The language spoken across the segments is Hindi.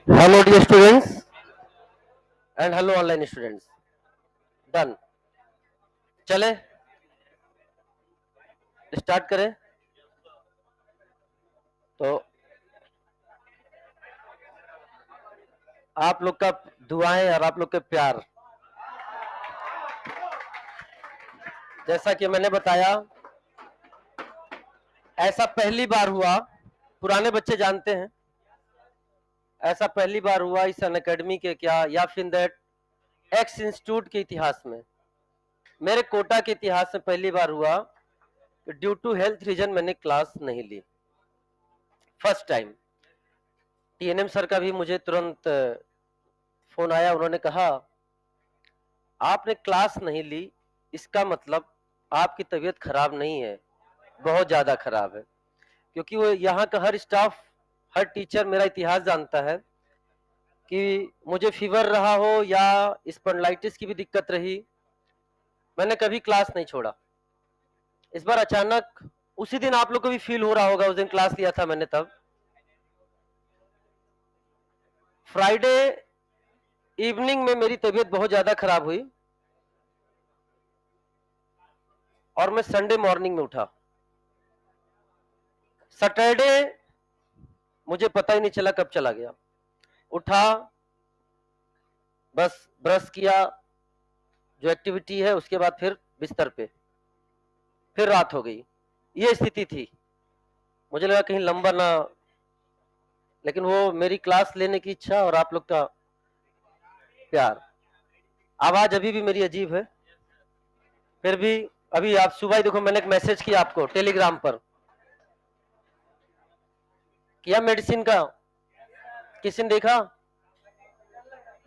Hello dear students and hello online students. Done. चले स्टार्ट करें। तो आप लोग का दुआएं और आप लोग के प्यार, जैसा कि मैंने बताया, ऐसा पहली बार हुआ, पुराने बच्चे जानते हैं, ऐसा पहली बार हुआ इस अन अकेडमी के क्या या फिर दैट एक्स इंस्टीट्यूट के इतिहास में, मेरे कोटा के इतिहास में पहली बार हुआ कि ड्यू टू हेल्थ रीजन मैंने क्लास नहीं ली। First time. टीएनएम सर का भी मुझे तुरंत फोन आया, उन्होंने कहा आपने क्लास नहीं ली, इसका मतलब आपकी तबीयत खराब नहीं है, बहुत ज्यादा खराब है। क्योंकि वो यहाँ का हर स्टाफ, हर टीचर मेरा इतिहास जानता है कि मुझे फीवर रहा हो या स्पॉन्डिलाइटिस की भी दिक्कत रही, मैंने कभी क्लास नहीं छोड़ा। इस बार अचानक उसी दिन आप लोग को भी फील हो रहा होगा, उस दिन क्लास लिया था मैंने, तब फ्राइडे इवनिंग में मेरी तबीयत बहुत ज्यादा खराब हुई और मैं संडे मॉर्निंग में उठा। सैटरडे मुझे पता ही नहीं चला कब चला गया। उठा, बस ब्रश किया, जो एक्टिविटी है, उसके बाद फिर बिस्तर पे, फिर रात हो गई। ये स्थिति थी। मुझे लगा कहीं लंबा ना, लेकिन वो मेरी क्लास लेने की इच्छा और आप लोग का प्यार। आवाज अभी भी मेरी अजीब है, फिर भी अभी आप सुबह ही देखो, मैंने एक मैसेज किया आपको टेलीग्राम पर, किया मेडिसिन का, किसी ने देखा?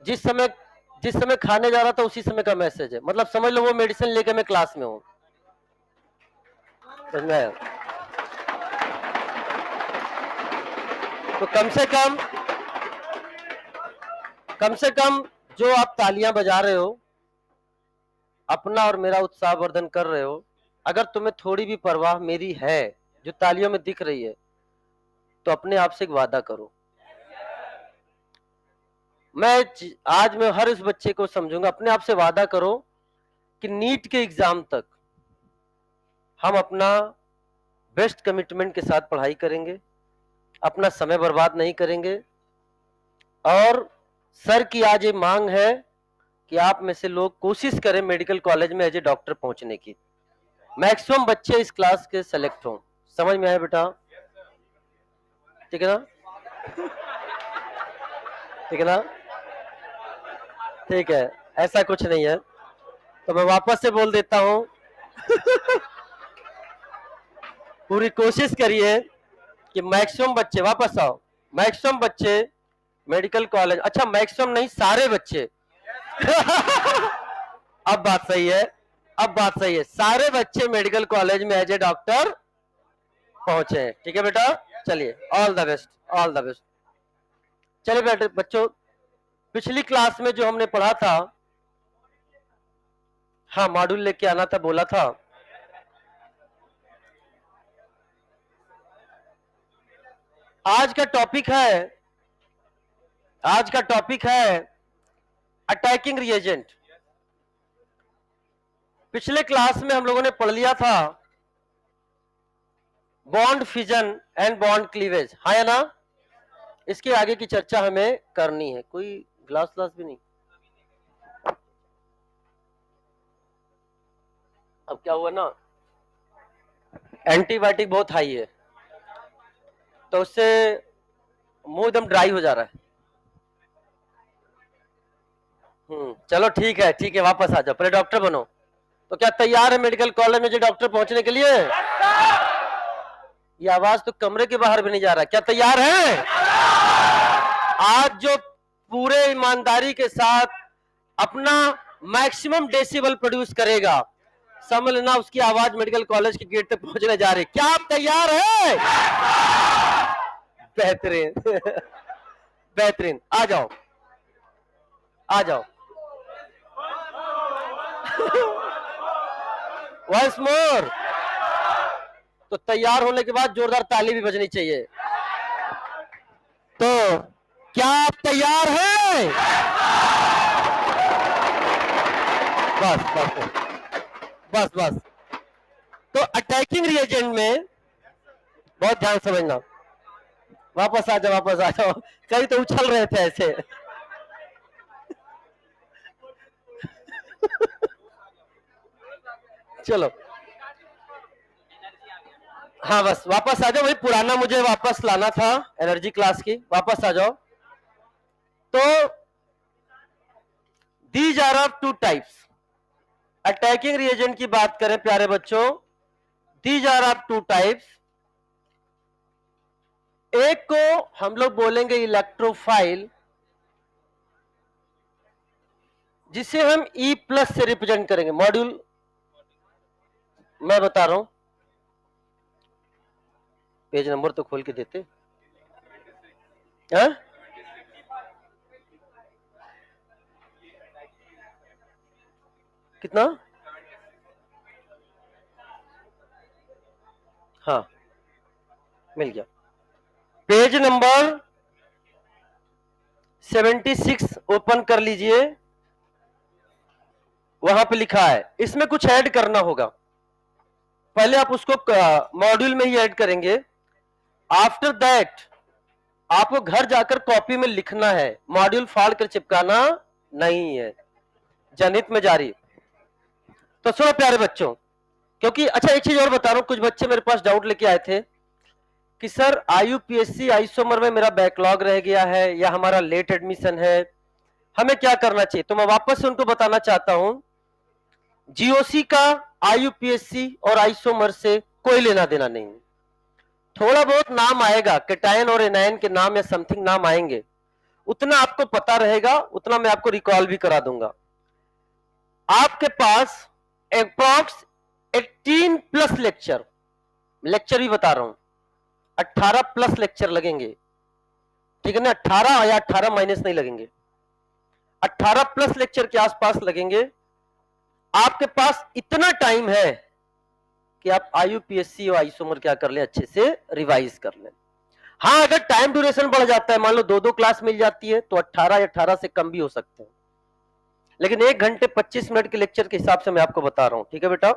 जिस समय खाने जा रहा था उसी समय का मैसेज है, मतलब समझ लो वो मेडिसिन लेकर मैं क्लास में हूँ। समझ में आया? तो कम से कम जो आप तालियां बजा रहे हो, अपना और मेरा उत्साह वर्धन कर रहे हो, अगर तुम्हें थोड़ी भी परवाह मेरी है, जो तालियों में दिख रही है, तो अपने आप से एक वादा करो। आज मैं हर उस बच्चे को समझूंगा, अपने आप से वादा करो कि नीट के एग्जाम तक हम अपना बेस्ट कमिटमेंट के साथ पढ़ाई करेंगे, अपना समय बर्बाद नहीं करेंगे। और सर की आज ये मांग है कि आप में से लोग कोशिश करें मेडिकल कॉलेज में एज ए डॉक्टर पहुंचने की। मैक्सिमम बच्चे इस क्लास के सेलेक्ट हों। समझ में आया बेटा? ठीक है ना? ठीक है ना? ठीक है, ऐसा कुछ नहीं है। तो मैं वापस से बोल देता हूं पूरी कोशिश करिए कि मैक्सिमम बच्चे, वापस आओ, मैक्सिमम बच्चे मेडिकल कॉलेज, अच्छा मैक्सिमम नहीं, सारे बच्चे अब बात सही है, अब बात सही है, सारे बच्चे मेडिकल कॉलेज में एज ए डॉक्टर पहुंचे। ठीक है बेटा? चलिए, all the best, all the best. चलिए बेटे बच्चों, पिछली क्लास में जो हमने पढ़ा था, हाँ मॉड्यूल लेके आना था, बोला था। आज का टॉपिक है अटैकिंग रिएजेंट। पिछले क्लास में हम लोगों ने पढ़ लिया था bond fission and bond cleavage, हाँ या ना? इसके आगे की चर्चा हमें करनी है। कोई ग्लास भी नहीं? अब क्या हुआ ना, एंटीबायोटिक बहुत हाई है, तो उससे मुंह एकदम ड्राई हो जा रहा है। चलो ठीक है, वापस आ जाओ, पहले डॉक्टर बनो। तो क्या तैयार है मेडिकल कॉलेज में जो डॉक्टर पहुंचने के लिए? ये आवाज तो कमरे के बाहर भी नहीं जा रहा है। क्या तैयार है? आज जो पूरे ईमानदारी के साथ अपना मैक्सिमम डेसिबल प्रोड्यूस करेगा, समझ लेना उसकी आवाज मेडिकल कॉलेज के गेट तक पहुंचने जा रही। क्या आप तैयार हैं? बेहतरीन बेहतरीन, आ जाओ, आ जाओ। Once more. तो तैयार होने के बाद जोरदार ताली भी बजनी चाहिए। क्या आप तैयार हैं? बस बस बस बस। तो अटैकिंग रिएजेंट में बहुत ध्यान समझना। वापस आ जाओ, वापस आ जाओ, कई तो उछल रहे थे ऐसे। चलो, हाँ बस वापस आ जाओ, वही पुराना मुझे वापस लाना था एनर्जी क्लास की, वापस आ जाओ। तो these are of two types. Attacking reagent की बात करें प्यारे बच्चों, these are of two types. एक को हम लोग बोलेंगे इलेक्ट्रोफाइल, जिसे हम E प्लस से रिप्रेजेंट करेंगे। मॉड्यूल मैं बता रहा हूं, पेज नंबर तो खोल के देते हैं। कितना? हाँ मिल गया। पेज नंबर 76 ओपन कर लीजिए, वहां पे लिखा है, इसमें कुछ ऐड करना होगा। पहले आप उसको मॉड्यूल में ही ऐड करेंगे। आफ्टर दैट आपको घर जाकर कॉपी में लिखना है, मॉड्यूल फाड़ कर चिपकाना नहीं है। जनहित में जारी। तो सुनो प्यारे बच्चों, क्योंकि अच्छा एक चीज और बता रहा हूं, कुछ बच्चे मेरे पास डाउट लेके आए थे कि सर आईयूपीएससी आइसोमर में मेरा बैकलॉग रह गया है या हमारा लेट एडमिशन है, हमें क्या करना चाहिए। तो मैं वापस से उनको बताना चाहता हूं, जीओसी का आईयूपीएससी और आइसोमर से कोई लेना देना नहीं। थोड़ा बहुत नाम आएगा, कैटायन और एनायन के नाम या समथिंग नाम आएंगे, उतना आपको पता रहेगा, उतना मैं आपको रिकॉल भी करा दूंगा। आपके पास अप्रॉक्स 18 प्लस लेक्चर भी बता रहा हूं, 18 प्लस लेक्चर लगेंगे, ठीक है ना। 18 या 18 माइनस नहीं लगेंगे, 18 प्लस लेक्चर के आसपास लगेंगे। आपके पास इतना टाइम है कि आप आईयूपीएससी और आइसोमर क्या कर लें, अच्छे से रिवाइज कर लें। हाँ अगर टाइम ड्यूरेशन बढ़ जाता है, मान लो 2-2 क्लास मिल जाती है, तो 18 या 18 से कम भी हो सकते हैं, लेकिन 1 घंटे 25 मिनट के लेक्चर के हिसाब से मैं आपको बता रहा हूं, ठीक है बेटा,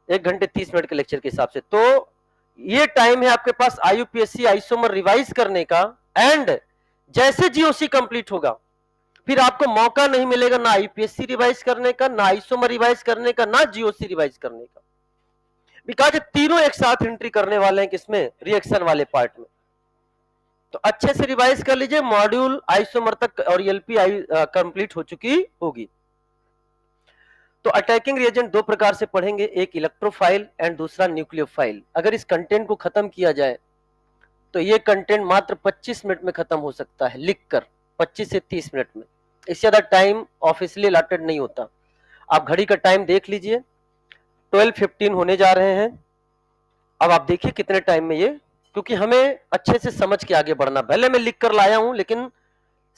1 घंटे 30 मिनट के लेक्चर के हिसाब से। तो ये टाइम है आपके पास आईयूपीएससी आइसोमर रिवाइज करने का। एंड जैसे जीओसी कंप्लीट होगा, फिर आपको मौका नहीं मिलेगा ना आईयूपीएससी रिवाइज करने का, ना आइसोमर रिवाइज करने का, ना जीओसी रिवाइज करने का, बिकॉज तीनों एक साथ एंट्री करने वाले हैं किसमें, रिएक्शन वाले पार्ट में। तो अच्छे से रिवाइज कर लीजिए, मॉड्यूल आइसोमर तक और एलपी कंप्लीट हो चुकी होगी। तो अटैकिंग रिएजेंट दो प्रकार से पढ़ेंगे, एक इलेक्ट्रोफाइल एंड दूसरा न्यूक्लियोफाइल। अगर इस कंटेंट को खत्म किया जाए तो ये कंटेंट मात्र 25 मिनट में खत्म हो सकता है, लिखकर 25 से 30 मिनट में, इससे ज्यादा टाइम ऑफिशियली अलॉटेड नहीं होता। आप घड़ी का टाइम देख लीजिए, 12:15 होने जा रहे हैं। अब आप देखिए कितने टाइम में ये, क्योंकि हमें अच्छे से समझ के आगे बढ़ना, भले मैं लिख कर लाया हूं लेकिन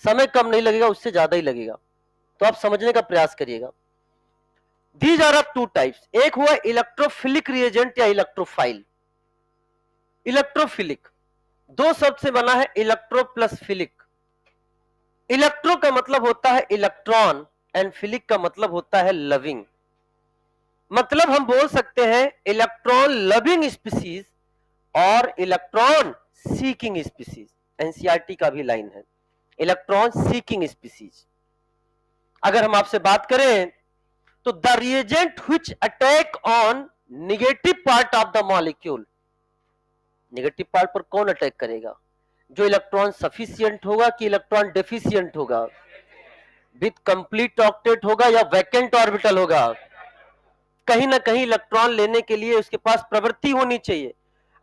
समय कम नहीं लगेगा, उससे ज्यादा ही लगेगा, तो आप समझने का प्रयास करिएगा। These are of two types, एक हुआ इलेक्ट्रोफिलिक रिएजेंट या इलेक्ट्रोफाइल। इलेक्ट्रोफिलिक दो शब्द से बना है, इलेक्ट्रो प्लस फिलिक। इलेक्ट्रो का मतलब होता है इलेक्ट्रॉन एंड फिलिक का मतलब होता है लविंग। मतलब हम बोल सकते हैं इलेक्ट्रॉन लविंग स्पीसीज और इलेक्ट्रॉन सीकिंग स्पीसीज। एनसीईआरटी का भी लाइन है, इलेक्ट्रॉन सीकिंग स्पीसीज। अगर हम आपसे बात करें तो the reagent which attack on negative part of the molecule, negative part पर कौन अटैक करेगा, जो इलेक्ट्रॉन सफिशिएंट होगा कि इलेक्ट्रॉन डेफिशिएंट होगा, विथ कंप्लीट ऑक्टेट होगा या वैकेंट ऑर्बिटल होगा। कहीं ना कहीं इलेक्ट्रॉन लेने के लिए उसके पास प्रवृत्ति होनी चाहिए।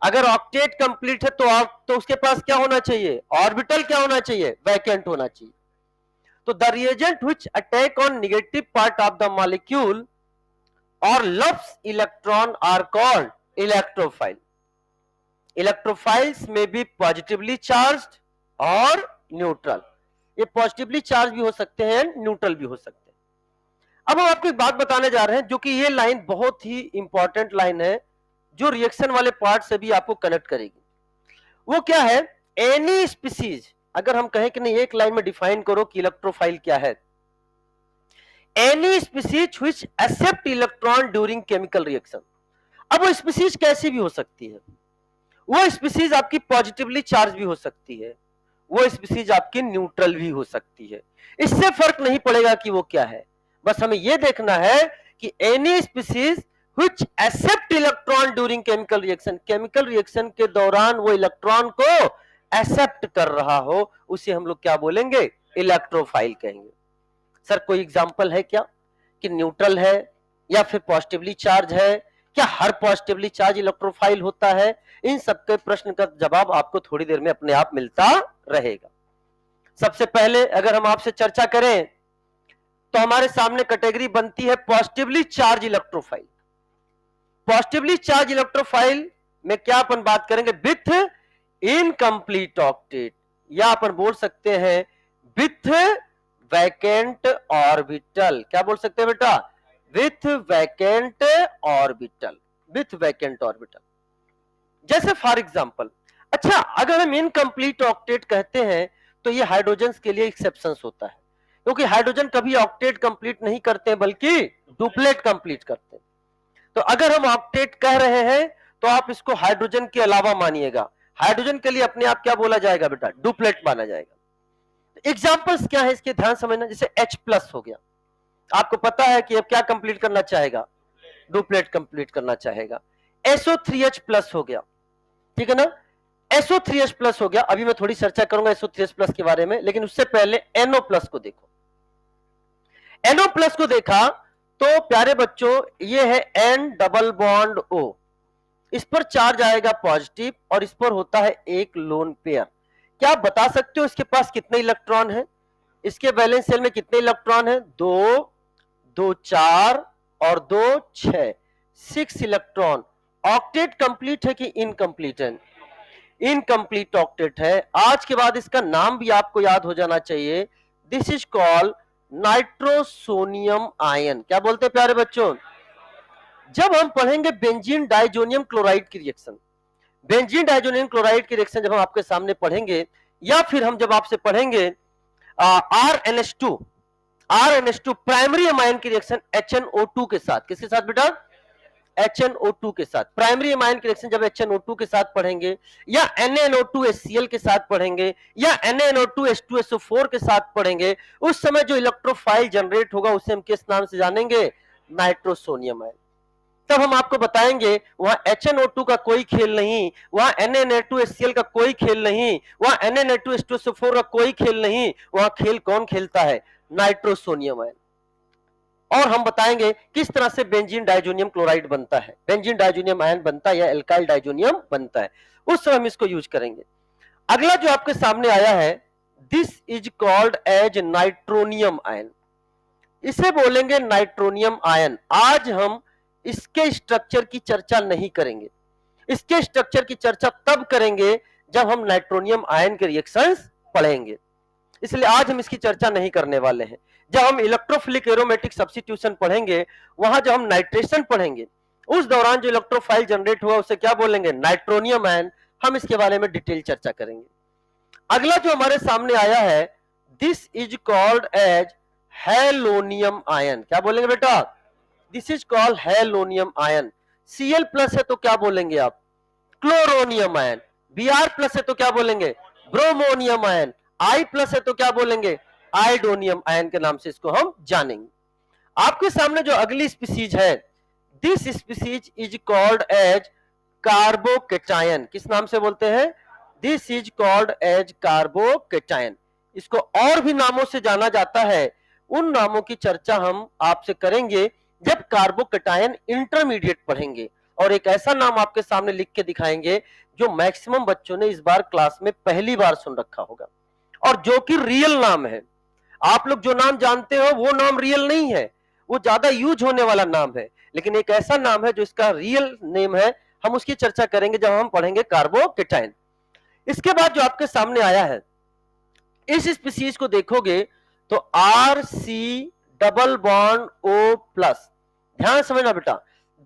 अगर ऑक्टेट कंप्लीट है तो उसके पास क्या होना चाहिए, ऑर्बिटल क्या होना चाहिए, वैकेंट होना चाहिए। तो the reagent which attack on negative part of the molecule और loves electron are called electrophile. Electrophiles में भी पॉजिटिवली चार्ज्ड और न्यूट्रल, ये पॉजिटिवली चार्ज भी हो सकते हैं, न्यूट्रल भी हो सकते हैं। अब हम आपको एक बात बताने जा रहे हैं, जो कि ये लाइन बहुत ही इंपॉर्टेंट लाइन है, जो रिएक्शन वाले पार्ट से भी आपको कनेक्ट करेगी। वो क्या है, एनी स्पीसीज अगर हम कहें कि नहीं एक लाइन में डिफाइन करो कि इलेक्ट्रोफाइल क्या है, any species which accept electron during chemical reaction. अब वो स्पीसीज कैसी भी हो सकती है, वो स्पीसीज आपकी पॉजिटिवली चार्ज भी हो सकती है, वो स्पीसीज आपकी न्यूट्रल भी हो सकती है, इससे फर्क नहीं पड़ेगा कि वो क्या है। बस हमें यह देखना है कि any species which accept electron during chemical reaction, chemical reaction के दौरान वो इलेक्ट्रॉन को एक्सेप्ट कर रहा हो, उसे हम लोग क्या बोलेंगे, इलेक्ट्रोफाइल कहेंगे। सर कोई एग्जांपल है क्या कि न्यूट्रल है या फिर पॉजिटिवली चार्ज है, क्या हर पॉजिटिवली चार्ज इलेक्ट्रोफाइल होता है? इन सबके प्रश्न का जवाब आपको थोड़ी देर में अपने आप मिलता रहेगा। सबसे पहले अगर हम आपसे चर्चा करें तो हमारे सामने कैटेगरी बनती है positively charge electrophile. Positively charge electrophile में क्या अपन बात करेंगे, विथ इनकम्प्लीट ऑक्टेट, या अपन बोल सकते हैं विथ वैकेंट ऑर्बिटल। क्या बोल सकते हैं बेटा, with vacant orbital, with vacant orbital. जैसे फॉर एग्जांपल, अच्छा अगर हम इनकम्प्लीट ऑक्टेट कहते हैं तो ये हाइड्रोजन के लिए एक्सेप्शन होता है, क्योंकि हाइड्रोजन कभी ऑक्टेट कंप्लीट नहीं करते हैं बल्कि डुप्लेट कंप्लीट करते हैं। तो अगर हम ऑक्टेट कह रहे हैं तो आप इसको हाइड्रोजन के अलावा मानिएगा, हाइड्रोजन के लिए अपने आप क्या बोला जाएगा बेटा, डुप्लेट माना जाएगा। एग्जांपल्स क्या है इसके ध्यान समझना, जैसे H+ हो गया, आपको पता है कि अब क्या कंप्लीट करना चाहेगा, डुप्लेट कंप्लीट करना चाहेगा। SO3H+ हो गया, ठीक है ना, SO3H+ हो गया। अभी मैं थोड़ी चर्चा करूंगा SO3H+ के बारे में, लेकिन उससे पहले NO+ को देखो। NO+ को देखा तो प्यारे बच्चों ये है N डबल बॉन्ड O, इस पर चार्ज आएगा पॉजिटिव और इस पर होता है एक लोन पेयर। क्या आप बता सकते हो इसके पास कितने इलेक्ट्रॉन है, इसके वैलेंस शेल में कितने इलेक्ट्रॉन है, 2, 2 4 और 2 6, 6 इलेक्ट्रॉन। ऑक्टेट कंप्लीट है कि इनकम्प्लीट है, इनकम्प्लीट ऑक्टेट है। आज के बाद इसका नाम भी आपको याद हो जाना चाहिए, this is called nitrosonium ion. क्या बोलते हैं प्यारे बच्चों, जब हम पढ़ेंगे बेंजीन डाइजोनियम क्लोराइड की रिएक्शन, बेंजीन डाइजोनियम क्लोराइड की रिएक्शन जब हम आपके सामने पढ़ेंगे, या फिर हम जब आपसे पढ़ेंगे RNH2, RNH2 प्राइमरी अमाइन की रिएक्शन HNO2 के साथ, किसके साथ बेटा, HNO2 के साथ। प्राइमरी अमाइन की रिएक्शन जब HNO2 के साथ पढ़ेंगे, या NaNO2HCl के साथ पढ़ेंगे, या NaNO2H2SO4 के साथ पढ़ेंगे, उस समय जो इलेक्ट्रोफाइल जनरेट होगा उसे हम किस नाम से जानेंगे, नाइट्रोसोनियम आयन। तब हम आपको बताएंगे वहां HNO2 का कोई खेल नहीं, वहां Na2HCl का कोई खेल नहीं, वहां Na2H2SO4 का कोई खेल नहीं, वहां खेल कौन खेलता है, नाइट्रोसोनियम आयन। और हम बताएंगे किस तरह से बेंजीन डाइजोनियम क्लोराइड बनता है, बेंजीन डाइजोनियम आयन बनता है या एल्काइल डाइजोनियम बनता है, उस समय हम इसको यूज करेंगे। अगला जो आपके सामने आया है, this is called as nitronium ion, इसे बोलेंगे नाइट्रोनियम आयन। आज हम इसके स्ट्रक्चर की चर्चा नहीं करेंगे, इसके स्ट्रक्चर की चर्चा तब करेंगे जब हम नाइट्रोनियम आयन के रिएक्शंस पढ़ेंगे, इसलिए आज हम इसकी चर्चा नहीं करने वाले हैं। जब हम इलेक्ट्रोफिलिक एरोमेटिक सब्स्टिट्यूशन पढ़ेंगे, वहां जब हम नाइट्रेशन पढ़ेंगे, उस दौरान जो इलेक्ट्रोफाइल जनरेट हुआ उसे क्या बोलेंगे, नाइट्रोनियम आयन। हम इसके बारे में डिटेल चर्चा करेंगे। अगला जो हमारे सामने आया है, this is called as halonium ion. क्या बोलेंगे बेटा, this is called halonium ion. Cl+ है तो क्या बोलेंगे आप, क्लोरोनियम आयन। Br+ है तो क्या बोलेंगे, ब्रोमोनियम आयन। I+ है तो क्या बोलेंगे, आइडोनियम आयन के नाम से इसको हम जानेंगे। आपके सामने जो अगली स्पीसीज है, this species is called as carbocation. किस नाम से बोलते हैं, this is called as carbocation. इसको और भी नामों से जाना जाता है, उन नामों की चर्चा हम आपसे करेंगे जब कार्बोकेटायन इंटरमीडिएट पढ़ेंगे। और एक ऐसा नाम आपके सामने लिख के दिखाएंगे जो मैक्सिमम बच्चों ने इस बार क्लास में पहली बार सुन रखा होगा, और जो कि रियल नाम है। आप लोग जो नाम जानते हो वो नाम रियल नहीं है, वो ज्यादा यूज होने वाला नाम है, लेकिन एक ऐसा नाम है जो इसका रियल नेम है। हम उसकी चर्चा करेंगे जब हम पढ़ेंगे कार्बोकेटायन। इसके बाद जो आपके सामने आया है, इस स्पीसीज को देखोगे तो RC डबल बॉन्ड O+। ध्यान समझना बेटा,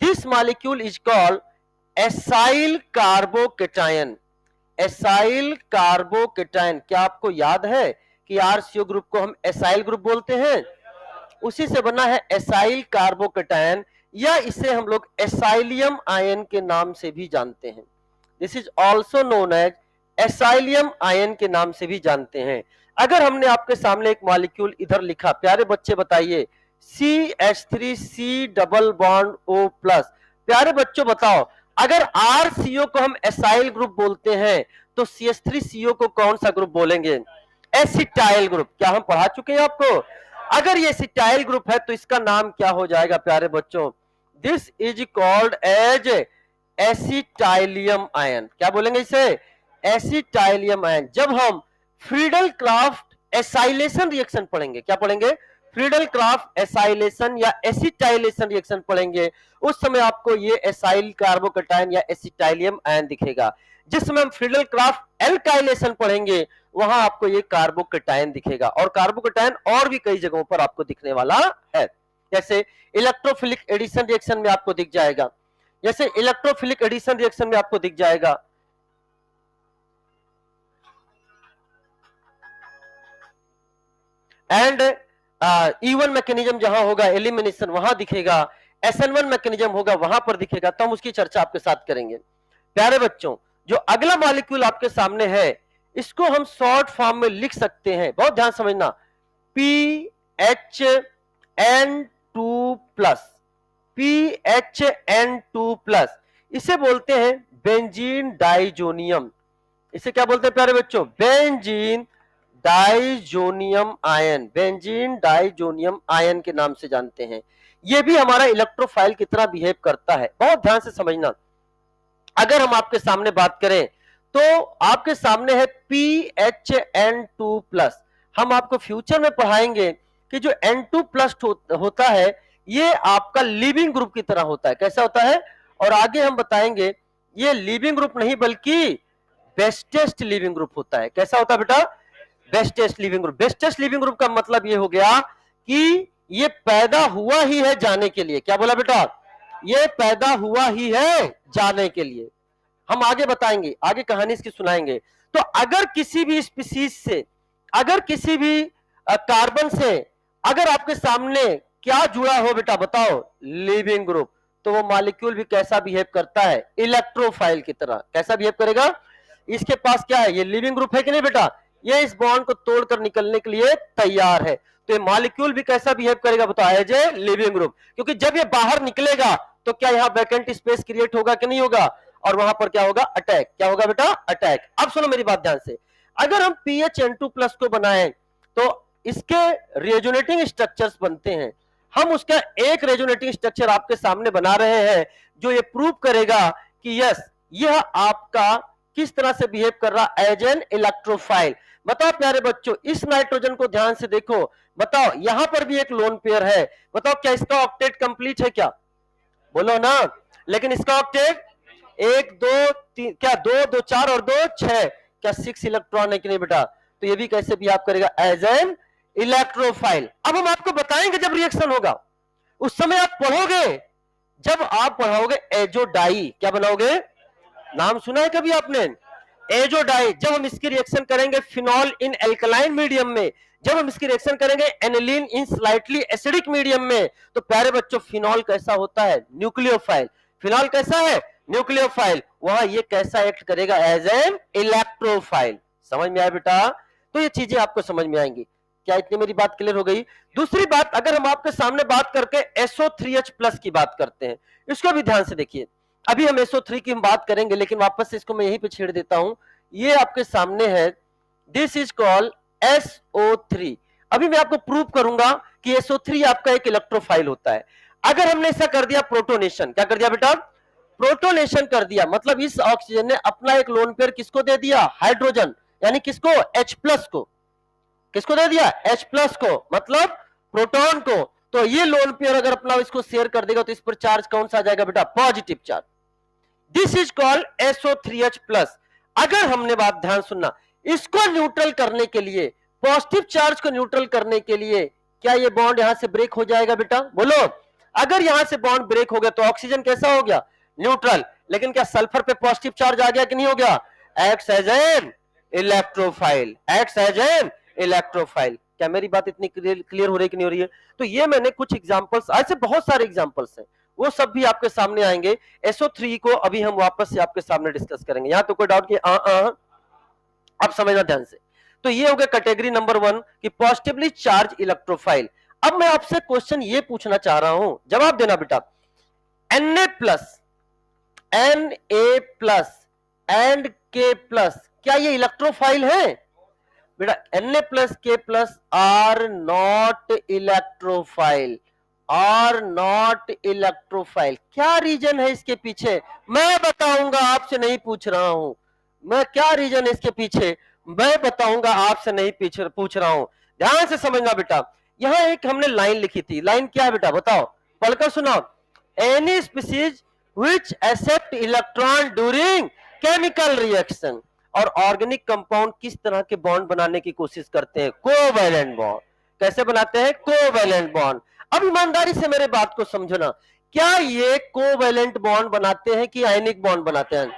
this molecule is called acyl carbocation. Acyl carbocation. क्या आपको याद है कि RCO ग्रुप को हम एसाइल ग्रुप बोलते हैं? उसी से बना है एसाइल कार्बोकेटायन, या इसे हम लोग एसाइलियम आयन के नाम से भी जानते हैं। This is also known as acylium ion के नाम से भी जानते हैं। अगर हमने आपके सामने एक मॉलिक्यूल इधर लिखा, प्यारे बच्चे बताइए, CH3C double bond O plus. प्यारे बच्चों बताओ, अगर RCO को हम एसाइल ग्रुप बोलते हैं तो CH3CO को कौन सा ग्रुप बोलेंगे? Acetyl group. क्या हम पढ़ा चुके हैं आपको? अगर ये एसिटाइल ग्रुप है तो इसका नाम क्या हो जाएगा प्यारे बच्चों? This is called as acetylium ion. क्या बोलेंगे इसे? Acetylium ion. जब हम फ्रीडल क्राफ्ट एसाइलेशन रिएक्शन पढ़ेंगे, क्या पढ़ेंगे? फ्रीडल क्राफ्ट एसाइलेशन या एसिटाइलेशन रिएक्शन पढ़ेंगे, उस समय आपको ये एसाइल कार्बोकेटायन या एसिटाइलियम आयन दिखेगा। जिस समय हम फ्रीडल क्राफ्ट एल्काइलेशन पढ़ेंगे, वहां आपको ये कार्बोकेटायन दिखेगा। और कार्बोकेटायन और भी कई जगहों पर आपको दिखने वाला है, जैसे इलेक्ट्रोफिलिक एडिशन रिएक्शन में आपको दिख जाएगा, जैसे इलेक्ट्रोफिलिक एडिशन रिएक्शन में आपको दिख जाएगा। एंड E1 मैकेनिज्म जहां होगा एलिमिनेशन, वहां दिखेगा। SN1 मैकेनिज्म होगा, वहां पर दिखेगा। तो हम उसकी चर्चा आपके साथ करेंगे। प्यारे बच्चों, जो अगला मॉलिक्यूल आपके सामने है, इसको हम शॉर्ट फॉर्म में लिख सकते हैं, बहुत ध्यान समझना, PHN2 प्लस। PHN2 प्लस, इसे बोलते हैं बेंजीन डाइजोनियम। इसे क्या बोलते हैं प्यारे बच्चों? Benzene diazonium ion. Benzene diazonium ion के नाम से जानते हैं। यह भी हमारा इलेक्ट्रोफाइल की तरह बिहेव करता है, बहुत ध्यान से समझना। अगर हम आपके सामने बात करें तो आपके सामने है PHN2 प्लस। हम आपको फ्यूचर में पढ़ाएंगे कि जो N2 प्लस होता है, ये आपका लीविंग ग्रुप की तरह होता है। कैसा होता है? और आगे हम बताएंगे ये लीविंग ग्रुप नहीं बल्कि बेस्टेस्ट लीविंग ग्रुप होता है। कैसा होता है बेटा? Bestest leaving group. Bestest leaving group का मतलब ये हो गया कि ये पैदा हुआ ही है जाने के लिए। क्या बोला बेटा? ये पैदा हुआ ही है जाने के लिए। हम आगे बताएंगे, आगे कहानी इसकी सुनाएंगे। तो अगर किसी भी स्पीसीज से, अगर किसी भी कार्बन से अगर आपके सामने क्या जुड़ा हो बेटा, बताओ, लिविंग ग्रुप, तो वो मॉलिक्यूल भी कैसा बिहेव करता है? इलेक्ट्रोफाइल की तरह। कैसा बिहेव करेगा? इसके पास क्या है? ये लिविंग ग्रुप है कि नहीं बेटा? ये इस बॉन्ड को तोड़कर निकलने के लिए तैयार है। तो ये मॉलिक्यूल भी कैसा बिहेव करेगा बताओ? As a leaving group. क्योंकि जब ये बाहर निकलेगा तो क्या यहाँ वैकेंट स्पेस क्रिएट होगा कि नहीं होगा? और वहां पर क्या होगा? अटैक। क्या होगा बेटा? अटैक। अब सुनो मेरी बात ध्यान से। अगर हम PHN2 प्लस को बनाएं तो इसके रेजोनेटिंग स्ट्रक्चर्स बनते हैं। हम उसका एक रेजोनेटिंग स्ट्रक्चर आपके सामने बना रहे हैं जो ये प्रूव करेगा कि यस, यह आपका किस तरह से बिहेव कर रहा एज एन इलेक्ट्रोफाइल। बताओ प्यारे बच्चों, इस नाइट्रोजन को ध्यान से देखो। बताओ, यहां पर भी एक लोन पेयर है। बताओ क्या इसका ऑक्टेट कंप्लीट है? क्या बोलो ना। लेकिन इसका ऑक्टेट 1 2 3, क्या 2 2 4 और 2 6, क्या 6 इलेक्ट्रॉन है कि नहीं बेटा? तो ये भी कैसे बिहेव करेगा? As an electrophile. अब हम आपको बताएंगे जब रिएक्शन होगा, उस समय आप पढ़ोगे। जब आप पढ़ोगे एजोडाई, क्या बनाओगे? नाम सुना है कभी आपने? एजोडाई। जब हम इसकी रिएक्शन करेंगे फिनॉल इन एल्कलाइन मीडियम में, जब हम इसकी रिएक्शन करेंगे aniline in slightly acidic medium में, तो प्यारे बच्चों फिनॉल कैसा होता है? न्यूक्लियोफाइल। फिनॉल कैसा है? न्यूक्लियोफाइल। वहां ये कैसा एक्ट करेगा? As an electrophile. समझ में आया बेटा? तो ये चीजें आपको समझ में आएंगी। क्या इतनी मेरी बात क्लियर हो गई? दूसरी बात, अगर हम आपके सामने बात करके SO3H प्लस की बात करते हैं, इसको भी ध्यान से देखिए। अभी हम SO3 की हम बात करेंगे, लेकिन वापस से इसको मैं यहीं पे छेड़ देता हूं। ये आपके सामने है, दिस इज कॉल्ड SO3। अभी मैं आपको प्रूव करूंगा कि SO3 आपका एक इलेक्ट्रोफाइल होता है। अगर हमने ऐसा कर दिया प्रोटोनेशन, क्या कर दिया बेटा? प्रोटोनेशन कर दिया, मतलब इस ऑक्सीजन ने अपना एक लोन पेयर किसको दे दिया? हाइड्रोजन, यानी किसको? H प्लस को। किसको दे दिया? H प्लस को, मतलब प्रोटॉन को। तो ये लोन पेयर अगर अपना इसको शेयर कर देगा तो इस पर चार्ज कौन सा आ जाएगा बेटा? Positive charge. This is called SO3H plus. अगर हमने बात ध्यान सुनना, इसको न्यूट्रल करने के लिए, पॉजिटिव चार्ज को न्यूट्रल करने के लिए, क्या ये बॉन्ड यहां से ब्रेक हो जाएगा बेटा? बोलो। अगर यहां से बॉन्ड ब्रेक हो गया तो ऑक्सीजन कैसा हो गया? न्यूट्रल। लेकिन क्या सल्फर पे पॉजिटिव चार्ज आ गया कि नहीं हो गया? Acts as an electrophile, acts as an electrophile. क्या मेरी बात इतनी क्लियर हो रही कि नहीं हो रही है? तो ये मैंने कुछ एग्जांपल्स, ऐसे बहुत सारे एग्जांपल्स हैं, वो सब भी आपके सामने आएंगे। SO3 को अभी हम वापस से आपके सामने डिस्कस करेंगे। यहां तो कोई डाउट कि आप समझना ध्यान से। तो ये हो गया कैटेगरी नंबर 1 कि पॉजिटिवली चार्ज इलेक्ट्रोफाइल। अब मैं आपसे क्वेश्चन ये पूछना चाह रहा हूं, जवाब देना बेटा। Na plus, Na plus and K plus, क्या ये इलेक्ट्रोफाइल है बेटा? Na plus K plus are not electrophile, are not electrophile. क्या रीजन है इसके पीछे? मैं बताऊंगा, आपसे नहीं पूछ रहा हूं मैं। क्या रीजन है इसके पीछे मैं बताऊंगा, आपसे नहीं पूछ रहा हूं। ध्यान से समझना बेटा। यहां एक हमने लाइन लिखी थी, लाइन क्या है बेटा बताओ, पढ़कर सुनाओ। Any species which accept electron during chemical reaction. और ऑर्गेनिक कंपाउंड किस तरह के बॉन्ड बनाने की कोशिश करते हैं? Covalent bond. कैसे बनाते हैं? Covalent bond. अब ईमानदारी से मेरे बात को समझना, क्या ये कोवैलेंट बॉन्ड बनाते हैं कि आयनिक बॉन्ड बनाते हैं?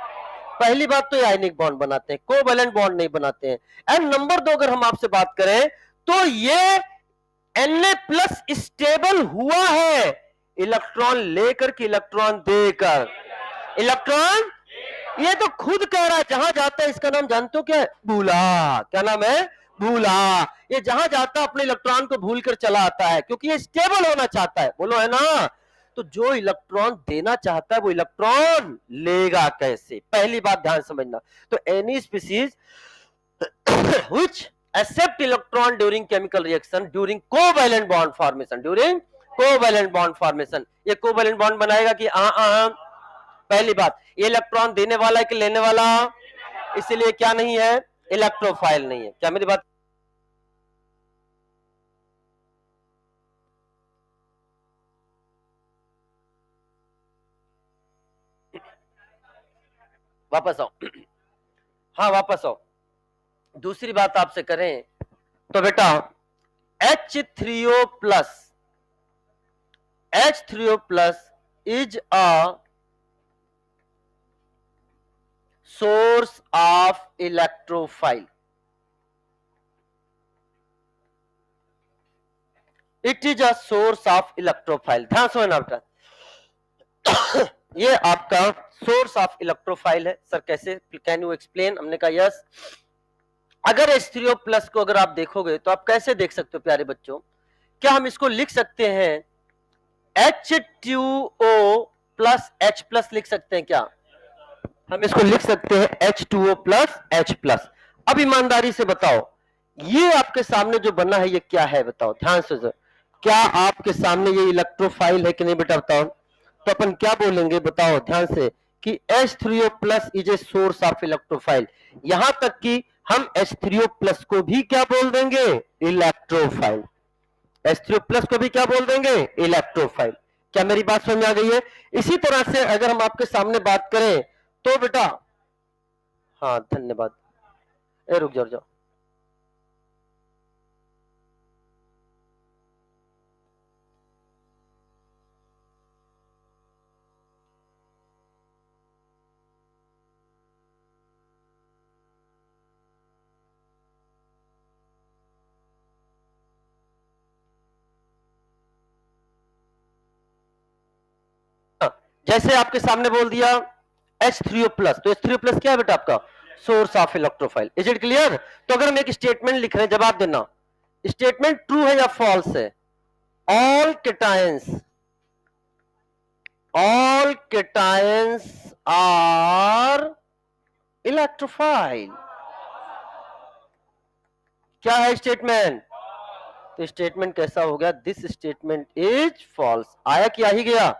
पहली बात तो ये आयनिक बॉन्ड बनाते हैं, कोवैलेंट बॉन्ड नहीं बनाते हैं। एंड नंबर 2, अगर हम आपसे बात करें तो ये Na प्लस स्टेबल हुआ है इलेक्ट्रॉन लेकर के इलेक्ट्रॉन देकर। इलेक्ट्रॉन ये तो खुद कह रहा है, जहां जाता है इसका नाम जानते हो क्या है? भूला। क्या नाम है? भूला। ये जहां जाता है अपने इलेक्ट्रॉन को भूल कर चला आता है, क्योंकि ये स्टेबल होना चाहता है। बोलो है ना? तो जो इलेक्ट्रॉन देना चाहता है वो इलेक्ट्रॉन लेगा कैसे? पहली बात ध्यान समझना। तो any species which accept electron during chemical reaction, during covalent bond formation, during covalent bond formation. ये कोवैलेंट बॉन्ड बनाएगा कि पहली बात, ये इलेक्ट्रॉन देने वाला है कि लेने वाला? इसलिए क्या नहीं है? इलेक्ट्रोफाइल नहीं है। क्या मेरी बात? वापस आओ। हाँ वापस आओ। दूसरी बात आपसे करें तो बेटा H3O plus, H3O plus is a source of electrophile. It is a source of electrophile. ध्यान समझना बेटा, ये आपका सोर्स ऑफ इलेक्ट्रोफाइल है। सर कैसे, कैन यू एक्सप्लेन? हमने कहा यस। अगर H3O प्लस को अगर आप देखोगे तो आप कैसे देख सकते हो प्यारे बच्चों? क्या हम इसको लिख सकते हैं H2O प्लस H प्लस लिख सकते हैं क्या? हम इसको लिख सकते हैं H2O प्लस H प्लस। अब ईमानदारी से बताओ, ये आपके सामने जो बना है ये क्या है बताओ ध्यान से सर। क्या आपके सामने ये इलेक्ट्रोफाइल है कि नहीं बेटा बताओ? तो अपन क्या बोलेंगे बताओ ध्यान से कि H3O plus is a source of electrophile. यहां तक कि हम H3O प्लस को भी क्या बोल देंगे? इलेक्ट्रोफाइल। H3O प्लस को भी क्या बोल देंगे? इलेक्ट्रोफाइल। क्या मेरी बात समझ में आ गई है? इसी तरह से अगर हम आपके सामने बात करें तो बेटा, हाँ धन्यवाद, रुक जाओ जाओ। जैसे आपके सामने बोल दिया H3O प्लस, तो H3O प्लस क्या है बेटा आपका? Source of electrophile. Is it clear? तो अगर हम एक स्टेटमेंट लिख रहे हैं, जवाब देना, स्टेटमेंट ट्रू है या फॉल्स है? All cations are electrophile. क्या है स्टेटमेंट? तो स्टेटमेंट कैसा हो गया? This statement is false. आया कि आ ही गया?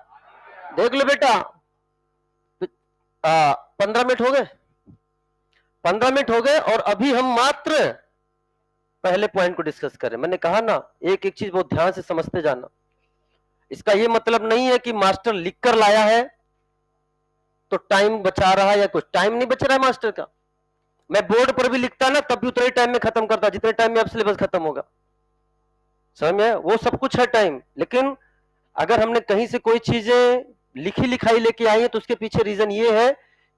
देख लो बेटा, 15 मिनट हो गए, 15 मिनट हो गए और अभी हम मात्र पहले पॉइंट को डिस्कस करें। मैंने कहा ना, एक एक चीज बहुत ध्यान से समझते जाना। इसका ये मतलब नहीं है कि मास्टर लिख कर लाया है तो टाइम बचा रहा है या कुछ। टाइम नहीं बच रहा है मास्टर का। मैं बोर्ड पर भी लिखता ना तब भी उतने टाइम में खत्म करता जितने टाइम में अब सिलेबस खत्म होगा। समझ में? वो सब कुछ है टाइम, लेकिन अगर हमने कहीं से कोई चीजें लिखी लिखाई लेके आई है तो उसके पीछे रीजन ये है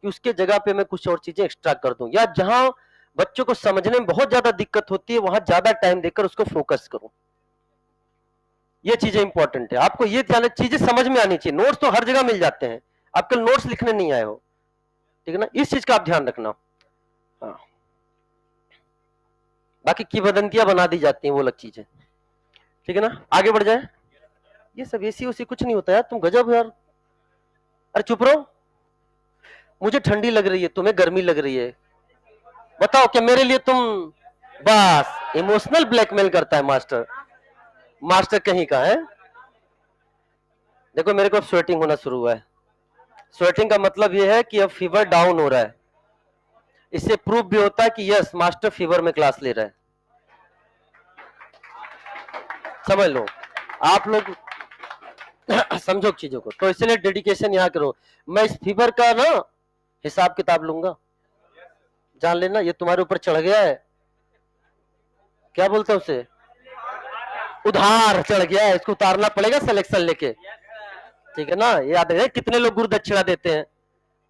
कि उसके जगह पे मैं कुछ और चीजें एक्स्ट्रा कर दूं, या जहां बच्चों को समझने में बहुत ज्यादा दिक्कत होती है वहां ज्यादा टाइम देकर उसको फोकस करूं। ये चीजें इंपॉर्टेंट है, आपको ये चीजें समझ में आनी चाहिए। नोट्स तो हर जगह मिल जाते हैं, आप कल नोट्स लिखने नहीं आए हो, ठीक है ना, इस चीज का आप ध्यान रखना। हाँ, बाकी किंवदंतियां बना दी जाती हैं वो अलग चीज है, ठीक है ना। आगे बढ़ जाए। ये सब एसी उसी कुछ नहीं होता यार, तुम गजब हो यार। अरे चुप रहो, मुझे ठंडी लग रही है, तुम्हें गर्मी लग रही है, बताओ क्या मेरे लिए तुम, बस इमोशनल ब्लैकमेल करता है मास्टर, मास्टर कहीं का है। देखो मेरे को अब स्वेटिंग होना शुरू हुआ है। स्वेटिंग का मतलब यह है कि अब फीवर डाउन हो रहा है, इससे प्रूफ भी होता है कि यस मास्टर फीवर में क्लास ले रहा है। समझ लो आप लोग समझो चीजों को, तो इसलिए डेडिकेशन यहाँ करो। मैं इस फीवर का ना हिसाब किताब लूंगा, जान लेना ये तुम्हारे ऊपर चढ़ गया है, क्या बोलते हैं उसे, उधार चढ़ गया है, इसको उतारना पड़ेगा सिलेक्शन लेके, ठीक है ना। याद है कितने लोग गुरु दक्षिणा देते हैं,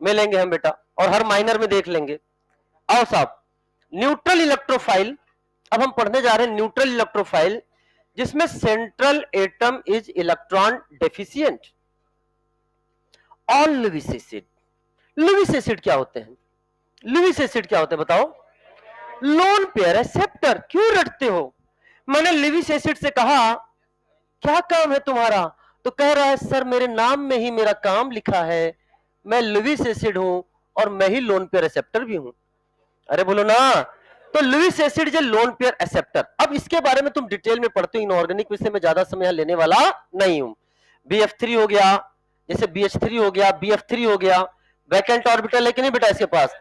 मिलेंगे हम बेटा, और हर माइनर में देख लेंगे। आओ साहब, न्यूट्रल इलेक्ट्रोफाइल, अब हम पढ़ने जा रहे हैं न्यूट्रल इलेक्ट्रोफाइल, जिसमें central atom is electron deficient. All Lewis acid, Lewis acid क्या होते हैं, लुईस एसिड क्या होते हैं बताओ, लोन पेयर एक्सेप्टर। क्यों रटते हो, मैंने लुईस एसिड से कहा क्या काम है तुम्हारा, तो कह रहा है सर मेरे नाम में ही मेरा काम लिखा है, मैं लुईस एसिड हूं और मैं ही लोन पेयर एक्सेप्टर भी हूं। अरे बोलो ना, तो लुईस एसिड जो लोन पेयर एक्सेप्टर। अब इसके बारे में तुम डिटेल में पढ़ते हो, इनऑर्गेनिक विषय में ज्यादा समय लेने वाला नहीं हूं। BF3 हो गया, जैसे BH3 हो गया, BF3 हो गया, वैकेंट ऑर्बिटल है कि नहीं बेटा इसके पास,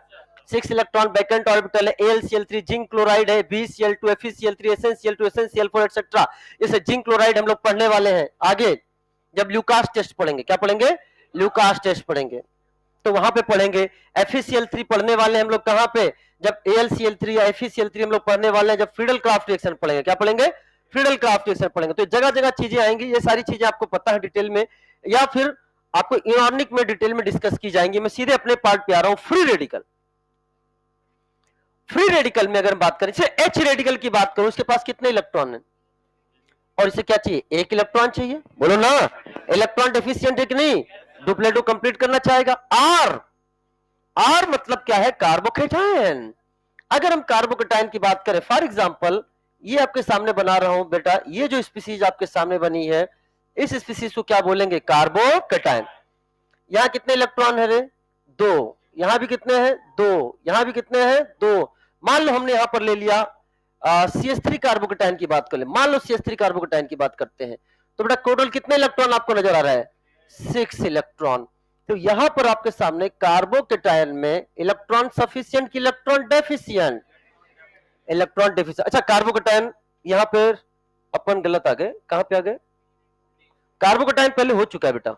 6 इलेक्ट्रॉन वैकेंट ऑर्बिटल है, AlCl3 जिंक क्लोराइड है, BeCl2 FeCl3 SnCl2 SnCl4 etcetera. इसे जिंक क्लोराइड हम लोग पढ़ने वाले हैं आगे, जब ल्यूकास टेस्ट पढ़ेंगे। क्या पढ़ेंगे, ल्यूकास टेस्ट पढ़ेंगे, तो वहां पे पढ़ेंगे। FeCl3 पढ़ने वाले हम लोग कहां पे, जब AlCl3 या FeCl3 हम लोग पढ़ने वाले हैं, जब फ्रीडल क्राफ्ट रिएक्शन पढ़ेंगे। क्या पढ़ेंगे, फ्रीडल क्राफ्ट रिएक्शन पढ़ेंगे। तो जगह जगह चीजें आएंगी, ये सारी चीजें आपको पता है डिटेल में, या फिर आपको इनऑर्गेनिक में डिटेल में डिस्कस की जाएंगी। मैं सीधे अपने पार्ट पे आ रहा हूं, फ्री रेडिकल। फ्री रेडिकल में अगर बात करें, H रेडिकल की बात करूं, उसके पास कितने इलेक्ट्रॉन है, और इसे क्या चाहिए, एक इलेक्ट्रॉन चाहिए, बोलो ना, इलेक्ट्रॉन डेफिशिएंट है कि नहीं, डुप्लेटो कंप्लीट करना चाहेगा। आर, आर मतलब क्या है, कार्बोकेटायन। अगर हम कार्बोकेटायन की बात करें, फॉर एग्जांपल ये आपके सामने बना रहा हूं बेटा, ये जो स्पीसीज आपके सामने बनी है, इस स्पीसीज को क्या बोलेंगे, कार्बोकेटायन। यहां कितने इलेक्ट्रॉन है रे, 2, यहां भी कितने हैं, 2, यहां भी कितने हैं, 2। मान लो हमने यहां पर ले लिया CH3 कार्बोकेटायन की बात कर ले, मान लो CH3 कार्बोकेटायन की बात करते हैं, तो बेटा टोटल कितने इलेक्ट्रॉन आपको नजर आ रहा है, 6 इलेक्ट्रॉन। तो यहां पर आपके सामने कार्बोकेटायन में इलेक्ट्रॉन सफिशिएंट की इलेक्ट्रॉन डेफिशिएंट, इलेक्ट्रॉन डेफिशिएंट। अच्छा कार्बोकेटायन यहां पर अपन गलत आ गए, कहां पे आ गए, कार्बोकेटायन पहले हो चुका है बेटा,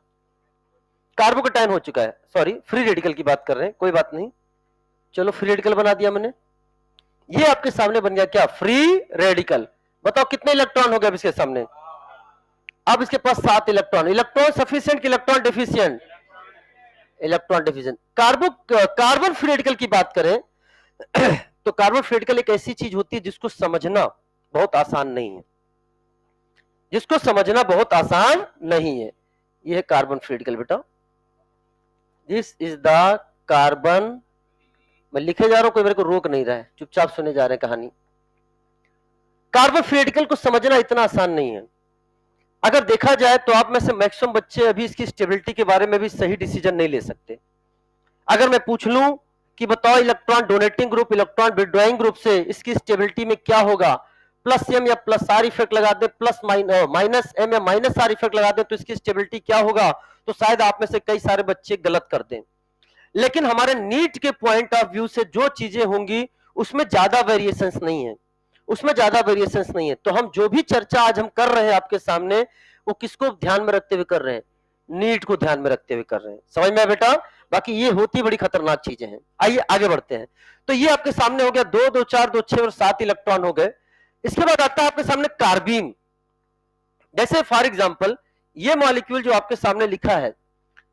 कार्बोकेटायन हो चुका है, सॉरी फ्री रेडिकल की बात कर रहे हैं, कोई बात नहीं, चलो फ्री रेडिकल बना दिया मैंने। ये आपके सामने बन गया क्या, फ्री रेडिकल। बताओ कितने इलेक्ट्रॉन हो गए इसके सामने, अब इसके पास 7 इलेक्ट्रॉन, इलेक्ट्रॉन सफिशिएंट कि electron deficient, electron deficient. Carbon free radical की बात करें तो कार्बन फ्री रेडिकल एक ऐसी चीज होती है जिसको समझना बहुत आसान नहीं है, जिसको समझना बहुत आसान नहीं है। यह है कार्बन फ्री रेडिकल बेटा, दिस इज द कार्बन, मैं लिखे जा रहा हूं, कोई मेरे को रोक नहीं रहा है, चुपचाप सुने जा रहे हैं कहानी। कार्बन फ्री रेडिकल को समझना इतना आसान नहीं है। अगर देखा जाए तो आप में से मैक्सिमम बच्चे अभी इसकी स्टेबिलिटी के बारे में भी सही डिसीजन नहीं ले सकते। अगर मैं पूछ लूं कि बताओ electron donating group electron withdrawing group से इसकी स्टेबिलिटी में क्या होगा, प्लस एम या प्लस आर इफेक्ट लगा दे, प्लस माइनस एम या माइनस आर इफेक्ट लगा दे, तो इसकी स्टेबिलिटी क्या होगा, तो शायद आप में से कई सारे बच्चे गलत कर दें। लेकिन हमारे नीट के पॉइंट ऑफ व्यू से जो चीजें होंगी उसमें ज्यादा वेरिएशंस नहीं है, उसमें ज्यादा वेरिएशंस नहीं है। तो हम जो भी चर्चा आज हम कर रहे हैं आपके सामने, वो किसको ध्यान में रखते हुए कर रहे हैं, नीट को ध्यान में रखते हुए कर रहे हैं। समझ में आया बेटा, बाकी ये होती बड़ी खतरनाक चीजें हैं। आइए आगे बढ़ते हैं। तो ये आपके सामने हो गया 2 2 4 2 6 और 7 इलेक्ट्रॉन हो गए। इसके बाद आता है आपके सामने कार्बीन। जैसे फॉर एग्जांपल ये मॉलिक्यूल जो आपके सामने लिखा है,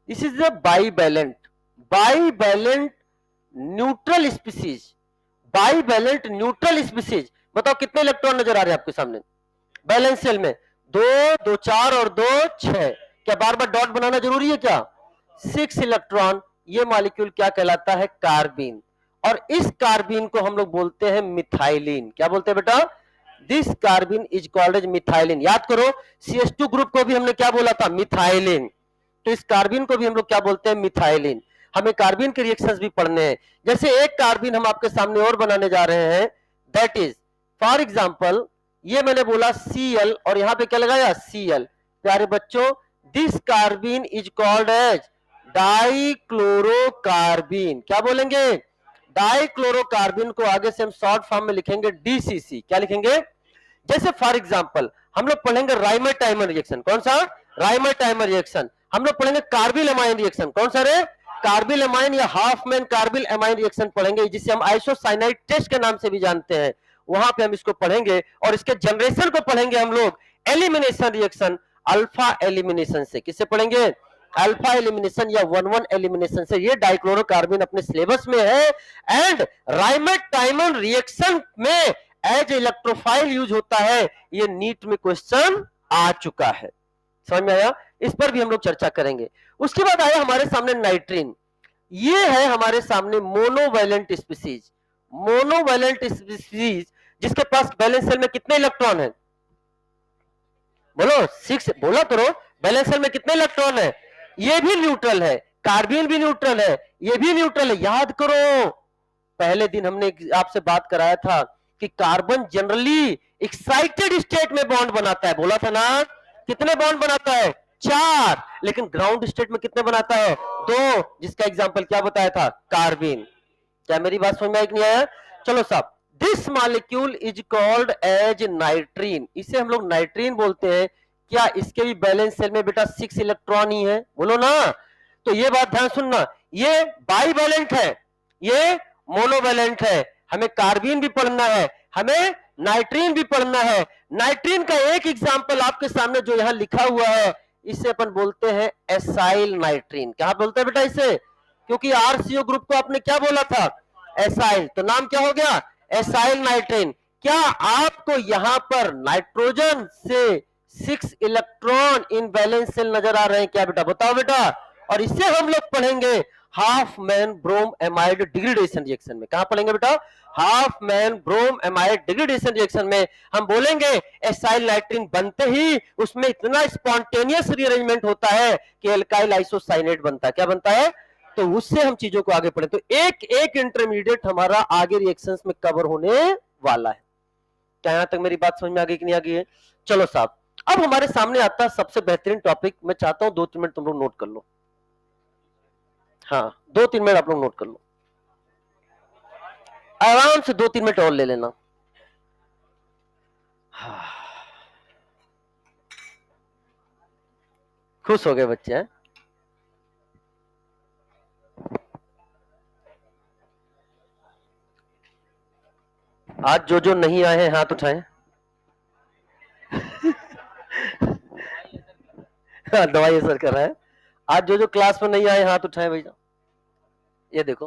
this is a bivalent, bivalent neutral species, bivalent neutral species. बताओ कितने इलेक्ट्रॉन नजर आ रहे हैं आपके सामने बैलेंस सेल में? दो, दो चार और दो छह। क्या बार बार डॉट बनाना जरूरी है क्या? 6 इलेक्ट्रॉन। ये मॉलिक्यूल क्या कहलाता है? कार्बीन। और इस कार्बीन को हम लोग बोलते हैं मिथाइलिन। क्या बोलते हैं बेटा? This carbene is called as methylene. याद करो, CH2 ग्रुप को भी हमने क्या बोला था? मिथाइलिन। तो इस कार्बीन को भी हम लोग क्या बोलते हैं? मिथाइलिन। हमें कार्बीन के रिएक्शंस भी पढ़ने हैं। जैसे एक कार्बीन हम आपके सामने और बनाने जा रहे हैं, दैट इज फॉर एग्जांपल, ये मैंने बोला Cl और यहां पे क्या लगाया? Cl। प्यारे बच्चों, this carbene is called as dichlorocarbene. क्या बोलेंगे? डाइक्लोरोकार्बीन को आगे से हम शॉर्ट फॉर्म में लिखेंगे DCC। क्या लिखेंगे? जैसे फॉर एग्जांपल हम लोग पढ़ेंगे राइमर टाइमर रिएक्शन। कौन सा? Rymer timer reaction. हम लोग पढ़ेंगे कार्बिल एमाइन रिएक्शन। कौन सा रे? कार्बिल एमाइन या half man carbyl amine reaction पढ़ेंगे, जिसे हम आइसोसाइनाइड टेस्ट के नाम से भी जानते हैं। वहां पे हम इसको पढ़ेंगे और इसके जनरेशन को पढ़ेंगे हम लोग एलिमिनेशन रिएक्शन, अल्फा एलिमिनेशन से। किससे पढ़ेंगे? अल्फा एलिमिनेशन या 1,1 एलिमिनेशन से। ये डाइक्लोरोकार्बन अपने सिलेबस में है। एंड राइमर टाइमर रिएक्शन में एज इलेक्ट्रोफाइल यूज होता है। ये नीट में क्वेश्चन आ चुका है। समझ में आया? इस पर भी हम लोग चर्चा करेंगे। उसके बाद आया हमारे सामने नाइट्रीन। ये है हमारे सामने मोनोवैलेंट स्पीसीज। मोनोवैलेंट स्पीसीज जिसके पास बैलेंस सेल में कितने इलेक्ट्रॉन है? बोलो 6। बोला करो, बैलेंस सेल में कितने इलेक्ट्रॉन है? ये भी न्यूट्रल है, कार्बीन भी न्यूट्रल है, ये भी न्यूट्रल है। याद करो, पहले दिन हमने आपसे बात कराया था कि कार्बन जनरली एक्साइटेड स्टेट में बॉन्ड बनाता है। बोला था ना? कितने बॉन्ड बनाता है? 4। लेकिन ग्राउंड स्टेट में कितने बनाता है? 2। जिसका एग्जांपल क्या बताया था? कार्बन। क्या मेरी बात समझ में आई कि नहीं आया? चलो साहब, this molecule is called as nitrene. इसे हम लोग नाइट्रीन बोलते हैं। क्या इसके भी बैलेंस सेल में बेटा 6 इलेक्ट्रॉन ही है? बोलो ना। तो ये बात ध्यान सुनना, ये बाईवैलेंट है, ये मोनोवैलेंट है। हमें कार्बीन भी पढ़ना है, हमें नाइट्रीन भी पढ़ना है। नाइट्रीन का एक एग्जांपल आपके सामने जो यहां लिखा हुआ है, इसे अपन बोलते हैं एसाइल नाइट्रीन। क्या बोलते हैं बेटा इसे? क्योंकि RCO ग्रुप को आपने क्या बोला था? एसाइल। तो नाम क्या हो गया? एसाइल नाइट्रीन। क्या आपको यहां पर नाइट्रोजन से 6 इलेक्ट्रॉन इन बैलेंस सेल नजर आ रहे हैं क्या बेटा? बताओ बेटा। और इसे हम लोग पढ़ेंगे Hofmann bromamide degradation reaction में। कहां पढ़ेंगे बेटा? Hofmann bromamide degradation reaction में। हम बोलेंगे एसाइल नाइट्रीन बनते ही उसमें इतना स्पॉन्टेनियस रीअरेंजमेंट होता है कि एल्काइल आइसोसाइनेट बनता है। क्या बनता है? तो उससे हम चीजों को आगे पढ़े। तो एक एक इंटरमीडिएट हमारा आगे रिएक्शंस में कवर होने वाला है। क्या यहां तक मेरी बात समझ में आ गई कि नहीं आ गई है? चलो साहब, अब हमारे सामने आता है सबसे बेहतरीन टॉपिक। मैं चाहता हूं 2-3 मिनट तुम लोग नोट कर लो। हाँ, 2-3 मिनट आप लोग नोट कर लो, आराम से 2-3 मिनट और ले लेना। खुश हो गए बच्चे हैं? आज जो जो नहीं आए हैं हाथ उठाएं। दवाई असर कर रहा है। आज जो जो क्लास में नहीं आए हाथ उठाएं भैया। ये देखो,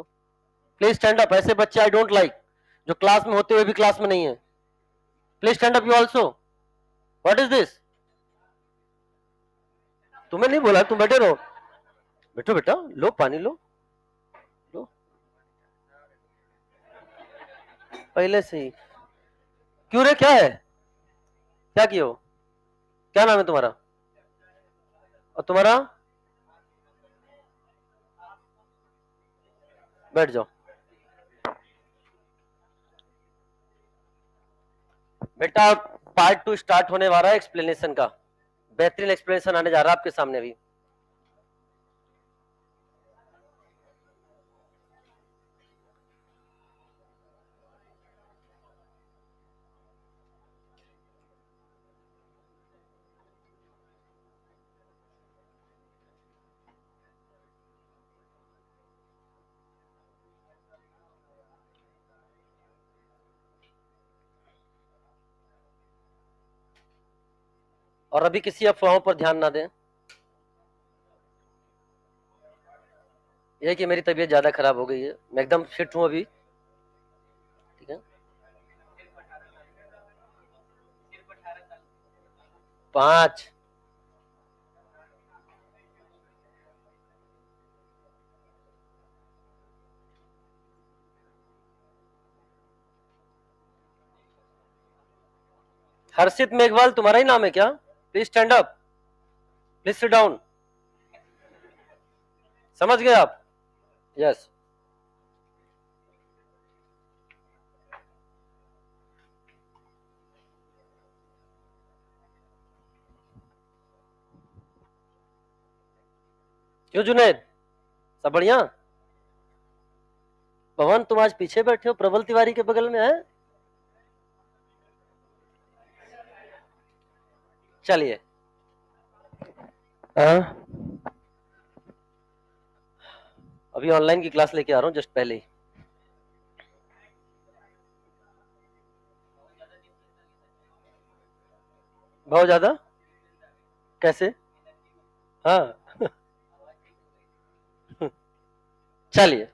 प्लीज स्टैंड अप। ऐसे बच्चे आई डोंट लाइक, जो क्लास में होते हुए भी क्लास में नहीं है। Please stand up you also. What is this? तुम्हें नहीं बोला, तुम बैठे रहो। बैठो बेटा, लो पानी लो, लो पहले से ही। क्यों रे, क्या है? क्या किए हो? क्या नाम है तुम्हारा? और तुम्हारा? बैठ जाओ बेटा। पार्ट 2 स्टार्ट होने वाला है एक्सप्लेनेशन का। बेहतरीन एक्सप्लेनेशन आने जा रहा है आपके सामने भी। और अभी किसी अफवाहों पर ध्यान ना दें। यह कि मेरी तबीयत ज्यादा खराब हो गई है, मैं एकदम फिट हूं अभी, ठीक है। 5। हर्षित मेघवाल तुम्हारा ही नाम है क्या? Please stand up, please sit down. समझ गए आप? यस। क्यों जुनैद, सब बढ़िया? पवन तुम आज पीछे बैठे हो, प्रबल तिवारी के बगल में है। चलिए, अभी ऑनलाइन की क्लास लेके आ रहा हूँ जस्ट पहले ही। बहुत ज्यादा? कैसे? हाँ। चलिए,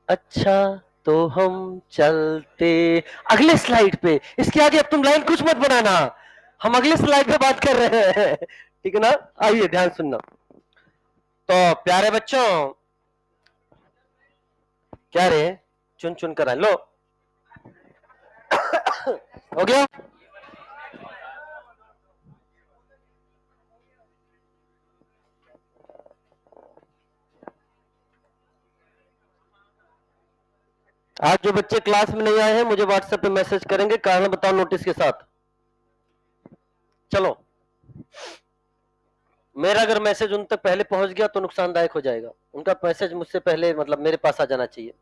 अच्छा तो हम चलते अगले स्लाइड पे। इसके आगे अब तुम लाइन कुछ मत बनाना, हम अगले स्लाइड पे बात कर रहे हैं, ठीक है ना? आइए ध्यान सुनना। तो प्यारे बच्चों, क्या रे, चुन चुन कर आए लो। हो गया? आज जो बच्चे क्लास में नहीं आए हैं मुझे व्हाट्सएप पे मैसेज करेंगे, कारण बताओ नोटिस के साथ। चलो, मेरा अगर मैसेज उन तक पहले पहुंच गया तो नुकसानदायक हो जाएगा, उनका मैसेज मुझसे पहले मतलब मेरे पास आ जाना चाहिए।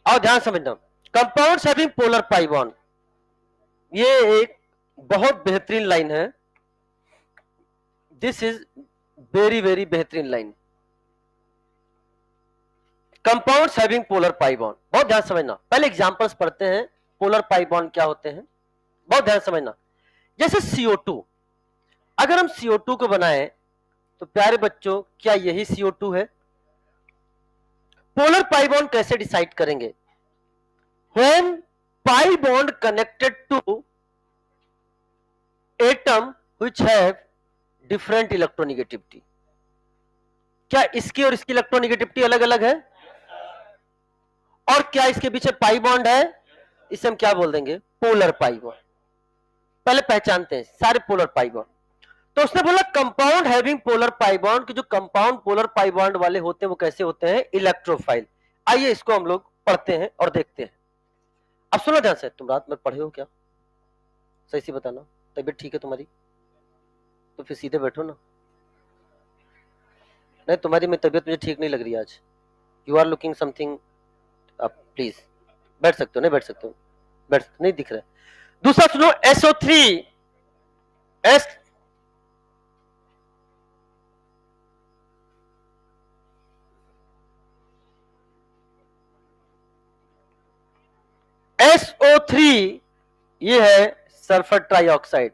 और ध्यान समझना, compounds having polar pi bond, ये एक बहुत बेहतरीन लाइन है। दिस इज वेरी वेरी बेहतरीन line. Compounds having polar pi bond, बहुत ध्यान समझना। पहले एग्जांपल्स पढ़ते हैं, पोलर पाई बॉन्ड क्या होते हैं, बहुत ध्यान समझना। जैसे CO2, अगर हम CO2 को बनाए तो प्यारे बच्चों क्या यही CO2 है? पोलर पाई बॉन्ड कैसे डिसाइड करेंगे? When pi bond connected to atom which have different electronegativity, क्या इसकी और इसकी इलेक्ट्रोनेगेटिविटी अलग अलग है? और क्या इसके पीछे पाई बॉन्ड है? इसे हम क्या बोल देंगे? Polar pi bond. पहले पहचानते हैं सारे पोलर पाई बॉन्ड। तो उसने बोला compound having polar pi bond, कि जो कंपाउंड पोलर पाई बॉन्ड वाले होते हैं वो कैसे होते हैं? इलेक्ट्रोफाइल। आइए इसको हम लोग पढ़ते हैं और देखते हैं। अब सुनो ध्यान से, तुम रात में पढ़े हो क्या? सही से बताना, तबीयत ठीक है तुम्हारी? तो फिर सीधे बैठो ना। नहीं, तुम्हारी में तबीयत मुझे ठीक नहीं लग रही आज, यू आर लुकिंग समथिंग। आप प्लीज बैठ सकते हो, नहीं बैठ सकते हो, बैठ नहीं दिख रहा है। दूसरा सुनो, SO3 एस SO3 ये है सल्फर ट्राइऑक्साइड।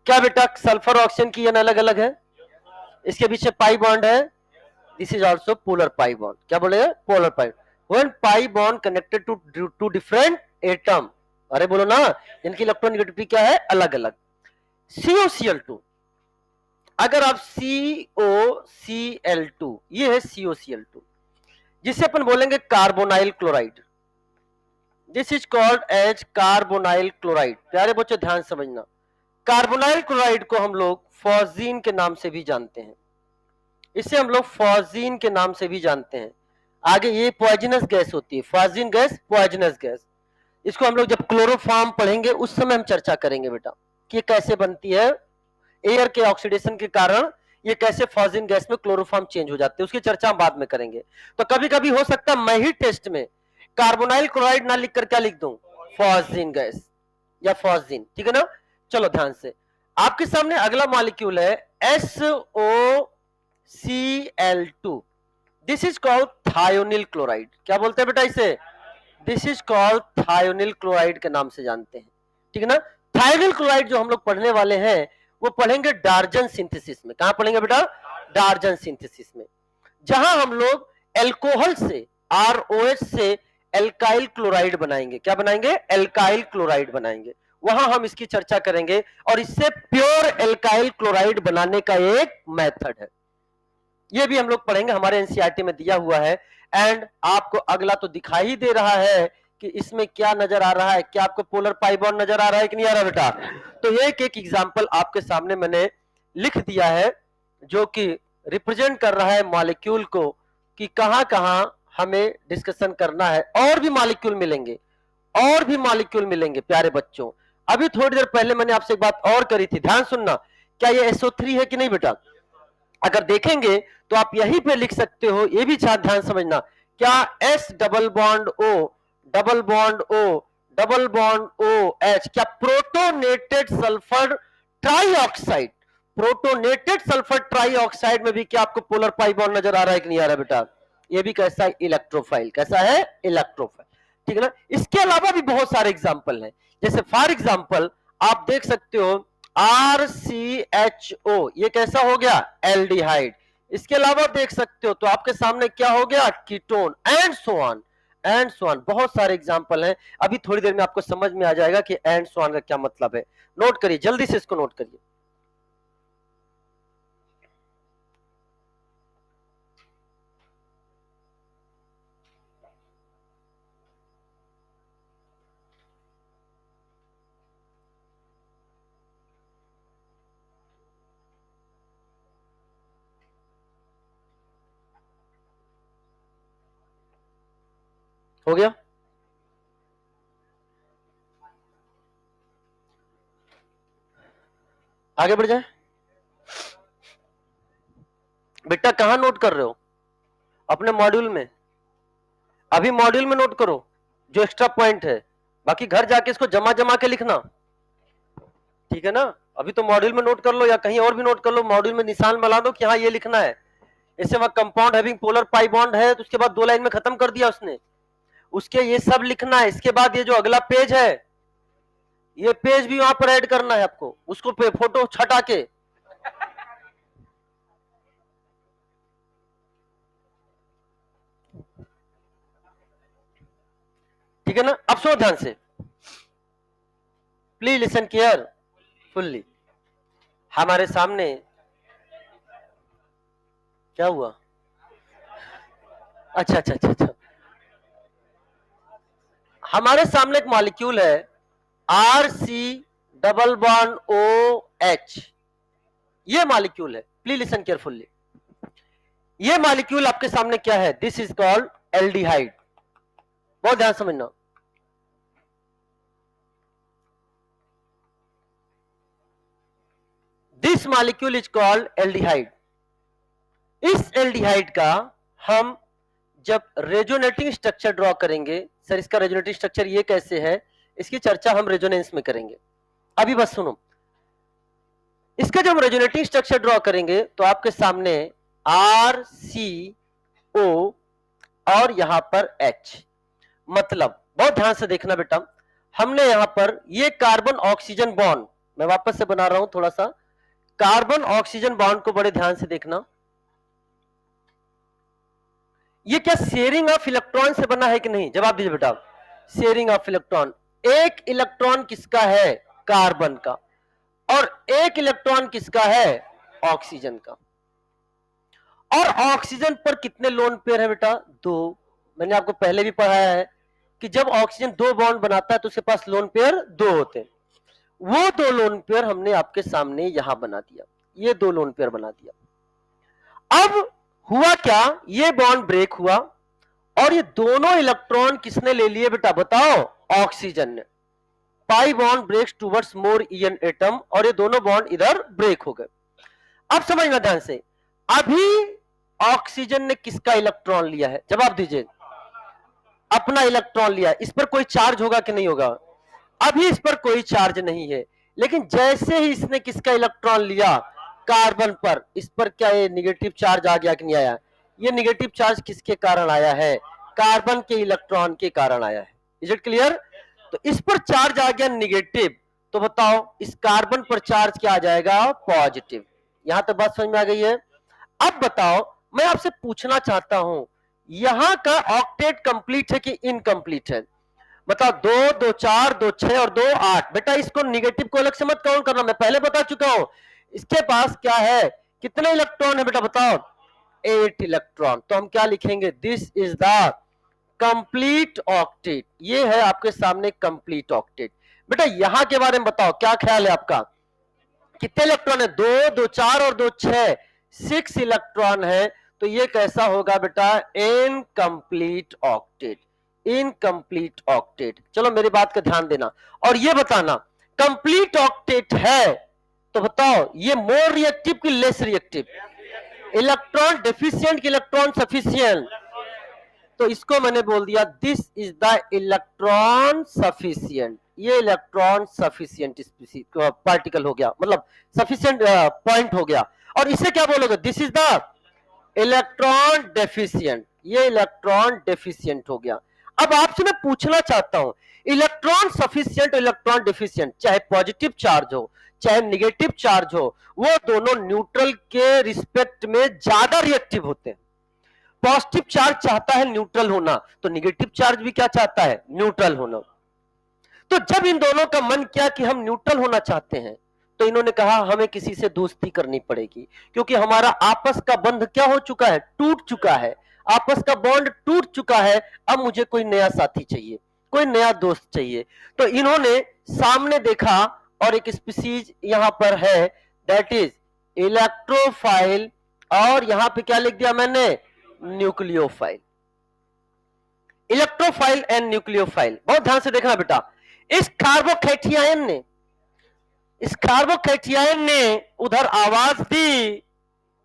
क्या बेटा सल्फर ऑक्सीजन की अलग अलग है? इसके पीछे पाई बॉन्ड है, this is also polar pi bond. क्या बोलेगा? Polar pi. When pi bond connected to different atom, अरे बोलो ना, इनकी इलेक्ट्रोनेगेटिविटी क्या है? अलग अलग। COCl2, अगर आप COCl2, ये है COCl2, जिसे अपन बोलेंगे carbonyl chloride. This is called as carbonyl chloride. प्यारे बच्चों ध्यान समझना, कार्बोनाइल क्लोराइड को हम लोग फॉजीन के नाम से भी जानते हैं, इसे हम लोग फॉजीन के नाम से भी जानते हैं। आगे ये पॉइजनस गैस होती है, फॉजीन गैस, पॉइजनस गैस। इसको हम लोग जब क्लोरोफॉर्म पढ़ेंगे उस समय हम चर्चा करेंगे बेटा कि ये कैसे बनती है, एयर के ऑक्सीडेशन के कारण ये कैसे फॉजिन गैस में क्लोरोफॉर्म चेंज हो जाते हैं, उसकी चर्चा हम बाद में करेंगे। तो कभी कभी हो सकता है मैं ही टेस्ट में कार्बोनाइल क्लोराइड ना लिख कर क्या लिख दूं? फॉजिन गैस या फॉजिन, ठीक है ना? चलो ध्यान से, आपके सामने अगला मॉलिक्यूल है SOCl2। This is called thionyl chloride. क्या बोलते हैं बेटा इसे? This is called thionyl chloride के नाम से जानते हैं, ठीक है ना? थायोनिल क्लोराइड जो हम लोग पढ़ने वाले हैं वो पढ़ेंगे डार्जन सिंथेसिस में। कहां पढ़ेंगे बेटा? डार्जन सिंथेसिस में, जहां हम लोग एल्कोहल से, ROH से एल्काइल क्लोराइड बनाएंगे। क्या बनाएंगे? एल्काइल क्लोराइड बनाएंगे। वहां हम इसकी चर्चा करेंगे और इससे प्योर एल्काइल क्लोराइड बनाने का एक मेथड है, ये भी हम लोग पढ़ेंगे, हमारे एनसीईआरटी में दिया हुआ है। एंड आपको अगला तो दिखाई ही दे रहा है कि इसमें क्या नजर आ रहा है। क्या आपको पोलर पाई बॉन्ड नजर आ रहा है कि नहीं आ रहा बेटा? तो एक एक एग्जांपल आपके सामने मैंने लिख दिया है जो कि रिप्रेजेंट कर रहा है मॉलिक्यूल को, कि कहां कहां हमें डिस्कशन करना है। और भी मॉलिक्यूल मिलेंगे, और भी मॉलिक्यूल मिलेंगे प्यारे बच्चों। अभी थोड़ी देर पहले मैंने आपसे एक बात और करी थी, ध्यान सुनना। क्या ये SO3 है कि नहीं बेटा? अगर देखेंगे तो आप यहीं पे लिख सकते हो, ये भी ध्यान समझना। क्या S double bond O double bond O double bond OH, क्या protonated sulphur trioxide, protonated sulphur trioxide में भी क्या आपको पोलर पाई बॉन्ड नजर आ रहा है कि नहीं आ रहा बेटा? ये भी कैसा है? इलेक्ट्रोफाइल। कैसा है? इलेक्ट्रोफाइल। ठीक है ना? इसके अलावा भी बहुत सारे एग्जाम्पल हैं, जैसे फॉर एग्जाम्पल आप देख सकते हो RCHO, ये कैसा हो गया? एल्डिहाइड। इसके अलावा देख सकते हो तो आपके सामने क्या हो गया? Ketone, and so on, and so on. बहुत सारे एग्जाम्पल हैं, अभी थोड़ी देर में आपको समझ में आ जाएगा कि एंड सो ऑन का क्या मतलब है। नोट करिए, जल्दी से इसको नोट करिए। हो गया? आगे बढ़ जाए बेटा। कहां नोट कर रहे हो? अपने मॉड्यूल में। अभी मॉड्यूल में नोट करो जो एक्स्ट्रा पॉइंट है, बाकी घर जाके इसको जमा जमा के लिखना, ठीक है ना? अभी तो मॉड्यूल में नोट कर लो या कहीं और भी नोट कर लो, मॉड्यूल में निशान बना दो कि हाँ ये लिखना है। इससे वहां compound having polar pi bond है तो उसके बाद 2 लाइन में खत्म कर दिया उसने, उसके ये सब लिखना है। इसके बाद ये जो अगला पेज है, ये पेज भी वहां पर ऐड करना है आपको, उसको पे फोटो छटा के। ठीक है ना? अब सुनो ध्यान से, प्लीज लिसन केयर फुल्ली। हमारे सामने क्या हुआ? अच्छा अच्छा अच्छा अच्छा, हमारे सामने एक मॉलिक्यूल है RC डबल बॉन्ड OH, ये मॉलिक्यूल है। Please listen carefully. ये मॉलिक्यूल आपके सामने क्या है? This is called aldehyde. बहुत ध्यान समझना। This molecule is called aldehyde. इस एल्डिहाइड का हम जब रेजोनेटिंग स्ट्रक्चर ड्रॉ करेंगे, सर इसका रेजोनेटिंग स्ट्रक्चर ये कैसे है, इसकी चर्चा हम रेजोनेंस में करेंगे। अभी बस सुनो, इसका जब हम रेजोनेटिंग स्ट्रक्चर ड्रॉ करेंगे तो आपके सामने RCO और यहां पर H, मतलब बहुत ध्यान से देखना बेटा, हमने यहां पर ये कार्बन ऑक्सीजन बॉन्ड, मैं वापस से बना रहा हूं थोड़ा सा, कार्बन ऑक्सीजन बॉन्ड को बड़े ध्यान से देखना। ये क्या शेयरिंग ऑफ इलेक्ट्रॉन से बना है कि नहीं? जवाब दीजिए बेटा। Sharing of electron. एक इलेक्ट्रॉन किसका है? कार्बन का। और एक इलेक्ट्रॉन किसका है? ऑक्सीजन का। और ऑक्सीजन पर कितने लोन पेयर है बेटा? 2। मैंने आपको पहले भी पढ़ाया है कि जब ऑक्सीजन 2 बॉन्ड बनाता है तो उसके पास लोन पेयर 2 होते हैं। वो 2 लोन पेयर हमने आपके सामने यहां बना दिया, ये 2 लोन पेयर बना दिया। अब हुआ क्या? ये बॉन्ड ब्रेक हुआ और ये दोनों इलेक्ट्रॉन किसने ले लिए बेटा? बताओ। ऑक्सीजन ने। Pi bond breaks towards more EN atom, और ये दोनों बॉन्ड इधर ब्रेक हो गए। अब समझना ध्यान से, अभी ऑक्सीजन ने किसका इलेक्ट्रॉन लिया है? जवाब दीजिए। अपना इलेक्ट्रॉन लिया। इस पर कोई चार्ज होगा कि नहीं होगा? अभी इस पर कोई चार्ज नहीं है, लेकिन जैसे ही इसने किसका इलेक्ट्रॉन लिया? कार्बन पर, इस पर क्या ये निगेटिव चार्ज आ गया कि नहीं आया? ये निगेटिव चार्ज किसके कारण आया है? कार्बन के इलेक्ट्रॉन के कारण आया है। Is it clear? तो इस पर चार्ज आ गया निगेटिव, तो बताओ इस कार्बन पर चार्ज क्या आ जाएगा, पॉजिटिव। यहां तक बात समझ में आ गई है। अब बताओ मैं आपसे पूछना चाहता हूं यहां का ऑक्टेट कंप्लीट है कि इनकम्प्लीट है? बताओ, 2 2 4 2 6 और 2 8। बेटा इसको निगेटिव को अलग से मत काउंट करना, मैं पहले बता चुका हूं। इसके पास क्या है, कितने इलेक्ट्रॉन है बेटा बताओ, 8 इलेक्ट्रॉन। तो हम क्या लिखेंगे, this is the complete octet. ये है आपके सामने कंप्लीट ऑक्टेट। बेटा यहां के बारे में बताओ क्या ख्याल है आपका, कितने इलेक्ट्रॉन है, 2 2 4 और 2 6, 6 इलेक्ट्रॉन है। तो ये कैसा होगा बेटा, इनकम्प्लीट ऑक्टेट, इनकम्प्लीट ऑक्टेट। चलो मेरी बात का ध्यान देना और ये बताना कंप्लीट ऑक्टेट है तो बताओ ये मोर रिएक्टिव कि लेस रिएक्टिव, इलेक्ट्रॉन डेफिशिएंट कि इलेक्ट्रॉन सफिशिएंट? तो इसको मैंने बोल दिया this is the electron sufficient. ये इलेक्ट्रॉन सफिशिएंट पार्टिकल हो गया, मतलब सफिशिएंट पॉइंट हो गया। और इसे क्या बोलोगे, this is the electron deficient. ये इलेक्ट्रॉन डेफिशिएंट हो गया। अब आपसे मैं पूछना चाहता हूं इलेक्ट्रॉन सफिशिएंट इलेक्ट्रॉन डेफिशिएंट, चाहे पॉजिटिव चार्ज हो चाहे निगेटिव चार्ज हो, वो दोनों न्यूट्रल के रिस्पेक्ट में ज्यादा रिएक्टिव होते हैं। पॉजिटिव चार्ज चाहता है न्यूट्रल होना, तो निगेटिव चार्ज भी क्या चाहता है, न्यूट्रल होना। तो जब इन दोनों का मन किया कि हम न्यूट्रल होना चाहते हैं, तो इन्होंने कहा हमें किसी से दोस्ती करनी पड़ेगी, क्योंकि हमारा आपस का बंध क्या हो चुका है, टूट चुका है। आपस का बॉन्ड टूट चुका है, अब मुझे कोई नया साथी चाहिए, कोई नया दोस्त चाहिए। तो इन्होंने सामने देखा और एक स्पीसीज यहां पर है, दैट इज इलेक्ट्रोफाइल, और यहां पे क्या लिख दिया मैंने, न्यूक्लियोफाइल। इलेक्ट्रोफाइल एंड न्यूक्लियोफाइल, बहुत ध्यान से देखना बेटा। इस कार्बोकैटियायन ने, इस कार्बोकैटियायन ने उधर आवाज दी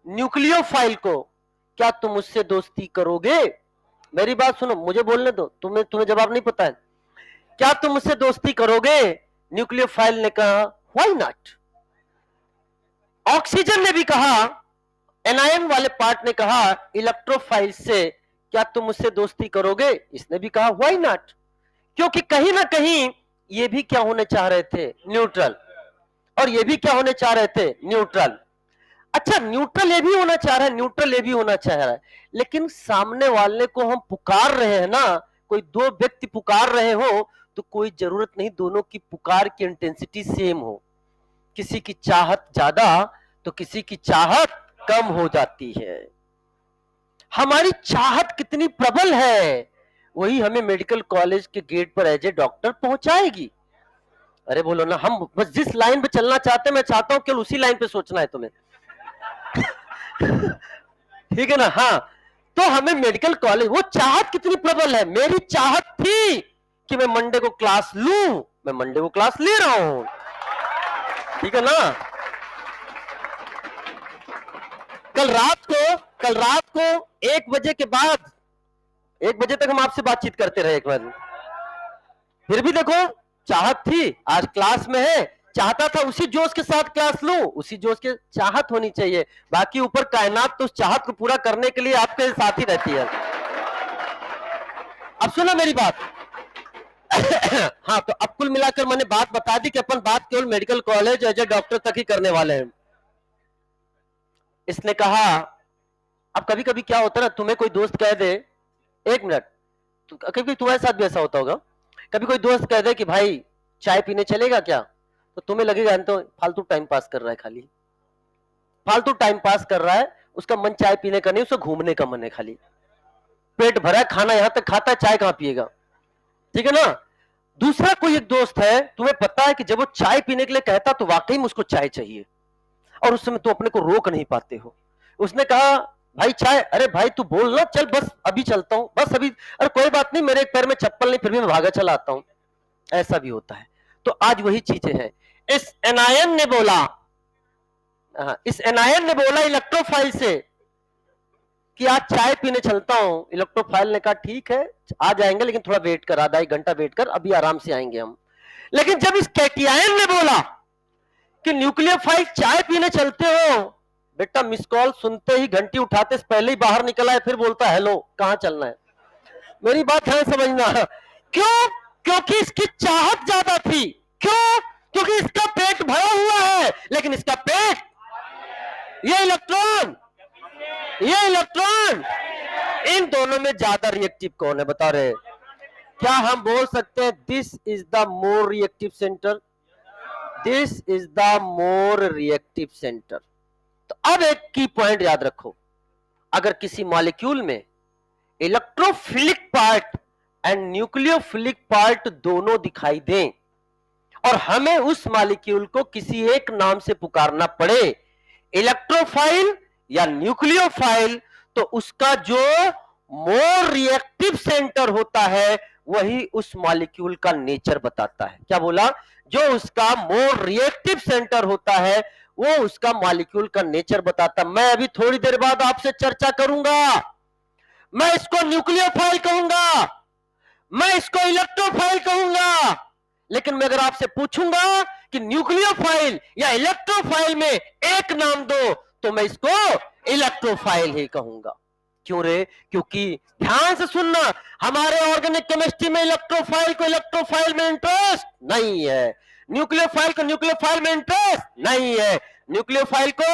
न्यूक्लियोफाइल को, क्या तुम मुझसे दोस्ती करोगे? मेरी बात सुनो, मुझे बोलने दो, तुम्हें तुम्हें जवाब नहीं पता है। क्या तुम मुझसे दोस्ती करोगे? न्यूक्लियोफाइल ने कहा व्हाई नॉट। ऑक्सीजन ने भी कहा, एनायन वाले पार्ट ने कहा इलेक्ट्रोफाइल से, क्या तुम मुझसे दोस्ती करोगे? इसने भी कहा व्हाई नॉट, क्योंकि कहीं ना कहीं ये भी क्या होने चाह रहे थे, न्यूट्रल, और ये भी क्या होने चाह रहे थे, न्यूट्रल। अच्छा न्यूट्रल ये भी होना चाह रहा है, न्यूट्रल ये भी होना चाह रहा है, लेकिन सामने वाले को हम पुकार रहे हैं ना, कोई दो व्यक्ति पुकार रहे हो तो कोई जरूरत नहीं दोनों की पुकार की इंटेंसिटी सेम हो। किसी की चाहत ज्यादा तो किसी की चाहत कम हो जाती है। हमारी चाहत कितनी प्रबल है, वही हमें मेडिकल कॉलेज के गेट पर एज ए डॉक्टर पहुंचाएगी। अरे बोलो ना, हम बस जिस लाइन पे चलना चाहते हैं, मैं चाहता हूं केवल उसी लाइन पे सोचना है तुम्हें। ठीक है ना? हाँ, तो हमें मेडिकल कॉलेज, वो चाहत कितनी प्रबल है। मेरी चाहत थी कि मैं मंडे को क्लास लूं, मैं मंडे को क्लास ले रहा हूं, ठीक है ना? कल रात को 1 बजे के बाद, 1 बजे तक हम आपसे बातचीत करते रहे एक बार, फिर भी देखो चाहत थी, आज क्लास में है, चाहता था उसी जोश के साथ क्लास लूं, उसी जोश के चाहत होनी चाहिए। बाकी ऊपर कायनात तो उस चाहत को पूरा करने के लिए आपके साथ ही रहती है। अब सुनो मेरी बात। हाँ, तो अब कुल मिलाकर मैंने बात बता दी कि अपन बात केवल medical college as a doctor तक ही करने वाले हैं। इसने कहा, अब कभी कभी क्या होता है ना, तुम्हें कोई दोस्त कह दे, 1 मिनट, कभी तुम्हारे साथ भी ऐसा होता होगा, कभी कोई दोस्त कह दे कि भाई चाय पीने चलेगा क्या, तो तुम्हें लगेगा तो फालतू टाइम पास कर रहा है, खाली फालतू टाइम पास कर रहा है, उसका मन चाय पीने का नहीं, उसको घूमने का मन है, खाली पेट भरा है, खाना यहां तक खाता है, चाय कहां पिएगा, ठीक है ना? दूसरा कोई एक दोस्त है, तुम्हें पता है कि जब वो चाय पीने के लिए कहता तो वाकई में उसको चाय चाहिए, और उस समय तुम अपने को रोक नहीं पाते हो। उसने कहा भाई चाय, अरे भाई तू बोल ना, चल बस अभी चलता हूं, बस अभी, अरे कोई बात नहीं, मेरे एक पैर में चप्पल नहीं, फिर भी मैं भागा चला आता हूं। ऐसा भी होता है। तो आज वही चीजें हैं। इस एनायन ने बोला, इस एनायन ने बोला इलेक्ट्रोफाइल से कि आज चाय पीने चलता हूं। इलेक्ट्रोफाइल ने कहा ठीक है आ जाएंगे, लेकिन थोड़ा वेट कर, आधा 1 घंटा वेट कर, अभी आराम से आएंगे हम। लेकिन जब इस कैटियायन ने बोला कि न्यूक्लियोफाइल चाय पीने चलते हो, बेटा मिस कॉल सुनते ही, घंटी उठाते से पहले ही बाहर निकला है, फिर बोलता है हेलो कहां चलना है। मेरी बात है समझना, क्यों? क्योंकि इसकी चाहत ज्यादा थी। क्यों? क्योंकि इसका पेट भरा हुआ है, लेकिन इसका पेट, ये इलेक्ट्रॉन, इन दोनों में ज्यादा रिएक्टिव कौन है बता रहे? क्या हम बोल सकते हैं this is the more reactive centre, this is the more reactive centre? तो अब एक की पॉइंट याद रखो, अगर किसी मॉलिक्यूल में electrophilic part and nucleophilic part दोनों दिखाई दें और हमें उस मॉलिक्यूल को किसी एक नाम से पुकारना पड़े, इलेक्ट्रोफाइल या न्यूक्लियोफाइल, तो उसका जो मोर रिएक्टिव सेंटर होता है वही उस मॉलिक्यूल का नेचर बताता है। क्या बोला? जो उसका मोर रिएक्टिव सेंटर होता है वो उसका मॉलिक्यूल का नेचर बताता। मैं अभी थोड़ी देर बाद आपसे चर्चा करूंगा, मैं इसको न्यूक्लियोफाइल कहूंगा, मैं इसको इलेक्ट्रोफाइल कहूंगा, लेकिन मैं अगर आपसे पूछूंगा कि न्यूक्लियोफाइल या इलेक्ट्रोफाइल में एक नाम दो तो मैं इसको इलेक्ट्रोफाइल ही कहूंगा। क्यों रे? क्योंकि ध्यान से सुनना, हमारे ऑर्गेनिक केमिस्ट्री में इलेक्ट्रोफाइल को इलेक्ट्रोफाइल में इंटरेस्ट नहीं है, न्यूक्लियोफाइल को न्यूक्लियोफाइल में इंटरेस्ट नहीं है, न्यूक्लियोफाइल को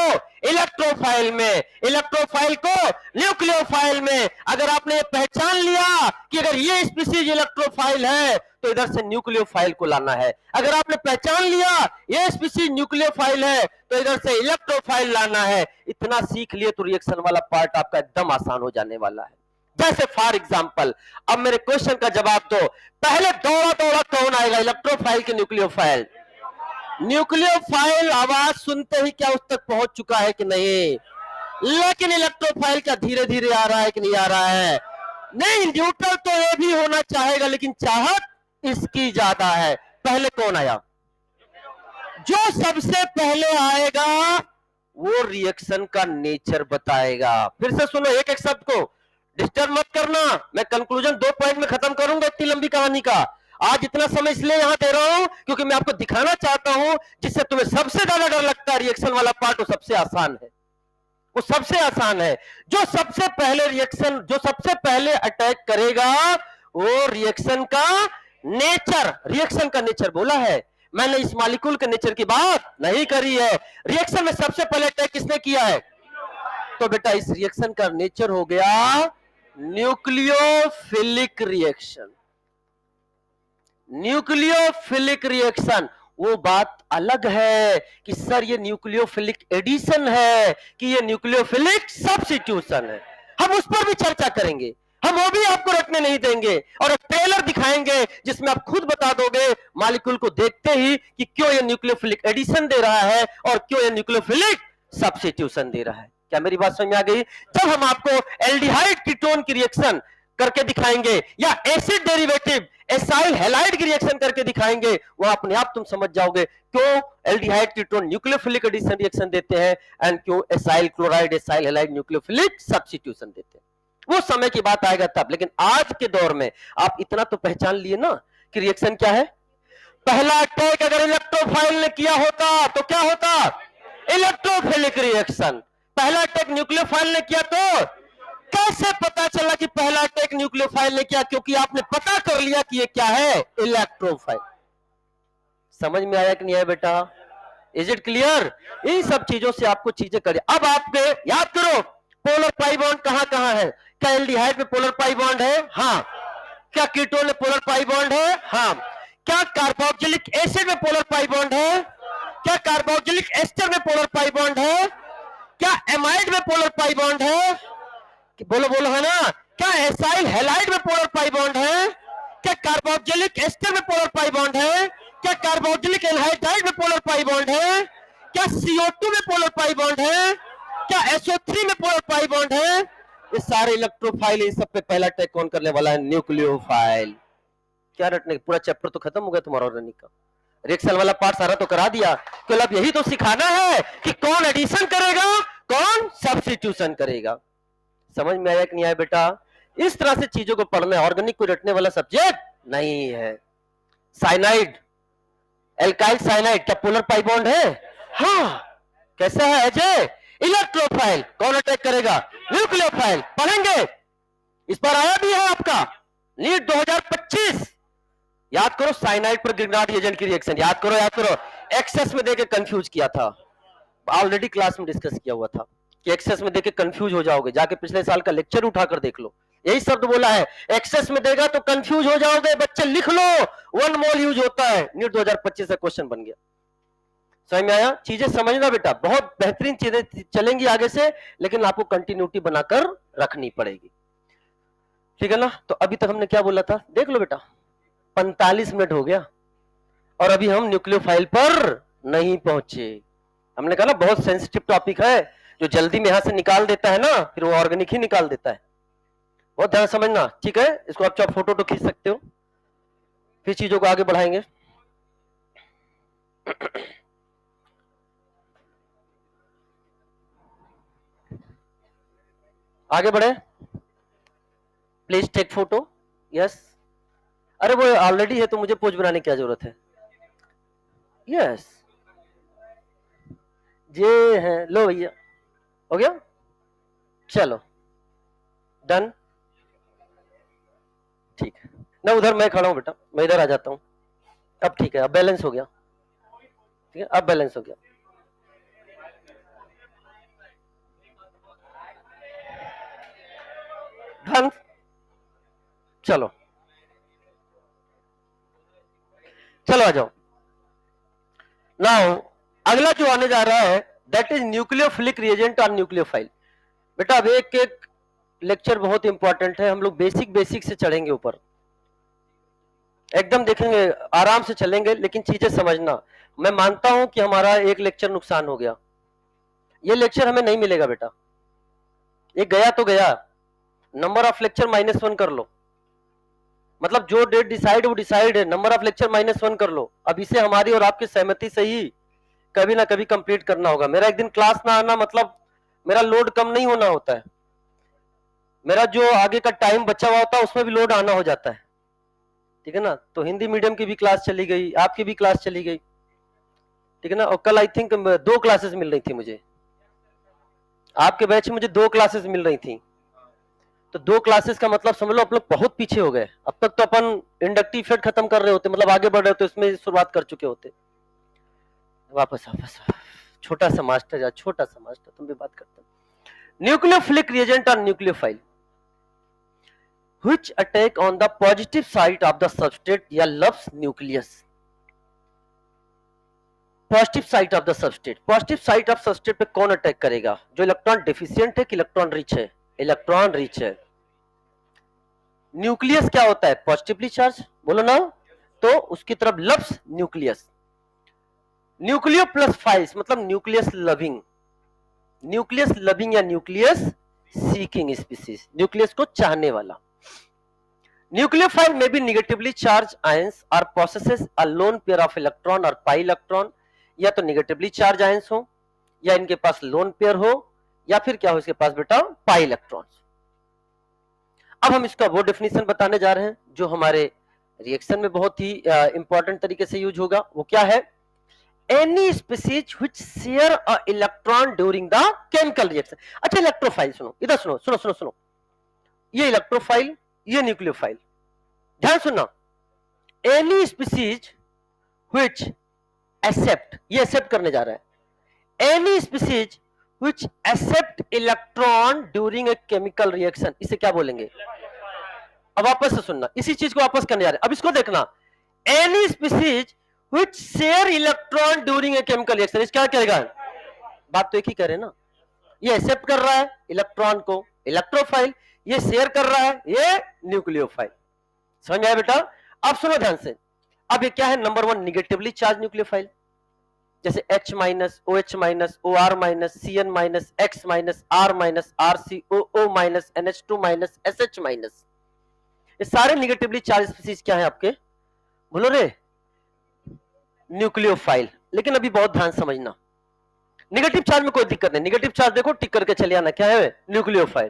इलेक्ट्रोफाइल में, इलेक्ट्रोफाइल को न्यूक्लियोफाइल में। अगर आपने ये पहचान लिया कि अगर ये स्पीशीज इलेक्ट्रोफाइल है तो इधर से न्यूक्लियोफाइल को लाना है, अगर आपने पहचान लिया ये स्पीशीज न्यूक्लियोफाइल है तो इधर से इलेक्ट्रोफाइल लाना है, इतना सीख लिए तो रिएक्शन वाला पार्ट आपका एकदम आसान हो जाने वाला है। जैसे फॉर एग्जांपल, अब मेरे क्वेश्चन का जवाब दो, पहले दौड़ा दौड़ा कौन आएगा, इलेक्ट्रोफाइल के न्यूक्लियोफाइल? न्यूक्लियोफाइल आवाज सुनते ही क्या उस तक पहुंच चुका है कि नहीं? लेकिन इलेक्ट्रोफाइल क्या धीरे धीरे आ रहा है कि नहीं आ रहा है? नहीं, न्यूट्रल तो ये भी होना चाहेगा लेकिन चाहत इसकी ज्यादा है। पहले कौन आया? जो सबसे पहले आएगा वो रिएक्शन का नेचर बताएगा। फिर से सुनो, एक एक शब्द को डिस्टर्ब मत करना, मैं कंक्लूजन 2 पॉइंट में खत्म करूंगा इतनी लंबी कहानी का। आज इतना समय इसलिए यहां दे रहा हूं क्योंकि मैं आपको दिखाना चाहता हूं जिससे तुम्हें सबसे ज्यादा डर लगता है रिएक्शन वाला पार्ट, वो सबसे आसान है, वो सबसे आसान है। जो सबसे पहले रिएक्शन, जो सबसे पहले अटैक करेगा वो रिएक्शन का नेचर, रिएक्शन का नेचर बोला है मैंने, इस मॉलिक्यूल के नेचर की बात नहीं करी है। रिएक्शन में सबसे पहले अटैक किसने किया है? तो बेटा इस रिएक्शन का नेचर हो गया न्यूक्लियोफिलिक रिएक्शन। न्यूक्लियोफिलिक रिएक्शन, वो बात अलग है कि सर ये न्यूक्लियोफिलिक एडिशन है कि ये न्यूक्लियोफिलिक सब्स्टिट्यूशन है, हम उस पर भी चर्चा करेंगे, हम वो भी आपको रटने नहीं देंगे और एक ट्रेलर दिखाएंगे जिसमें आप खुद बता दोगे मॉलिक्यूल को देखते ही कि क्यों ये न्यूक्लियोफिलिक एडिशन दे रहा है और क्यों ये न्यूक्लियोफिलिक सब्स्टिट्यूशन दे रहा है। क्या मेरी बात समझ में आ गई? जब हम आपको एल्डिहाइड कीटोन की रिएक्शन करके दिखाएंगे या एसिड डेरिवेटिव एसाइल हैलाइड की रिएक्शन करके दिखाएंगे, वो अपने आप तुम समझ जाओगे क्यों aldehyde ketone nucleophilic addition reaction देते हैं एंड क्यों acyl chloride acyl halide nucleophilic substitution देते हैं। वो समय की बात आएगा तब, लेकिन आज के दौर में आप इतना तो पहचान लिए ना कि रिएक्शन क्या है। पहला अटैक अगर इलेक्ट्रोफाइल ने किया होता तो क्या होता? Electrophilic reaction. पहला अटैक न्यूक्लियोफाइल ने किया तो कैसे पता चला कि पहला अटैक न्यूक्लियोफाइल ने किया? क्योंकि आपने पता कर लिया कि ये क्या है, इलेक्ट्रोफाइल। समझ में आया कि नहीं आया बेटा? Is it clear? इन सब चीजों से आपको चीजें करें। अब आपने याद करो पोलर पाई बॉन्ड कहां कहां है। क्या एल्डिहाइड में पोलर पाई बॉन्ड है? हाँ। क्या कीटोन में पोलर पाई बॉन्ड है? हाँ। क्या कार्बोक्सिलिक एसिड में पोलर पाई बॉन्ड है? क्या कार्बोक्सिलिक एस्टर में पोलर पाई बॉन्ड है? क्या एमाइड में पोलर पाई बॉन्ड है? बोलो बोलो, है ना? क्या एसाइल हैलाइड में पोलर पाई बॉन्ड है? क्या कार्बोक्सिलिक एस्टर में पोलर पाई बॉन्ड है? क्या कार्बोक्सिलिक एल्डिहाइड में पोलर पाई बॉन्ड है? क्या CO2 में पोलर पाई बॉन्ड है? क्या SO3 में पोलर पाई बॉन्ड है? ये सारे इलेक्ट्रोफाइल, इन सब पे पहला अटैक कौन करने वाला है? न्यूक्लियोफाइल। क्या रटने, पूरा चैप्टर तो खत्म हो गया तुम्हारा ऑर्गेनिक का, रिएक्शन वाला पार्ट सारा तो करा दिया। केवल अब यही तो सिखाना है कि कौन एडिशन करेगा, कौन सब्स्टिट्यूशन करेगा। समझ में आया कि नहीं आया बेटा? इस तरह से चीजों को पढ़ना है, ऑर्गेनिक को रटने वाला सब्जेक्ट नहीं है। साइनाइड, एल्काइल साइनाइड, क्या पोलर पाई बॉन्ड है? हाँ। कैसा है अजय? इलेक्ट्रोफाइल। कौन अटैक करेगा? न्यूक्लियोफाइल। पढ़ेंगे, इस पर आया भी है आपका नीट 2025 याद करो साइनाइड पर ग्रिग्नार्ड एजेंट की रिएक्शन, याद करो याद करो। एक्सेस में देके कंफ्यूज किया था, ऑलरेडी क्लास में डिस्कस किया हुआ था कि एक्सेस में देके कंफ्यूज हो जाओगे, जाके पिछले साल का लेक्चर उठाकर देख लो, यही शब्द बोला है, एक्सेस में देगा तो कंफ्यूज हो जाओगे बच्चे, लिख लो 1 मोल यूज होता है, नीट 2025 का क्वेश्चन बन गया। समझ में आया? चीजें समझना बेटा, बहुत बेहतरीन चीजें चलेंगी आगे से, लेकिन आपको कंटिन्यूटी बनाकर रखनी पड़ेगी, ठीक है ना? तो अभी तक हमने क्या बोला था देख लो बेटा, 45 मिनट हो गया और अभी हम न्यूक्लियोफाइल पर नहीं पहुंचे। हमने कहा ना बहुत सेंसिटिव टॉपिक है, जो जल्दी में यहां से निकाल देता है ना फिर वो ऑर्गेनिक ही निकाल देता है, बहुत ध्यान समझना, ठीक है? इसको आप चाहे फोटो तो खींच सकते हो, फिर चीजों को आगे बढ़ाएंगे। आगे बढ़े, प्लीज टेक फोटो। यस, अरे वो ऑलरेडी है तो मुझे पोज बनाने की क्या जरूरत है? यस, ये है, लो भैया, हो गया, चलो डन, ठीक है ना? उधर मैं खड़ा हूं बेटा, मैं इधर आ जाता हूं, अब ठीक है, अब बैलेंस हो गया, ठीक है, अब बैलेंस हो गया। डन, चलो चलो आ जाओ। नाउ अगला जो आने जा रहा है दैट इज न्यूक्लियोफिलिक रिएजेंट और न्यूक्लियोफाइल। बेटा अब एक एक लेक्चर बहुत इंपॉर्टेंट है, हम लोग बेसिक बेसिक से चढ़ेंगे ऊपर, एकदम देखेंगे, आराम से चलेंगे, लेकिन चीजें समझना। मैं मानता हूं कि हमारा एक लेक्चर नुकसान हो गया, ये लेक्चर हमें नहीं मिलेगा बेटा, ये गया तो गया, नंबर ऑफ लेक्चर -1 कर लो, मतलब जो डेट डिसाइड वो डिसाइड है, नंबर ऑफ लेक्चर -1 कर लो। अब इसे हमारी और आपकी सहमति से ही कभी ना कभी कंप्लीट करना होगा। मेरा एक दिन क्लास ना आना मतलब मेरा लोड कम नहीं होना होता है, मेरा जो आगे का टाइम बचा हुआ होता है उसमें भी लोड आना हो जाता है, ठीक है ना? तो हिंदी मीडियम की भी क्लास चली गई, आपकी भी क्लास चली गई, ठीक है ना? और कल आई थिंक 2 क्लासेस मिल रही थी मुझे, आपके बैच में मुझे 2 क्लासेस मिल रही थी, तो 2 क्लासेस का मतलब समझ लो आप लोग बहुत पीछे हो गए। अब तक तो अपन इंडक्टिव इफेक्ट खत्म कर रहे होते, मतलब आगे बढ़ रहे होते, इसमें शुरुआत कर चुके होते। वापस वापस, छोटा सा मास्टर या छोटा सा मास्टर, तुम भी बात करते हो। न्यूक्लियोफिलिक रिएजेंट और nucleophile which attack on the positive side of the substrate या loves nucleus। Positive site of the substrate, positive site of substrate पे कौन अटैक करेगा? जो इलेक्ट्रॉन डेफिशिएंट है कि इलेक्ट्रॉन रिच है? इलेक्ट्रॉन रिच है। न्यूक्लियस क्या होता है? पॉजिटिवली चार्ज, बोलो ना, तो उसकी तरफ loves nucleus. Nucleo plus files मतलब न्यूक्लियस लविंग, न्यूक्लियस लविंग या न्यूक्लियस सीकिंग स्पीसीज, न्यूक्लियस को चाहने वाला। न्यूक्लियोफाइल में भी नेगेटिवली चार्ज आयंस और possesses a lone pair of electron और पाई इलेक्ट्रॉन, या तो नेगेटिवली चार्ज आयंस हो, या इनके पास लोन पेयर हो, या फिर क्या हो इसके पास बेटा पाई इलेक्ट्रॉन्स। अब हम इसका वो डेफिनेशन बताने जा रहे हैं जो हमारे रिएक्शन में बहुत ही इंपॉर्टेंट तरीके से यूज होगा। वो क्या है? Any species which share a electron during the chemical reaction. अच्छा इलेक्ट्रोफाइल सुनो, इधर सुनो सुनो सुनो सुनो, ये इलेक्ट्रोफाइल, ये न्यूक्लियोफाइल, ध्यान सुनना। एनी स्पीसीज व्हिच एक्सेप्ट, ये एक्सेप्ट करने जा रहा है, any species which accept electron during a chemical reaction, इसे क्या बोलेंगे? अब वापस से सुनना, इसी चीज को वापस करने जा रहे हैं, अब इसको देखना। Any species which share electron during a chemical reaction, इस क्या कहेगा? बात तो एक ही करे ना, ये एक्सेप्ट कर रहा है इलेक्ट्रॉन को, इलेक्ट्रोफाइल, ये शेयर कर रहा है, ये न्यूक्लियोफाइल। समझ में आया बेटा? अब सुनो ध्यान से, अब ये क्या है? नंबर 1 निगेटिवली चार्ज न्यूक्लियोफाइल, जैसे H minus, OH minus, OR minus, CN minus, X minus, R minus, RCOO minus, NH2 minus, SH minus, ये सारे निगेटिवली चार्ज स्पीसीज क्या है आपके? बोलो रे, न्यूक्लियोफाइल। लेकिन अभी बहुत ध्यान समझना, नेगेटिव चार्ज में कोई दिक्कत नहीं, नेगेटिव चार्ज देखो टिक करके चले आना, क्या है? Nucleophile.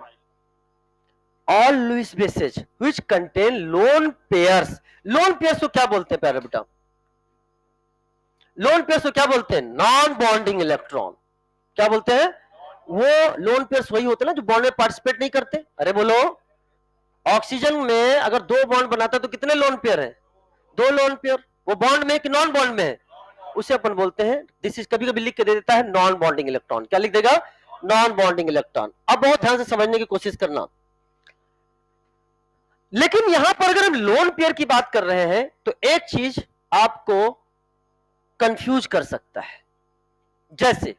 All Lewis bases which contain lone pairs, lone pairs को क्या बोलते हैं प्यारे बेटा? लोन पेयर्स को क्या बोलते हैं? Non bonding electron. क्या बोलते हैं? वो लोन पेयर्स वही होते हैं ना जो बॉन्ड में पार्टिसिपेट नहीं करते। अरे बोलो, ऑक्सीजन में अगर 2 बॉन्ड बनाता है तो कितने लोन पेयर हैं? दो लोन पेयर, वो बॉन्ड में कि नॉन बॉन्ड में है, उसे अपन बोलते हैं दिस इज, कभी कभी लिख के दे देता है नॉन बॉन्डिंग इलेक्ट्रॉन। क्या लिख देगा? Non bonding electron. अब बहुत ध्यान से समझने की कोशिश करना, लेकिन यहां पर अगर हम लोन पेयर की बात कर रहे हैं तो एक चीज आपको कंफ्यूज कर सकता है। जैसे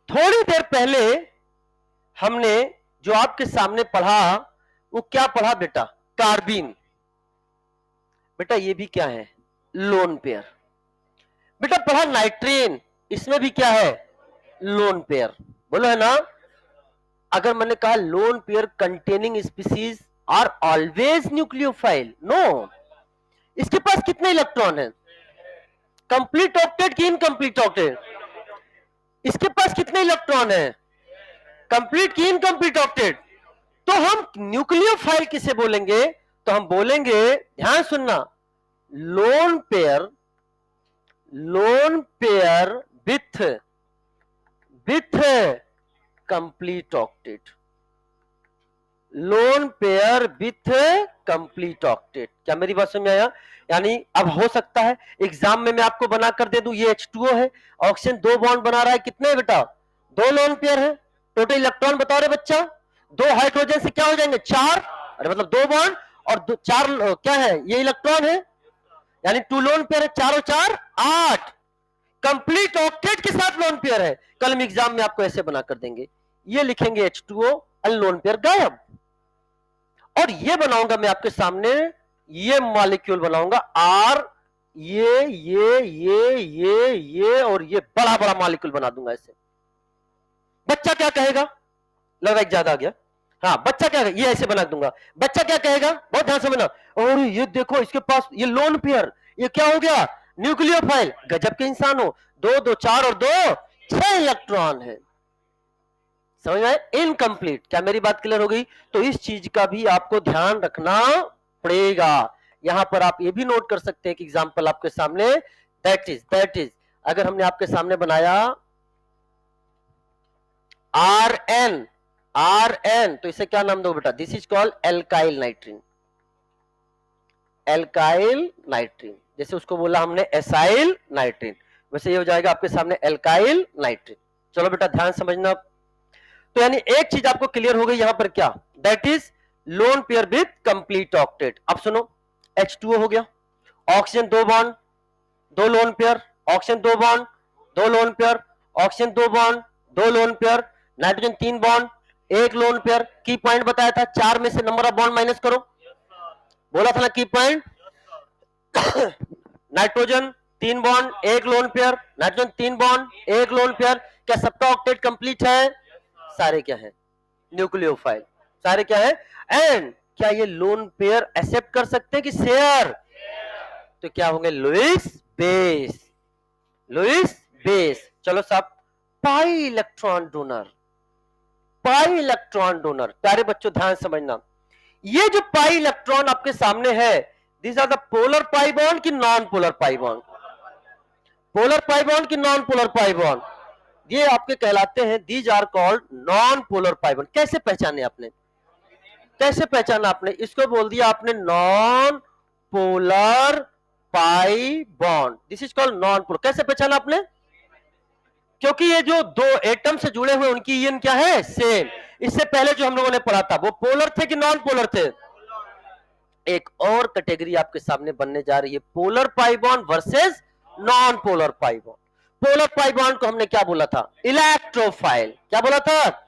थोड़ी देर पहले हमने जो आपके सामने पढ़ा, वो क्या पढ़ा बेटा? कार्बीन। बेटा ये भी क्या है? Lone pair. बेटा पढ़ा नाइट्रेन, इसमें भी क्या है? Lone pair. बोलो है ना? अगर मैंने कहा lone pair containing species are always nucleophile, no. इसके पास कितने इलेक्ट्रॉन है? कंप्लीट ऑक्टेट कि इनकम्प्लीट ऑक्टेट? इसके पास कितने इलेक्ट्रॉन है? कंप्लीट कि इनकम्प्लीट ऑक्टेट? तो हम न्यूक्लियोफाइल किसे बोलेंगे? तो हम बोलेंगे, ध्यान सुनना, lone pair with complete octet. Lone pair with complete octet. क्या मेरी बात समझ में आया? यानी अब हो सकता है एग्जाम में मैं आपको बना कर दे दूं, ये H2O है, ऑक्सीजन 2 बॉन्ड बना रहा है, कितने है बेटा? 2 लोन पेयर है। टोटल इलेक्ट्रॉन बताओ रे बच्चा? 2 हाइड्रोजन से क्या हो जाएंगे? 4, अरे मतलब 2 बॉन्ड और 4 क्या है? ये इलेक्ट्रॉन है, यानी 2 लोन पेयर है, 4 और 4 8। कंप्लीट ऑक्टेट के साथ लोन पेयर है। कल हम एग्जाम में आपको ऐसे बना कर देंगे, ये लिखेंगे H2O, अनलोन पेयर गायब। और ये बनाऊंगा मैं आपके सामने, ये मॉलिक्यूल बनाऊंगा R, ये और ये बड़ा बड़ा मॉलिक्यूल बना दूंगा ऐसे। बच्चा क्या कहेगा? लग रहा है ज्यादा आ गया। हाँ, बच्चा क्या कहेगा? ये ऐसे बना दूंगा, बच्चा क्या कहेगा? बहुत ध्यान समझना। और ये देखो इसके पास ये लोन पेयर, ये क्या हो गया? न्यूक्लियोफाइल। गजब के इंसान हो, 2 2 4 और 2 6 इलेक्ट्रॉन है। समझ में? इनकम्प्लीट। क्या मेरी बात क्लियर हो गई? तो इस चीज का भी आपको ध्यान रखना पड़ेगा। यहां पर आप ये भी नोट कर सकते हैं कि एग्जांपल आपके सामने, दैट इज अगर हमने आपके सामने बनाया आर एन, तो इसे क्या नाम दो बेटा? This is called alkyl नाइट्रीन। Alkyl नाइट्रीन, जैसे उसको बोला हमने एसाइल नाइट्रीन, वैसे ये हो जाएगा आपके सामने एल्काइल नाइट्रीन। चलो बेटा ध्यान समझना। तो यानी एक चीज आपको क्लियर हो गई यहां पर, क्या? That is lone pair with complete octet. अब सुनो, H2O हो गया, oxygen 2 bond 2 lone pair, oxygen 2 bond 2 lone pair, oxygen 2 bond 2 lone pair, nitrogen 3 bond 1 lone pair. की पॉइंट बताया था, 4 में से नंबर ऑफ बॉन्ड माइनस करो, बोला था ना की point. Nitrogen 3 bond 1 lone pair, nitrogen 3 bond 1 lone pair. क्या सबका ऑक्टेट कंप्लीट है? सारे क्या है? न्यूक्लियोफाइल। सारे क्या है? एंड क्या ये लोन पेयर एक्सेप्ट कर सकते हैं कि शेयर? तो क्या होंगे? Lewis base. Lewis base. चलो साहब, pi electron donor, pi electron donor. प्यारे बच्चों ध्यान समझना, ये जो पाई इलेक्ट्रॉन आपके सामने है, this are the polar pi bond की non polar pi bond? Polar pi bond की नॉन पोलर पाई बॉन्ड? ये आपके कहलाते हैं, these are called non polar pi bond. कैसे पहचाने आपने? कैसे पहचाना आपने? इसको बोल दिया आपने non polar pi bond. This is called non polar. कैसे पहचाना आपने? क्योंकि ये जो 2 एटम से जुड़े हुए उनकी ईएन क्या है? सेम। इससे पहले जो हम लोगों ने पढ़ा था वो पोलर थे कि नॉन पोलर थे? एक और कैटेगरी आपके सामने बनने जा रही है, polar pi bond versus non polar pi bond. Polar pi bond को हमने क्या बोला था? इलेक्ट्रोफाइल। क्या बोला था?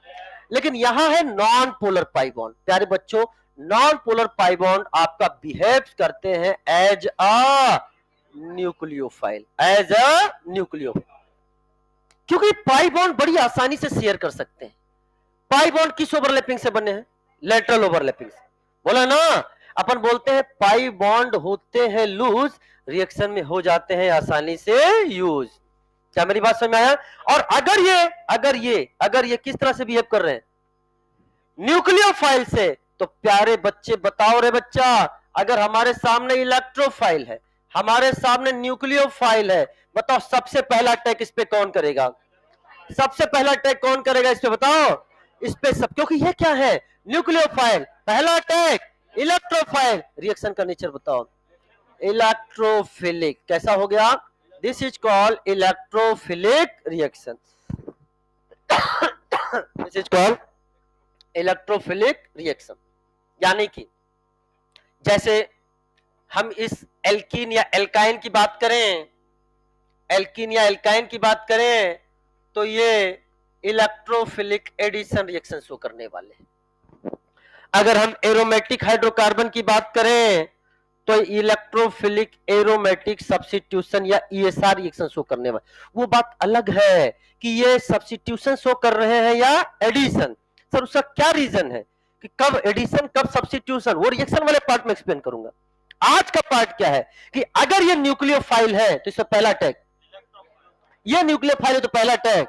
लेकिन यहां है नॉन पोलर पाई बॉन्ड। प्यारे बच्चों, नॉन पोलर पाई बॉन्ड आपका बिहेव करते हैं as a nucleophile, as a nucleophile. क्योंकि पाई बॉन्ड बड़ी आसानी से शेयर कर सकते हैं। पाई बॉन्ड किस ओवरलैपिंग से बने हैं? लेटरल ओवरलैपिंग से। बोला ना, अपन बोलते हैं पाई बॉन्ड होते हैं लूज, रिएक्शन में हो जाते हैं आसानी से यूज। क्या मेरी बात समझ में आया? और अगर ये किस तरह से बिहेव कर रहे हैं? न्यूक्लियोफाइल से। तो प्यारे बच्चे बताओ रे बच्चा, अगर हमारे सामने इलेक्ट्रोफाइल है, हमारे सामने न्यूक्लियोफाइल है, बताओ सबसे पहला अटैक इस पे कौन करेगा? सबसे पहला अटैक कौन करेगा इस पे बताओ? इस पे सब, क्योंकि ये क्या है? न्यूक्लियोफाइल। पहला अटैक इलेक्ट्रोफाइल। रिएक्शन का नेचर बताओ? इलेक्ट्रोफिलिक। कैसा हो गया? This is called electrophilic reaction. This is called electrophilic reaction. यानी कि जैसे हम इस एल्कीन या एल्काइन की बात करें, एल्कीन या एल्काइन की बात करें, तो ये इलेक्ट्रोफिलिक एडिशन रिएक्शन शो करने वाले हैं। अगर हम एरोमेटिक हाइड्रोकार्बन की बात करें तो इलेक्ट्रोफिलिक एरोमेटिक सब्स्टिट्यूशन या ईएसआर रिएक्शन शो करने वाले। वो बात अलग है कि ये सब्स्टिट्यूशन शो कर रहे हैं या एडिशन। सर उसका क्या रीजन है कि कब एडिशन कब सब्स्टिट्यूशन, वो रिएक्शन वाले पार्ट में एक्सप्लेन करूंगा। आज का पार्ट क्या है कि अगर ये न्यूक्लियोफाइल है तो इसका पहला टैग, ये न्यूक्लियोफाइल है तो पहला टैग,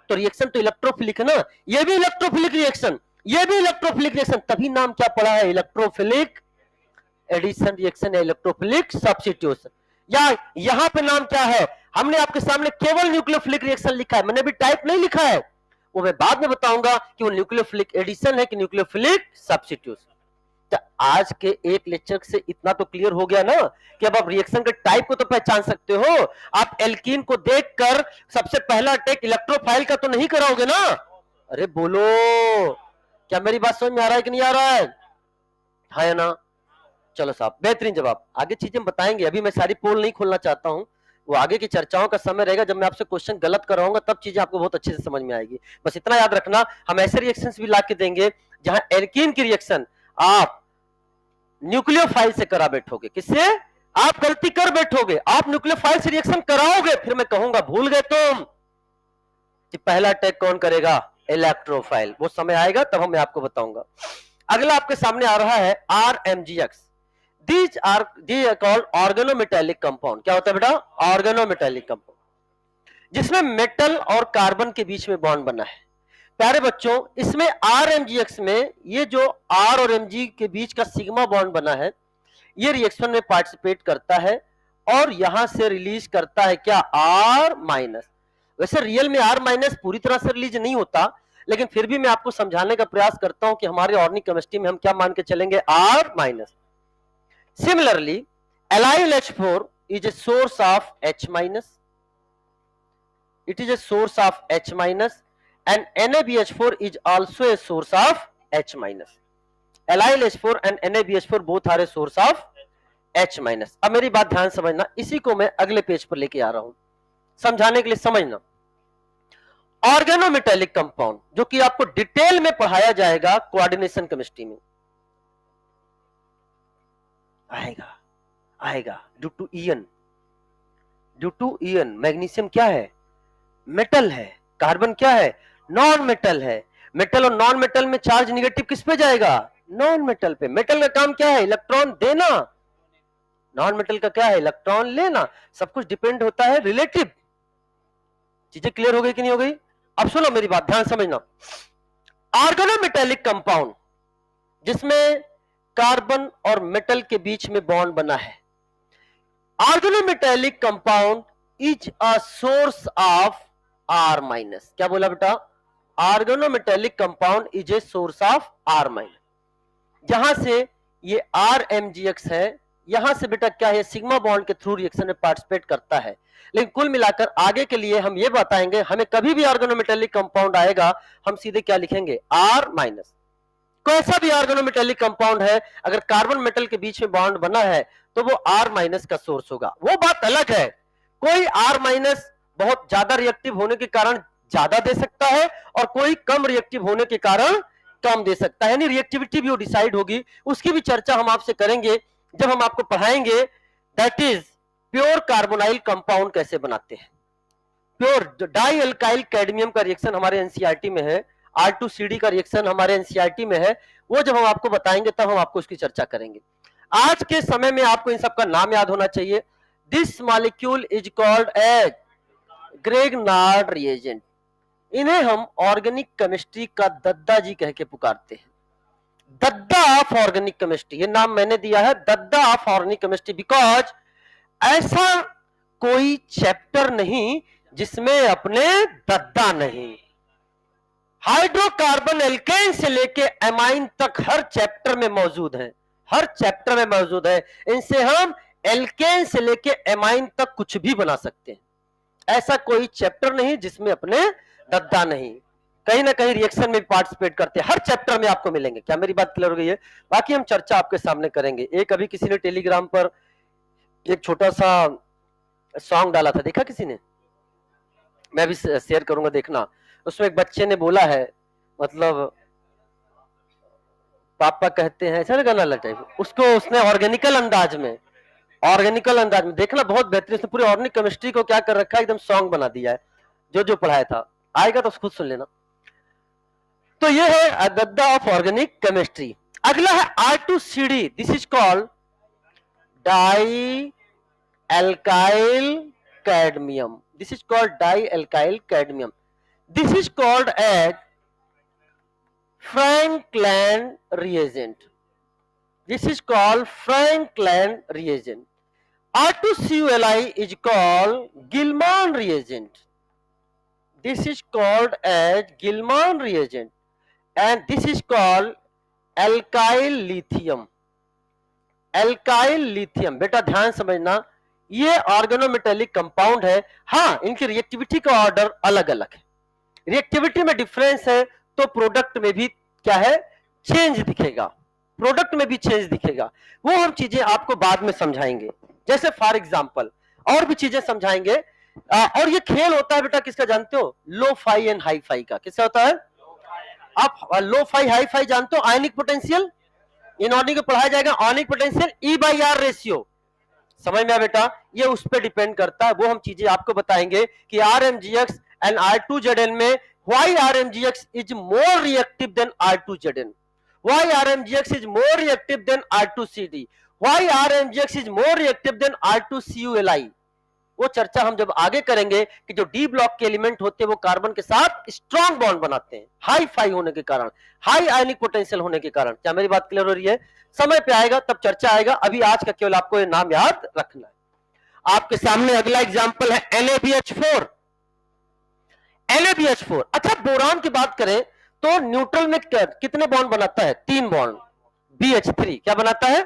तो रिएक्शन तो इलेक्ट्रोफिलिक है ना, ये भी इलेक्ट्रोफिलिक रिएक्शन, ये भी इलेक्ट्रोफिलिक रिएक्शन, तभी नाम क्या पड़ा है? इलेक्ट्रोफिलिक एडिशन रिएक्शन या इलेक्ट्रोफिलिक सब्स्टिट्यूशन। या यहां पे नाम क्या है? हमने आपके सामने केवल न्यूक्लियोफिलिक रिएक्शन लिखा है, मैंने भी टाइप नहीं लिखा है, वो मैं बाद में बताऊंगा कि वो न्यूक्लियोफिलिक एडिशन है कि न्यूक्लियोफिलिक सब्स्टिट्यूशन। तो आज के एक लेक्चर से इतना तो क्लियर हो गया ना कि अब आप रिएक्शन के टाइप को तो पहचान सकते हो। आप एल्कीन को देखकर सबसे पहला अटैक इलेक्ट्रोफाइल का तो नहीं कराओगे ना? अरे बोलो, क्या मेरी बात समझ में आ रहा है कि नहीं आ रहा है ना? चलो साहब, बेहतरीन जवाब। आगे चीजें बताएंगे, अभी मैं सारी पोल नहीं खोलना चाहता हूं, वो आगे की चर्चाओं का समय रहेगा, जब मैं आपसे क्वेश्चन गलत कराऊंगा तब चीजें आपको बहुत अच्छे से समझ में आएगी। बस इतना याद रखना, हम ऐसे रिएक्शंस भी ला के देंगे जहां एल्कीन की रिएक्शन आप न्यूक्लियोफाइल से करा बैठोगे। किससे? आप गलती कर बैठोगे, आप न्यूक्लियोफाइल से रिएक्शन कराओगे, फिर मैं कहूंगा भूल गए तुम कि पहला अटैक कौन करेगा? इलेक्ट्रोफाइल। वो समय आएगा तब मैं आपको बताऊंगा। अगला आपके सामने आ रहा है RMGX। These are called organometallic compound। क्या होता है बेटा? ऑर्गेनोमेटेलिक कंपाउंड, जिसमें मेटल और कार्बन के बीच में बॉन्ड बना है। प्यारे बच्चों, इसमें RMGX में ये जो R और Mg के बीच का सिग्मा बॉन्ड बना है, ये रिएक्शन में पार्टिसिपेट करता है और यहां से रिलीज करता है क्या? R-। वैसे रियल में R- पूरी तरह से रिलीज नहीं होता, लेकिन फिर भी मैं आपको समझाने का प्रयास करता हूं कि हमारे ऑर्गेनिक केमिस्ट्री में हम क्या मान के चलेंगे? R-। Similarly, AlH4 is a source of H-। It is a source of H- and NaBH4 is also a source of H-। AlH4 and NaBH4 both are a source of H-। अब मेरी बात ध्यान समझना, इसी को मैं अगले पेज पर लेके आ रहा हूं समझाने के लिए। समझना, ऑर्गेनोमेटेलिक कंपाउंड जो कि आपको डिटेल में पढ़ाया जाएगा कोऑर्डिनेशन केमिस्ट्री में आएगा। ड्यू टू ईयन मैग्नीशियम क्या है? मेटल है। कार्बन क्या है? नॉन मेटल है। मेटल और नॉन मेटल में चार्ज निगेटिव किस पे जाएगा? नॉन मेटल पे। मेटल का काम क्या है? इलेक्ट्रॉन देना। नॉन मेटल का क्या है? इलेक्ट्रॉन लेना। सब कुछ डिपेंड होता है रिलेटिव। चीजें क्लियर हो गई कि नहीं हो गई? अब सुनो मेरी बात, ध्यान समझना। ऑर्गेनोमेटेलिक कंपाउंड जिसमें कार्बन और मेटल के बीच में बॉन्ड बना है, organometallic compound is a source of R-। क्या बोला बेटा? Organometallic compound is a source of R-। जहां से ये RMGX है, यहां से बेटा क्या है? सिग्मा बॉन्ड के थ्रू रिएक्शन में पार्टिसिपेट करता है। लेकिन कुल मिलाकर आगे के लिए हम ये बताएंगे, हमें कभी भी ऑर्गेनोमेटेलिक कंपाउंड आएगा हम सीधे क्या लिखेंगे? R-। कैसा भी ऑर्गेनोमेटेलिक कंपाउंड है, अगर कार्बन मेटल के बीच में बॉन्ड बना है तो वो R- का सोर्स होगा। वो बात अलग है, कोई R- बहुत ज्यादा रिएक्टिव होने के कारण ज्यादा दे सकता है और कोई कम रिएक्टिव होने के कारण कम दे सकता है, यानी रिएक्टिविटी भी वो डिसाइड होगी। उसकी भी चर्चा हम आपसे करेंगे जब हम आपको पढ़ाएंगे that is pure carbonyl compound कैसे बनाते हैं। प्योर डाई अल्काइल कैडमियम का रिएक्शन हमारे एनसीईआरटी में है, R2CD का रिएक्शन हमारे एनसीईआरटी में है, वो जब हम आपको बताएंगे तब हम आपको उसकी चर्चा करेंगे। आज के समय में आपको इन सब का नाम याद होना चाहिए। This molecule is called as Grignard reagent. इन्हें हम ऑर्गेनिक केमिस्ट्री का दद्दा जी कह के पुकारते हैं। दद्दा ऑफ ऑर्गेनिक केमिस्ट्री, ये नाम मैंने दिया है, दद्दा ऑफ ऑर्गेनिक केमिस्ट्री, बिकॉज ऐसा कोई चैप्टर नहीं जिसमें अपने दद्दा नहीं। हाइड्रोकार्बन एल्केन से लेके एमाइन तक हर चैप्टर में मौजूद है, हर चैप्टर में मौजूद है। इनसे हम एल्केन से लेके एमाइन तक कुछ भी बना सकते हैं। ऐसा कोई चैप्टर नहीं जिसमें अपने दद्दा नहीं, कहीं ना कहीं रिएक्शन में पार्टिसिपेट करते हैं, हर चैप्टर में आपको मिलेंगे। क्या मेरी बात क्लियर हो गई है? बाकी हम चर्चा आपके सामने करेंगे। एक अभी किसी ने टेलीग्राम पर एक छोटा सा सॉन्ग डाला था, देखा किसी ने? मैं भी शेयर करूंगा, देखना। उसमें एक बच्चे ने बोला है, मतलब पापा कहते हैं, ऐसा गाना लगा, उसको उसने ऑर्गेनिकल अंदाज में देखना, बहुत बेहतरीन। उसने पूरी ऑर्गेनिक केमिस्ट्री को क्या कर रखा है, एकदम सॉन्ग बना दिया है, जो जो पढ़ाया था। आएगा तो खुद सुन लेना। तो ये है दद्दा ऑफ ऑर्गेनिक केमिस्ट्री। अगला है R2CD, this is called dialkyl cadmium. This is called dialkyl cadmium. This is called as Franklin reagent. This is called Franklin reagent. R2CuLi is called Gilman reagent. This is called as Gilman reagent, and this is called alkyl lithium. Alkyl lithium, बेटा ध्यान समझना, ये ऑर्गेनोमेटेलिक कंपाउंड है। हाँ, इनकी रिएक्टिविटी का ऑर्डर अलग अलग है, रिएक्टिविटी में डिफरेंस है, तो प्रोडक्ट में भी क्या है, चेंज दिखेगा, प्रोडक्ट में भी चेंज दिखेगा। वो हम चीजें आपको बाद में समझाएंगे, जैसे फॉर एग्जांपल और भी चीजें समझाएंगे। और ये खेल होता है बेटा किसका जानते हो? Lo fi and hi fi का। किसका होता है? आप लो फाई हाई फाई जानते हो? आयनिक पोटेंशियल, इनऑर्गेनिक को पढ़ाया जाएगा, आयनिक पोटेंशियल E/R रेशियो। समझ में आया बेटा? ये उस पर डिपेंड करता है, वो हम चीजें आपको बताएंगे कि RMGX and R2ZN में why RMGX is more reactive than R2ZN, why RMGX is more reactive than R2CD, why RMGX is more reactive than R2CuLi। वो चर्चा हम जब आगे करेंगे कि जो डी ब्लॉक के एलिमेंट होते हैं वो कार्बन के साथ स्ट्रॉन्ग बॉन्ड बनाते हैं, हाई फाई होने के कारण, हाई आयनिक पोटेंशियल होने के कारण। क्या मेरी बात क्लियर हो रही है? समय पे आएगा तब चर्चा आएगा, अभी आज का केवल आपको ये नाम याद रखना है। आपके सामने अगला एग्जाम्पल है NaBH4। NaBH4, अच्छा बोरान की बात करें तो न्यूट्रल में कितने बॉन्ड बनाता है? 3 बॉन्ड। BH3 क्या बनाता है?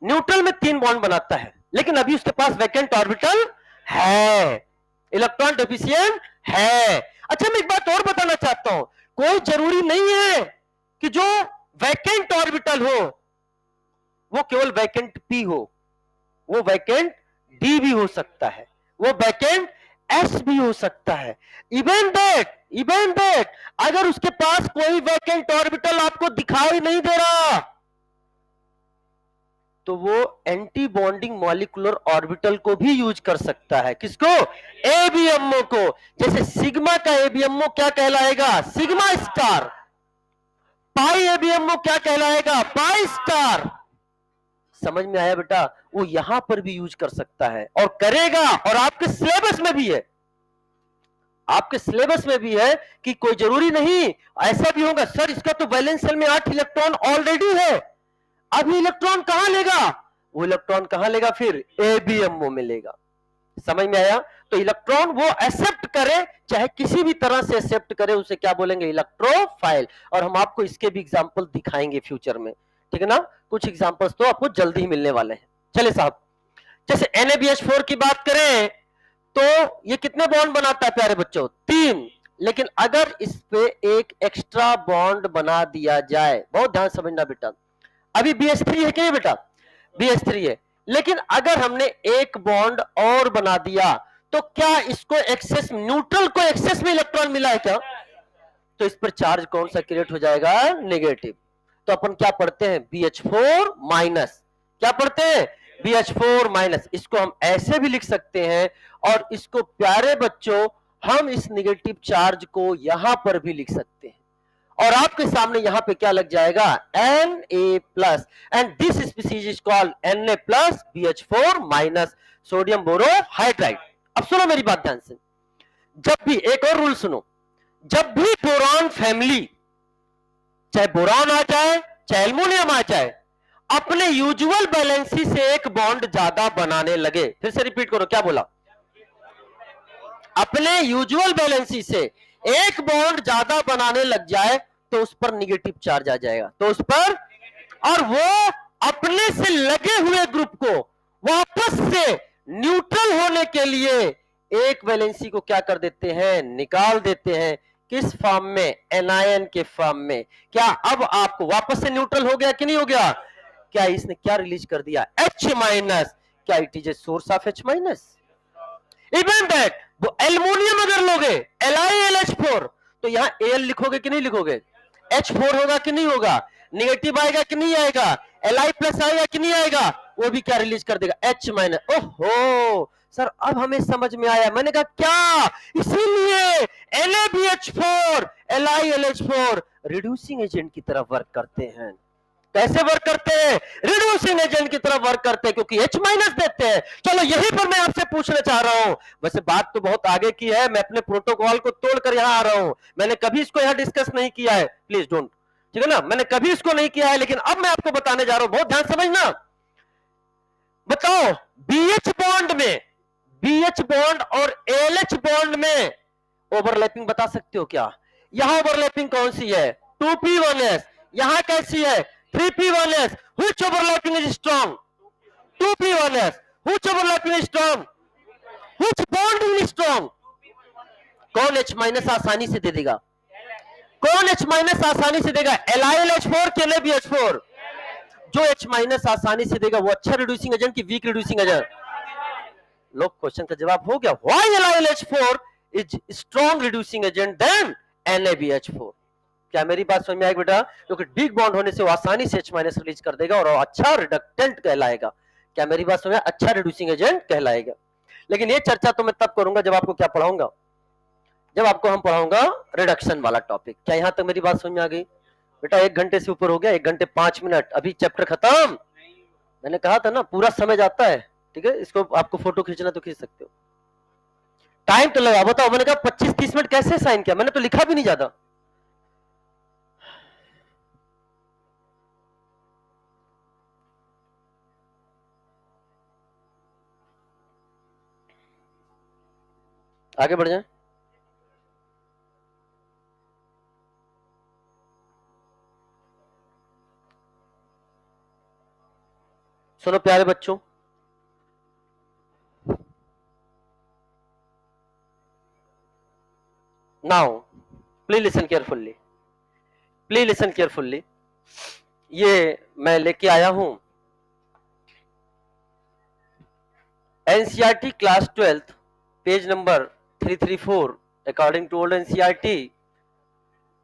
न्यूट्रल में 3 बॉन्ड बनाता है, लेकिन अभी उसके पास वैकेंट ऑर्बिटल है, इलेक्ट्रॉन डेफिशिएंट है। अच्छा मैं एक बात और बताना चाहता हूं, कोई जरूरी नहीं है कि जो वैकेंट ऑर्बिटल हो वो केवल वैकेंट P हो, वो वैकेंट D भी हो सकता है, वो वैकेंट S भी हो सकता है। इवन दैट अगर उसके पास कोई वैकेंट ऑर्बिटल आपको दिखाई नहीं दे रहा तो वो एंटी बॉन्डिंग मॉलिक्यूलर ऑर्बिटल को भी यूज कर सकता है। किसको? ABMO को। जैसे सिग्मा का ABMO क्या कहलाएगा? Sigma star. पाई ABMO क्या कहलाएगा? Pi star. समझ में आया बेटा? वो यहां पर भी यूज कर सकता है और करेगा, और आपके सिलेबस में भी है, आपके सिलेबस में भी है कि कोई जरूरी नहीं ऐसा भी होगा सर इसका तो वैलेंस शेल में 8 इलेक्ट्रॉन ऑलरेडी है, अभी इलेक्ट्रॉन कहां लेगा? वो इलेक्ट्रॉन कहां लेगा? फिर ABMO में लेगा। समझ में आया? तो इलेक्ट्रॉन वो एक्सेप्ट करे, चाहे किसी भी तरह से एक्सेप्ट करे, उसे क्या बोलेंगे? इलेक्ट्रोफाइल। और हम आपको इसके भी एग्जांपल दिखाएंगे फ्यूचर में, ठीक है ना? कुछ एग्जांपल्स तो आपको जल्दी ही मिलने वाले हैं। चले साहब, जैसे NaBH4 की बात करें तो ये कितने बॉन्ड बनाता है प्यारे बच्चों? 3। लेकिन अगर इस पे एक एक्स्ट्रा बॉन्ड बना दिया जाए, बहुत ध्यान समझना बेटा, अभी BH3 है क्या बेटा? BH3 है, लेकिन अगर हमने एक बॉन्ड और बना दिया तो क्या इसको एक्सेस, न्यूट्रल को एक्सेस में इलेक्ट्रॉन मिला है क्या? तो इस पर चार्ज कौन सा क्रिएट हो जाएगा? नेगेटिव। तो अपन क्या पढ़ते हैं? BH4 minus. क्या पढ़ते हैं? BH4 minus. इसको हम ऐसे भी लिख सकते हैं, और इसको प्यारे बच्चों हम इस नेगेटिव चार्ज को यहां पर भी लिख सकते हैं, और आपके सामने यहां पे क्या लग जाएगा? Na+, and this species is called Na+ BH4 minus sodium borohydride. अब सुनो मेरी बात ध्यान से, जब भी, एक और रूल सुनो, जब भी बोरान फैमिली, चाहे बोरान आ जाए चाहे एल्युमिनियम आ जाए, अपने यूजुअल बैलेंसी से एक बॉन्ड ज्यादा बनाने लगे, फिर से रिपीट करो, क्या बोला? अपने यूजुअल बैलेंसी से एक बॉन्ड ज्यादा बनाने लग जाए तो उस पर निगेटिव चार्ज आ जाएगा, तो उस पर, और वो अपने से लगे हुए ग्रुप को वापस से न्यूट्रल होने के लिए एक वैलेंसी को क्या कर देते हैं, निकाल देते हैं। किस फॉर्म में, एनायन के फॉर्म में। क्या अब आपको वापस से न्यूट्रल हो गया कि नहीं हो गया? क्या इसने क्या रिलीज कर दिया, H माइनस। क्या it is a source of H minus? Even that वो एल्युमिनियम अगर लोगे LiLH4 तो यहां Al लिखोगे कि नहीं लिखोगे? H4 होगा कि नहीं होगा? नेगेटिव आएगा कि नहीं आएगा? Li प्लस आएगा कि नहीं आएगा? वो भी क्या रिलीज कर देगा, H माइनस। ओहो सर अब हमें समझ में आया। मैंने कहा क्या, इसीलिए NaBH4 LiLH4 रिड्यूसिंग एजेंट की तरफ वर्क करते हैं। कैसे वर्क करते हैं? रिड्यूसिंग एजेंट की तरफ वर्क करते हैं, क्योंकि H माइनस देते हैं। चलो यहीं पर मैं आपसे पूछना चाह रहा हूं, वैसे बात तो बहुत आगे की है, मैं अपने प्रोटोकॉल को तोड़कर यहां आ रहा हूं। मैंने कभी इसको यहां डिस्कस नहीं किया है, प्लीज डोंट, ठीक है ना, मैंने कभी इसको नहीं किया है, लेकिन अब मैं आपको बताने जा रहा हूं, बहुत ध्यान समझना। बताओ BH बॉन्ड में, BH बॉन्ड और LH बॉन्ड में ओवरलैपिंग बता सकते हो क्या? यहां ओवरलैपिंग कौन सी है? 2p1s। यहां कैसी है? 3p1s। Which overlapping is strong? 2p1s। Which overlapping is strong? Which bond is strong? कौन H माइनस आसानी से दे देगा? कौन H माइनस आसानी से देगा? LiLH4 के NaBH4? जो H माइनस आसानी से देगा वो अच्छा रिड्यूसिंग एजेंट की वीक रिड्यूसिंग एजेंट? लोग क्वेश्चन का जवाब हो गया। Why LiLH4 is strong reducing agent than NaBH4? क्या मेरी बात समझ में आएगी बेटा? क्योंकि बिग बॉन्ड होने से वो आसानी से H माइनस रिलीज कर देगा और अच्छा रिडक्टेंट कहलाएगा। क्या मेरी बात समझ में? अच्छा रिड्यूसिंग एजेंट कहलाएगा। लेकिन ये चर्चा तो मैं तब करूंगा जब आपको क्या पढ़ाऊंगा, जब आपको हम पढ़ाऊंगा रिडक्शन वाला टॉपिक। क्या यहां तक मेरी बात समझ में आ गई? बेटा 1 घंटे से ऊपर हो गया, 1 घंटे 5 मिनट, अभी चैप्टर खत्म। मैंने कहा था ना पूरा समय जाता है, ठीक है। इसको आपको फोटो खींचना तो खींच सकते हो, टाइम तो लगा। बताओ, मैंने कहा 25-30 मिनट कैसे साइन किया? मैंने तो लिखा भी नहीं ज्यादा। आगे बढ़ जाए। सुनो प्यारे बच्चों, now please listen carefully, please listen carefully. ये मैं लेके आया हूं NCERT class 12 page number 334 according to old NCERT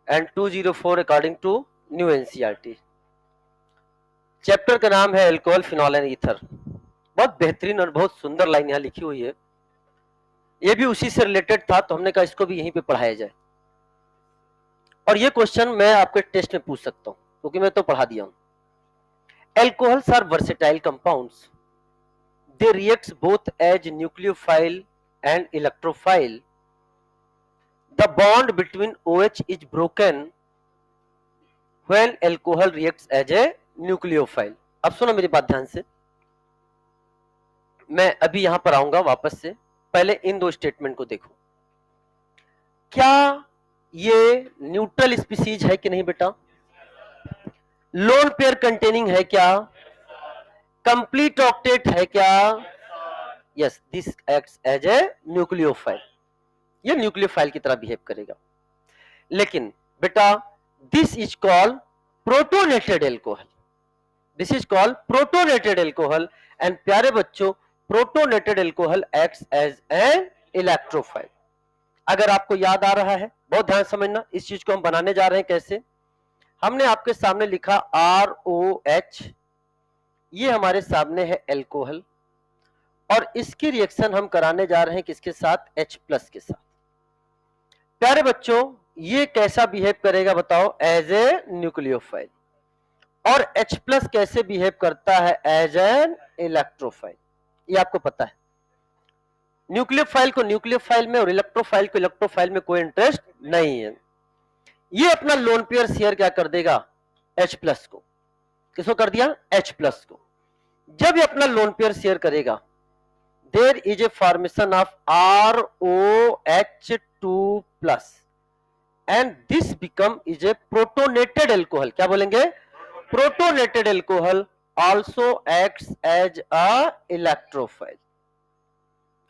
and 204 according to new NCERT. Chapter का नाम है अल्कोहल, फिनॉल एंड ईथर। बहुत बेहतरीन और बहुत सुंदर लाइन यहां लिखी हुई है। ये भी उसी से रिलेटेड था, तो हमने कहा इसको भी यहीं पे पढ़ाया जाए। और ये क्वेश्चन मैं आपके टेस्ट में पूछ सकता हूं, क्योंकि मैं तो पढ़ा दिया हूं। Alcohols are versatile compounds. They react both as nucleophile and electrophile. The bond between OH is broken when alcohol reacts as a nucleophile. अब सुनो मेरी बात ध्यान से, मैं अभी यहां पर आऊंगा वापस से। पहले इन दो स्टेटमेंट को देखो। क्या ये न्यूट्रल स्पीसीज है कि नहीं बेटा? लोन पेयर कंटेनिंग है क्या? कंप्लीट ऑक्टेट है क्या? Yes, this acts as a nucleophile. ये न्यूक्लियोफाइल की तरह बिहेव करेगा। लेकिन बेटा this is called protonated alcohol, this is called protonated alcohol. And प्यारे बच्चों, protonated alcohol acts as an electrophile. अगर आपको याद आ रहा है, बहुत ध्यान समझना, इस चीज को हम बनाने जा रहे हैं कैसे। हमने आपके सामने लिखा ROH, ये हमारे सामने है एल्कोहल, और इसकी रिएक्शन हम कराने जा रहे हैं किसके साथ? H प्लस के साथ। प्यारे बच्चों, ये कैसा बिहेव करेगा बताओ? As a nucleophile. और H प्लस कैसे बिहेव करता है? As an electrophile. ये आपको पता है। न्यूक्लियोफाइल को न्यूक्लियोफाइल में और इलेक्ट्रोफाइल को इलेक्ट्रोफाइल में कोई इंटरेस्ट नहीं है। ये अपना लोन पेयर शेयर क्या कर देगा? H प्लस को। किसको कर दिया? H प्लस को। जब ये अपना लोन पेयर शेयर करेगा, there is a formation of ROH2 plus and this become is a protonated alcohol. क्या बोलेंगे? Protonated alcohol also acts as a electrophile,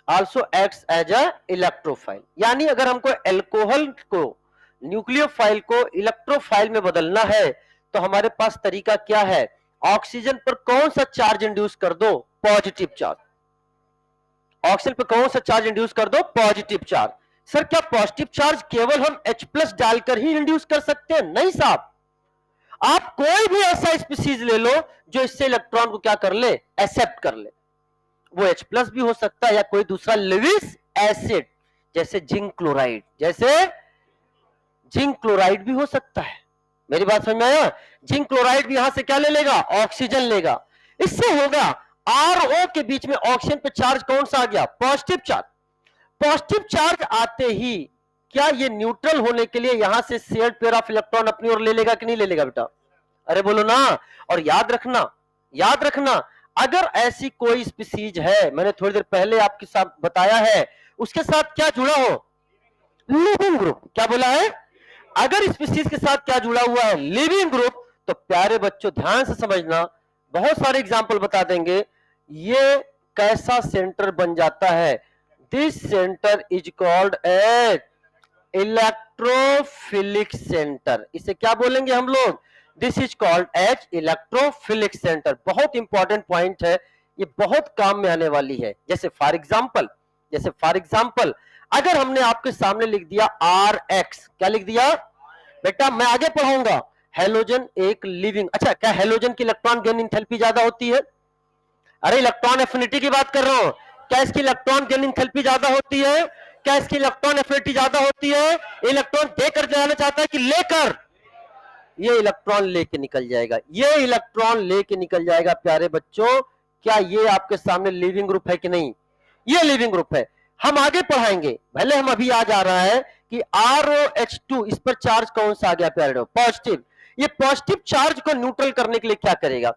also acts as a electrophile। यानी अगर हमको एल्कोहल को, न्यूक्लियोफाइल को इलेक्ट्रोफाइल में बदलना है तो हमारे पास तरीका क्या है? ऑक्सीजन पर कौन सा चार्ज इंड्यूस कर दो? Positive charge. ऑक्सीजन पर कौन सा चार्ज इंड्यूस कर दो? Positive charge. सर क्या पॉजिटिव चार्ज केवल हम H+ डालकर ही इंड्यूस कर सकते हैं? नहीं साहब, आप कोई भी ऐसा स्पीसीज ले लो जो इससे इलेक्ट्रॉन को क्या कर ले? एक्सेप्ट कर ले। वो H+ भी हो सकता है या कोई दूसरा लेविस एसिड, जैसे जिंक क्लोराइड, जैसे जिंक क्लोराइड भी हो सकता है। मेरी बात समझ में आया? जिंक क्लोराइड भी यहां से क्या ले लेगा? ऑक्सीजन लेगा। इससे होगा RO के बीच में ऑक्सीजन पे चार्ज कौन सा आ गया? Positive charge. पॉजिटिव चार्ज आते ही क्या ये न्यूट्रल होने के लिए यहां से शेयर्ड पेयर ऑफ इलेक्ट्रॉन अपनी ओर ले लेगा कि नहीं ले लेगा बेटा? अरे बोलो ना। और याद रखना, याद रखना, अगर ऐसी कोई स्पीसीज है, मैंने थोड़ी देर पहले आपके साथ बताया है, उसके साथ क्या जुड़ा हो? Leaving group. क्या बोला है? अगर स्पीसीज के साथ क्या जुड़ा हुआ है? Leaving group. तो प्यारे बच्चों ध्यान से समझना, बहुत सारे एग्जाम्पल बता देंगे। ये कैसा सेंटर बन जाता है? This centre is called as electrophilic centre. इसे क्या बोलेंगे हम लोग? This is called as electrophilic centre. बहुत इंपॉर्टेंट पॉइंट है, ये बहुत काम में आने वाली है। जैसे फॉर एग्जाम्पल अगर हमने आपके सामने लिख दिया RX, क्या लिख दिया बेटा? मैं आगे पढ़ाऊंगा। हेलोजन एक लिविंग, अच्छा क्या हेलोजन की इलेक्ट्रॉन गेन एंथैल्पी ज्यादा होती है? अरे इलेक्ट्रॉन एफिनिटी की बात कर रहा हूं। क्या इसकी इलेक्ट्रॉन गेन एंथैल्पी ज्यादा होती है? क्या इसकी इलेक्ट्रॉन एफिनिटी ज्यादा होती है? इलेक्ट्रॉन देकर जाना चाहता है कि लेकर? ये इलेक्ट्रॉन लेके निकल जाएगा, ये इलेक्ट्रॉन लेके निकल जाएगा। प्यारे बच्चों, क्या ये आपके सामने लिविंग ग्रुप है कि नहीं? ये लिविंग ग्रुप है। हम आगे पढ़ाएंगे, पहले हम अभी आ जा रहा है कि ROH2, इस पर चार्ज कौन सा आ गया प्यारे? पॉजिटिव। ये पॉजिटिव चार्ज को न्यूट्रल करने के लिए क्या करेगा?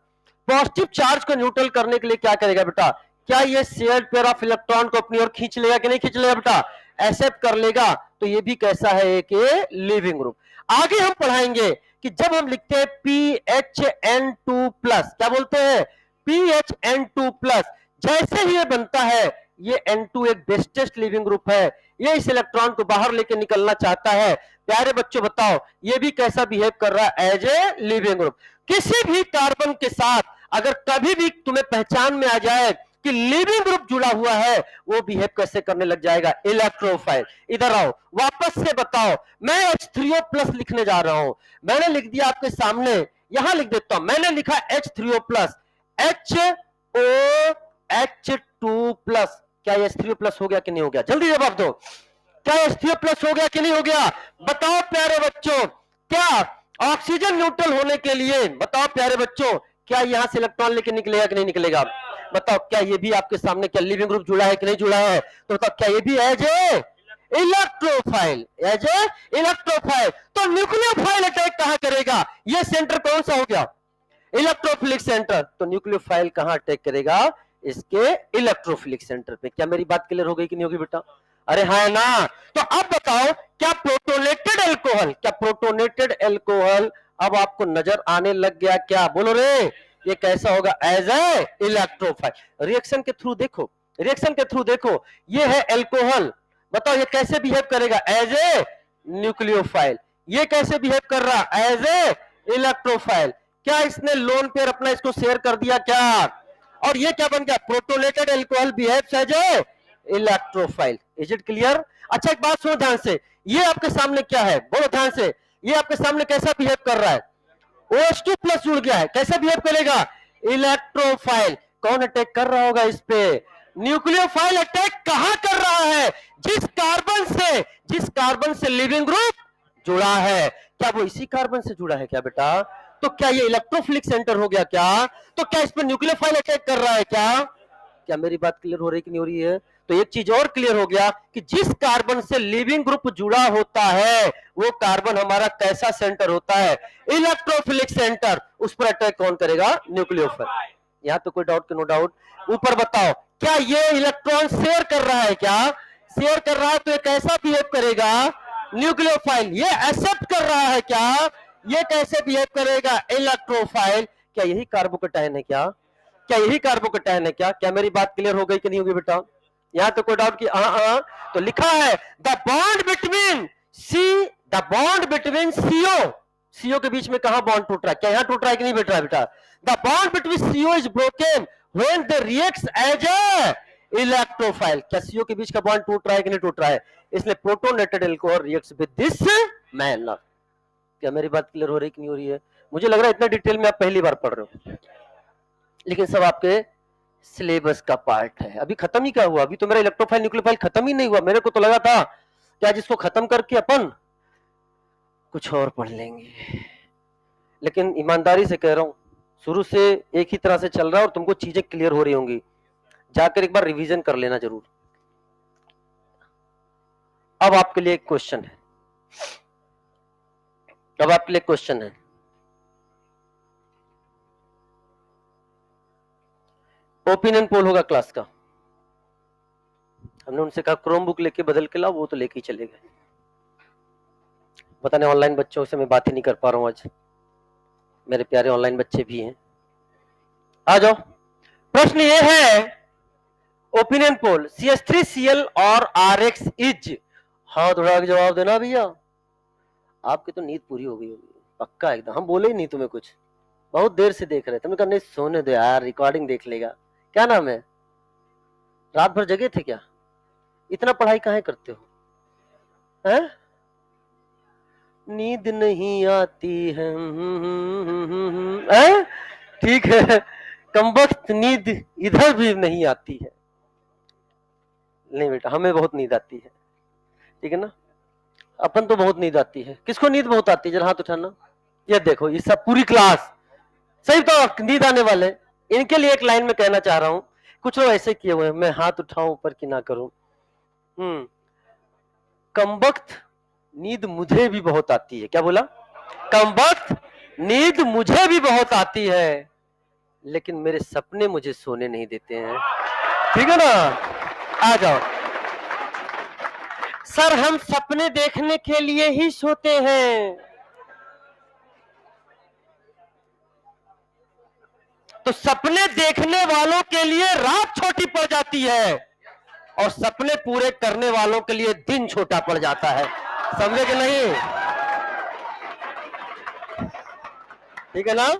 पॉजिटिव चार्ज को न्यूट्रल करने के लिए क्या करेगा बेटा? क्या ये शेयर्ड पेयर ऑफ इलेक्ट्रॉन को अपनी ओर खींच लेगा कि नहीं खींच लेगा बेटा? एक्सेप्ट कर लेगा। तो ये भी कैसा है? एक लिविंग ग्रुप। आगे हम पढ़ाएंगे कि जब हम लिखते हैं PHN2+, क्या बोलते हैं? PHN2+, जैसे ही ये बनता है, ये N2 एक बेस्टेस्ट लिविंग ग्रुप है, ये इस इलेक्ट्रॉन को बाहर लेके निकलना चाहता है। प्यारे बच्चों बताओ, ये भी कैसा बिहेव कर रहा है? As a leaving group. किसी भी कार्बन के साथ अगर कभी भी तुम्हें पहचान में आ जाए कि लिविंग ग्रुप जुड़ा हुआ है, वो बिहेव कैसे करने लग जाएगा? इलेक्ट्रोफाइल। इधर आओ, वापस से बताओ। मैं H3O+ लिखने जा रहा हूं, मैंने लिख दिया आपके सामने, यहां लिख देता हूं। मैंने लिखा H3O+, HOH2+। क्या H3O+ हो गया कि नहीं हो गया? जल्दी जवाब दो, क्या H3O+ हो गया कि नहीं हो गया? बताओ प्यारे बच्चों, क्या ऑक्सीजन न्यूट्रल होने के लिए, बताओ प्यारे बच्चों, क्या यहां से इलेक्ट्रॉन लेके निकलेगा कि नहीं निकलेगा? बताओ, क्या ये भी आपके सामने क्या लिविंग ग्रुप जुड़ा है कि नहीं जुड़ा है? तो बताओ, क्या ये भी as a electrophile, as a electrophile? तो न्यूक्लियोफाइल अटैक कहां करेगा? ये सेंटर कौन सा हो गया? Electrophilic centre. तो न्यूक्लियोफाइल कहां अटैक करेगा? इसके इलेक्ट्रोफिलिक सेंटर पे। क्या मेरी बात क्लियर हो गई कि नहीं होगी बेटा? अरे हाँ ना। तो अब बताओ, क्या प्रोटोनेटेड एल्कोहल, क्या प्रोटोनेटेड एल्कोहल अब आपको नजर आने लग गया क्या? बोलो रे, ये कैसा होगा? As a electrophile. रिएक्शन के थ्रू देखो, रिएक्शन के थ्रू देखो, ये है एल्कोहल, बताओ ये कैसे बिहेव करेगा? As a nucleophile. ये कैसे बिहेव कर रहा? As a electrophile. क्या इसने लोन पेयर अपना इसको शेयर कर दिया क्या? और ये क्या बन गया? Protonated alcohol behaves as a electrophile. Is it clear? अच्छा एक बात सुनो ध्यान से, ये आपके सामने क्या है? बोलो ध्यान से, ये आपके सामने कैसा बिहेव कर रहा है? OH2+ जुड़ गया है, कैसे बिहेव करेगा? इलेक्ट्रोफाइल। कौन अटैक कर रहा होगा इस पे? न्यूक्लियोफाइल अटैक कहां कर रहा है? जिस कार्बन से लिविंग ग्रुप जुड़ा है। क्या वो इसी कार्बन से जुड़ा है क्या बेटा? तो क्या ये इलेक्ट्रोफिलिक सेंटर हो गया क्या? तो क्या इस पर न्यूक्लियोफाइल अटैक कर रहा है क्या? क्या मेरी बात क्लियर हो रही कि नहीं हो रही है? तो एक चीज और क्लियर हो गया कि जिस कार्बन से लिविंग ग्रुप जुड़ा होता है, वो कार्बन हमारा कैसा सेंटर होता है? Electrophilic centre. उस पर अटैक कौन करेगा? न्यूक्लियोफाइल। यहां तो कोई डाउट कि नो डाउट? ऊपर बताओ, क्या ये इलेक्ट्रॉन शेयर कर रहा है क्या? शेयर कर रहा है तो ये कैसा बिहेव करेगा? न्यूक्लियोफाइल। ये एक्सेप्ट कर रहा है क्या? ये कैसे बिहेव करेगा? इलेक्ट्रोफाइल। क्या यही कार्बोकेटायन है क्या? क्या यही कार्बोकेटायन है क्या? क्या मेरी बात क्लियर हो गई कि नहीं होगी बेटा? यहां तो कोई डाउट की? तो लिखा है द बॉन्ड बिटवीन सीओ के बीच में कहां बॉन्ड टूट रहा है? क्या यहां टूट रहा है कि नहीं बेटा? The bond between CO is broken when they reacts as a electrophile. क्या सीओ के बीच का बॉन्ड टूट रहा है कि नहीं टूट रहा है? इसलिए protonated alcohol reacts with this manner. क्या मेरी बात क्लियर हो रही कि नहीं हो रही है? मुझे लग रहा है इतना डिटेल में आप पहली बार पढ़ रहे हो, लेकिन सब आपके सिलेबस का पार्ट है। अभी खत्म ही क्या हुआ? अभी तो मेरा इलेक्ट्रोफाइल न्यूक्लियोफाइल खत्म ही नहीं हुआ। मेरे को तो लगा था कि आज इसको खत्म करके अपन कुछ और पढ़ लेंगे, लेकिन ईमानदारी से कह रहा हूं शुरू से एक ही तरह से चल रहा है और तुमको चीजें क्लियर हो रही होंगी। जाकर एक बार रिवीजन कर लेना जरूर। अब आपके लिए एक क्वेश्चन है, ओपिनियन पोल होगा क्लास का। हमने उनसे कहा क्रोम बुक लेके बदल के लाओ, वो तो लेके ही चले गए। पता नहीं ऑनलाइन बच्चों से मैं बात ही नहीं कर पा रहा हूं आज। मेरे प्यारे ऑनलाइन बच्चे भी हैं, आ जाओ। प्रश्न ये है ओपिनियन पोल CH3Cl और RX इज। हाथ उठा के जवाब देना भैया। आपकी तो नींद पूरी हो गई होगी पक्का एकदम। हम बोले ही नहीं तुम्हें कुछ, बहुत देर से देख रहे। तुमने कहा नहीं सोने दो यार, रिकॉर्डिंग देख लेगा। क्या नाम है? रात भर जगे थे क्या? इतना पढ़ाई काहे करते हो? हैं? नींद नहीं आती है? ठीक है, कमबख्त नींद इधर भी नहीं आती है। नहीं बेटा, हमें बहुत नींद आती है, ठीक है ना? अपन तो बहुत नींद आती है। किसको नींद बहुत आती है? जरा हाथ उठाना। ये देखो, ये सब पूरी क्लास सही तो नींद आने वाले। इनके लिए एक लाइन में कहना चाह रहा हूं। कुछ लोग ऐसे किए हुए हैं, मैं हाथ उठाऊं ऊपर की ना करूं। कमबख्त नींद मुझे भी बहुत आती है। क्या बोला? कमबख्त नींद मुझे भी बहुत आती है, लेकिन मेरे सपने मुझे सोने नहीं देते हैं। ठीक है ना? आ जाओ सर, हम सपने देखने के लिए ही सोते हैं। तो सपने देखने वालों के लिए रात छोटी पड़ जाती है और सपने पूरे करने वालों के लिए दिन छोटा पड़ जाता है। समझे कि नहीं? ठीक है ना?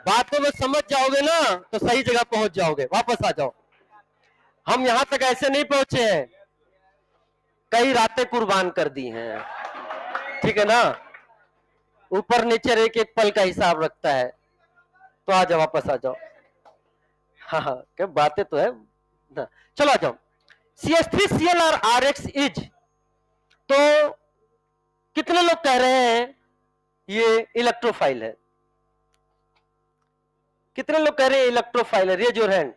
बातों में समझ जाओगे ना तो सही जगह पहुंच जाओगे। वापस आ जाओ। हम यहां तक ऐसे नहीं पहुंचे हैं, कई रातें कुर्बान कर दी हैं। ठीक है ना? ऊपर नीचे एक एक पल का हिसाब रखता है। तो आ जाओ, वापस आ जाओ। हाँ, क्या बातें तो है ना। चलो आ जाओ। CH3Cl और RX इज, तो कितने लोग कह रहे हैं ये इलेक्ट्रोफाइल है? कितने लोग कह रहे हैं इलेक्ट्रोफाइल है? Raise your hand.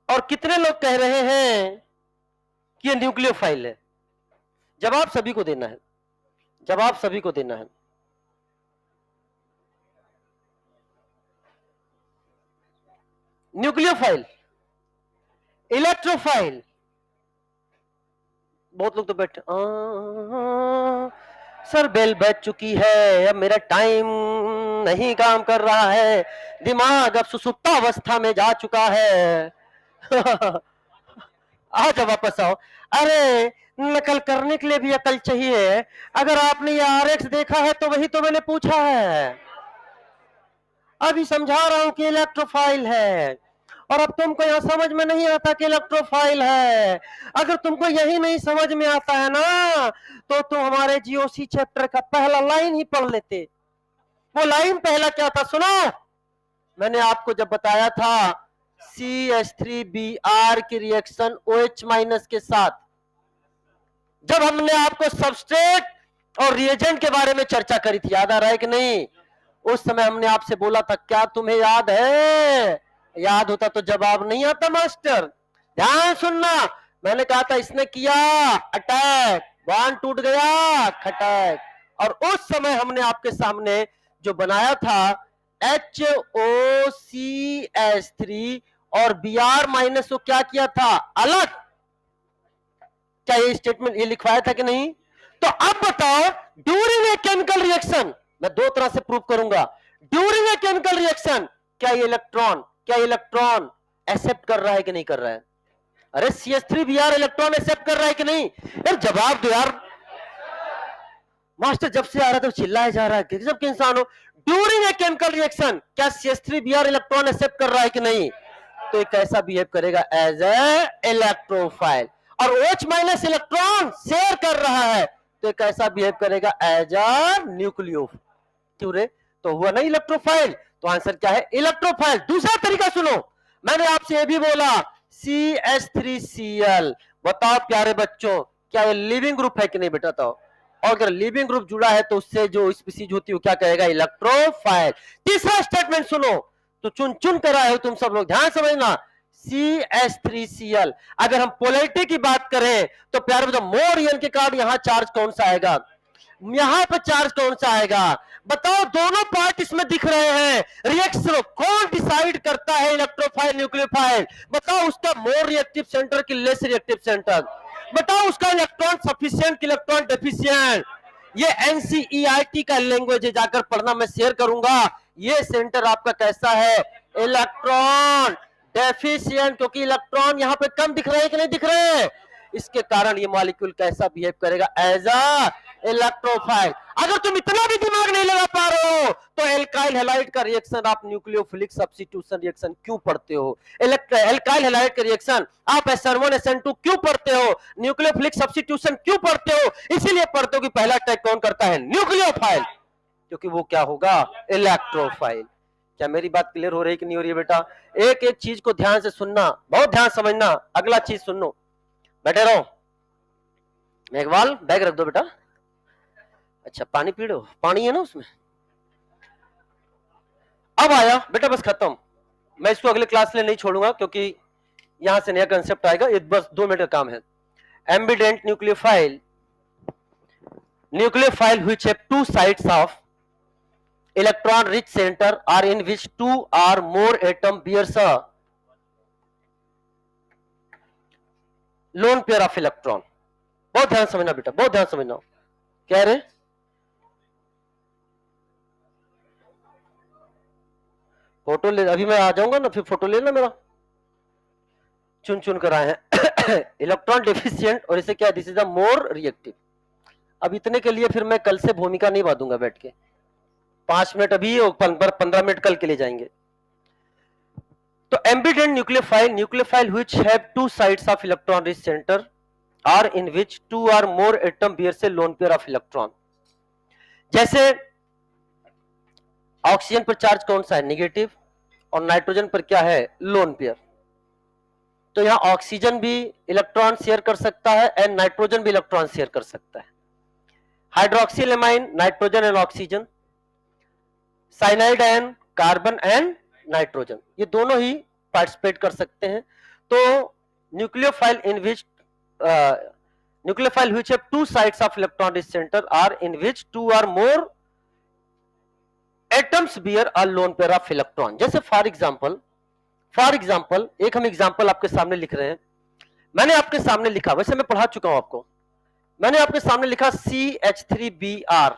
और कितने लोग कह रहे हैं कि ये न्यूक्लियोफाइल है? जवाब सभी को देना है, जवाब सभी को देना है। Nucleophile, electrophile. बहुत लोग तो बैठे सर बेल बज चुकी है, अब मेरा टाइम नहीं काम कर रहा है, दिमाग अब सुसुप्तावस्था में जा चुका है। आ जाओ, वापस आओ। अरे नकल करने के लिए भी अकल चाहिए। अगर आपने ये RX देखा है तो वही तो मैंने पूछा है। अभी समझा रहा हूं कि इलेक्ट्रोफाइल है, और अब तुमको यहां समझ में नहीं आता कि इलेक्ट्रोफाइल है। अगर तुमको यही नहीं समझ में आता है ना, तो तुम हमारे GOC चैप्टर का पहला लाइन ही पढ़ लेते। वो लाइन पहला क्या था सुनो। मैंने आपको जब बताया था CH3Br की रिएक्शन OH- के साथ, जब हमने आपको सबस्ट्रेट और रिएजेंट के बारे में चर्चा करी थी, याद आ रहा है कि नहीं? उस समय हमने आपसे बोला था, क्या तुम्हें याद है? याद होता तो जवाब नहीं आता मास्टर। ध्यान सुनना, मैंने कहा था इसने किया अटैक, बॉन्ड टूट गया, खटैक। और उस समय हमने आपके सामने जो बनाया था HOCH3 और Br- को क्या किया था अलग। क्या ये स्टेटमेंट ये लिखवाया था कि नहीं? तो अब बताओ, ड्यूरिंग ए केमिकल रिएक्शन, मैं दो तरह से प्रूव करूंगा, ड्यूरिंग ए केमिकल रिएक्शन क्या इलेक्ट्रॉन एक्सेप्ट कर रहा है कि नहीं कर रहा है? अरे CH3Br इलेक्ट्रॉन एक्सेप्ट कर रहा है कि नहीं? यार जवाब दो यार। मास्टर जब से आ रहा था चिल्लाया जा रहा है, जब इंसान हो। ड्यूरिंग ए केमिकल रिएक्शन क्या CH3Br इलेक्ट्रॉन एक्सेप्ट कर रहा है कि नहीं? तो एक कैसा बिहेव करेगा? As a electrophile. और OH माइनस इलेक्ट्रॉन शेयर कर रहा है तो एक कैसा बिहेव करेगा? As a nucleophile. क्यों रे? तो हुआ ना इलेक्ट्रोफाइल, तो आंसर क्या है? इलेक्ट्रोफाइल। दूसरा तरीका सुनो, मैंने आपसे ये भी बोला CH3Cl। बताओ प्यारे बच्चों, क्या ये लिविंग ग्रुप है कि नहीं बेटा? तो और अगर लिविंग ग्रुप जुड़ा है तो उससे जो स्पीसीज होती है वो क्या कहेगा? इलेक्ट्रोफाइल। तीसरा स्टेटमेंट सुनो, तो चुन चुन कर आए हो तुम सब लोग, ध्यान समझना। CH3Cl, अगर हम पोलैरिटी की बात करें तो प्यारे बच्चों मोर रियल के कारण यहां चार्ज कौन सा आएगा? यहां पर चार्ज कौन सा आएगा? बताओ, दोनों पार्ट इसमें दिख रहे हैं। रिएक्शन कौन डिसाइड करता है? Electrophile nucleophile. बताओ उसका मोर रिएक्टिव सेंटर की लेस रिएक्टिव सेंटर। बताओ उसका इलेक्ट्रॉन सफिशिएंट, इलेक्ट्रॉन डेफिशिएंट। ये NCERT का लैंग्वेज है, जाकर पढ़ना, मैं शेयर करूंगा। ये सेंटर आपका कैसा है? इलेक्ट्रॉन डेफिशिएंट, क्योंकि इलेक्ट्रॉन यहां पे कम दिख रहे हैं कि नहीं दिख रहे? इसके कारण ये मॉलिक्यूल कैसा बिहेव करेगा? As a electrophile. अगर तुम इतना भी दिमाग नहीं लगा पा रहे हो तो एल्काइल हैलाइड का रिएक्शन आप न्यूक्लियोफिलिक सब्स्टिट्यूशन रिएक्शन क्यों पढ़ते हो? एल्काइल हैलाइड का रिएक्शन आप SN1 SN2 क्यों पढ़ते हो? न्यूक्लियोफिलिक सब्स्टिट्यूशन क्यों पढ़ते हो? इसीलिए पढ़ते हो कि पहला अटैक कौन करता है? न्यूक्लियोफाइल, क्योंकि वो क्या होगा? इलेक्ट्रोफाइल। क्या मेरी बात क्लियर हो रही कि नहीं हो रही है बेटा? एक एक चीज को ध्यान से सुनना, बहुत ध्यान समझना। अगला चीज सुनो, बैठे रहो। मेघवाल बैग रख दो बेटा। अच्छा पानी पी लो, पानी है ना उसमें। अब आया बेटा, बस खत्म। मैं इसको अगले क्लास में नहीं छोड़ूंगा क्योंकि यहां से नया कंसेप्ट आएगा। ये बस 2 मिनट का काम है। Ambident nucleophile, nucleophile which have two sides of electron rich centre are in which 2 or more atom bears a lone pair of electron। बहुत ध्यान समझना बेटा, बहुत ध्यान समझना। क्या रे? फोटो ले, अभी मैं आ जाऊंगा ना, फिर फोटो लेना मेरा। चुन चुन कर आए हैं इलेक्ट्रॉन डेफिशिएंट, और इसे क्या? This is the more reactive. अब इतने के लिए फिर मैं कल से भूमिका नहीं बांधूंगा बैठ के। 5 मिनट अभी और 15 मिनट कल के लिए जाएंगे। तो ambident nucleophile which have 2 sides of electron rich centre are in which 2 or more atom bears a lone pair of electron. जैसे ऑक्सीजन पर चार्ज कौन सा है? नेगेटिव, और नाइट्रोजन पर क्या है? Lone pair. तो यहां ऑक्सीजन भी इलेक्ट्रॉन शेयर कर सकता है एंड नाइट्रोजन भी इलेक्ट्रॉन शेयर कर सकता है। Hydroxyl amine, nitrogen and oxygen, cyanide and carbon and nitrogen, ये दोनों ही पार्टिसिपेट कर सकते हैं। तो nucleophile in which nucleophile which have 2 sides of electron rich centre are in which 2 or more atoms bear a lone pair of electron. जैसे फॉर एग्जांपल एक हम एग्जांपल आपके सामने लिख रहे हैं। मैंने आपके सामने लिखा, वैसे मैं पढ़ा चुका हूं आपको, मैंने आपके सामने लिखा CH3Br,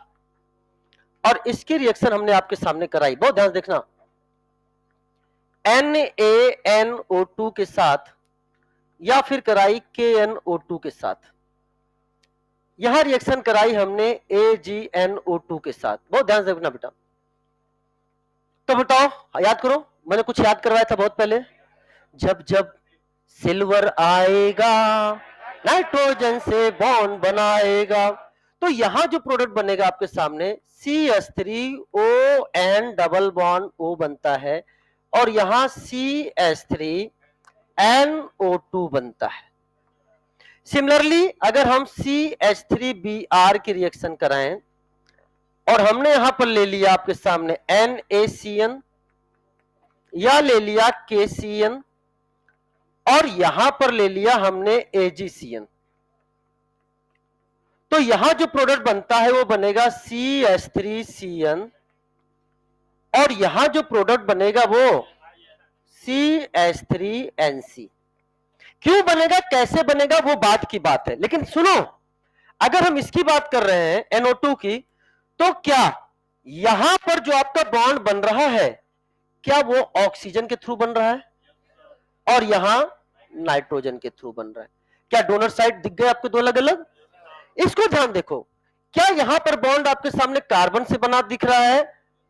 और इसकी रिएक्शन हमने आपके सामने कराई। बहुत ध्यान देखना, NaNO2 के साथ या फिर कराई KNO2 के साथ। यहां रिएक्शन कराई हमने AgNO2 के साथ। बहुत ध्यान से देखना बेटा। तो बताओ, याद करो, मैंने कुछ याद करवाया था बहुत पहले। जब जब सिल्वर आएगा नाइट्रोजन से बॉन्ड बनाएगा। तो यहां जो प्रोडक्ट बनेगा आपके सामने CH3ON डबल बॉन्ड O बनता है, और यहां CH3NO2 बनता है। सिमिलरली अगर हम CH3Br की रिएक्शन कराएं, और हमने यहां पर ले लिया आपके सामने NaCN या ले लिया KCN, और यहां पर ले लिया हमने AgCN, तो यहां जो प्रोडक्ट बनता है वो बनेगा CH3CN, और यहां जो प्रोडक्ट बनेगा वो CH3NC। क्यों बनेगा, कैसे बनेगा, वो बात की बात है। लेकिन सुनो, अगर हम इसकी बात कर रहे हैं NO2 की, तो क्या यहां पर जो आपका बॉन्ड बन रहा है क्या वो ऑक्सीजन के थ्रू बन रहा है और यहां नाइट्रोजन के थ्रू बन रहा है? क्या डोनर साइड दिख गए आपको दो अलग अलग? इसको ध्यान देखो, क्या यहां पर बॉन्ड आपके सामने कार्बन से बना दिख रहा है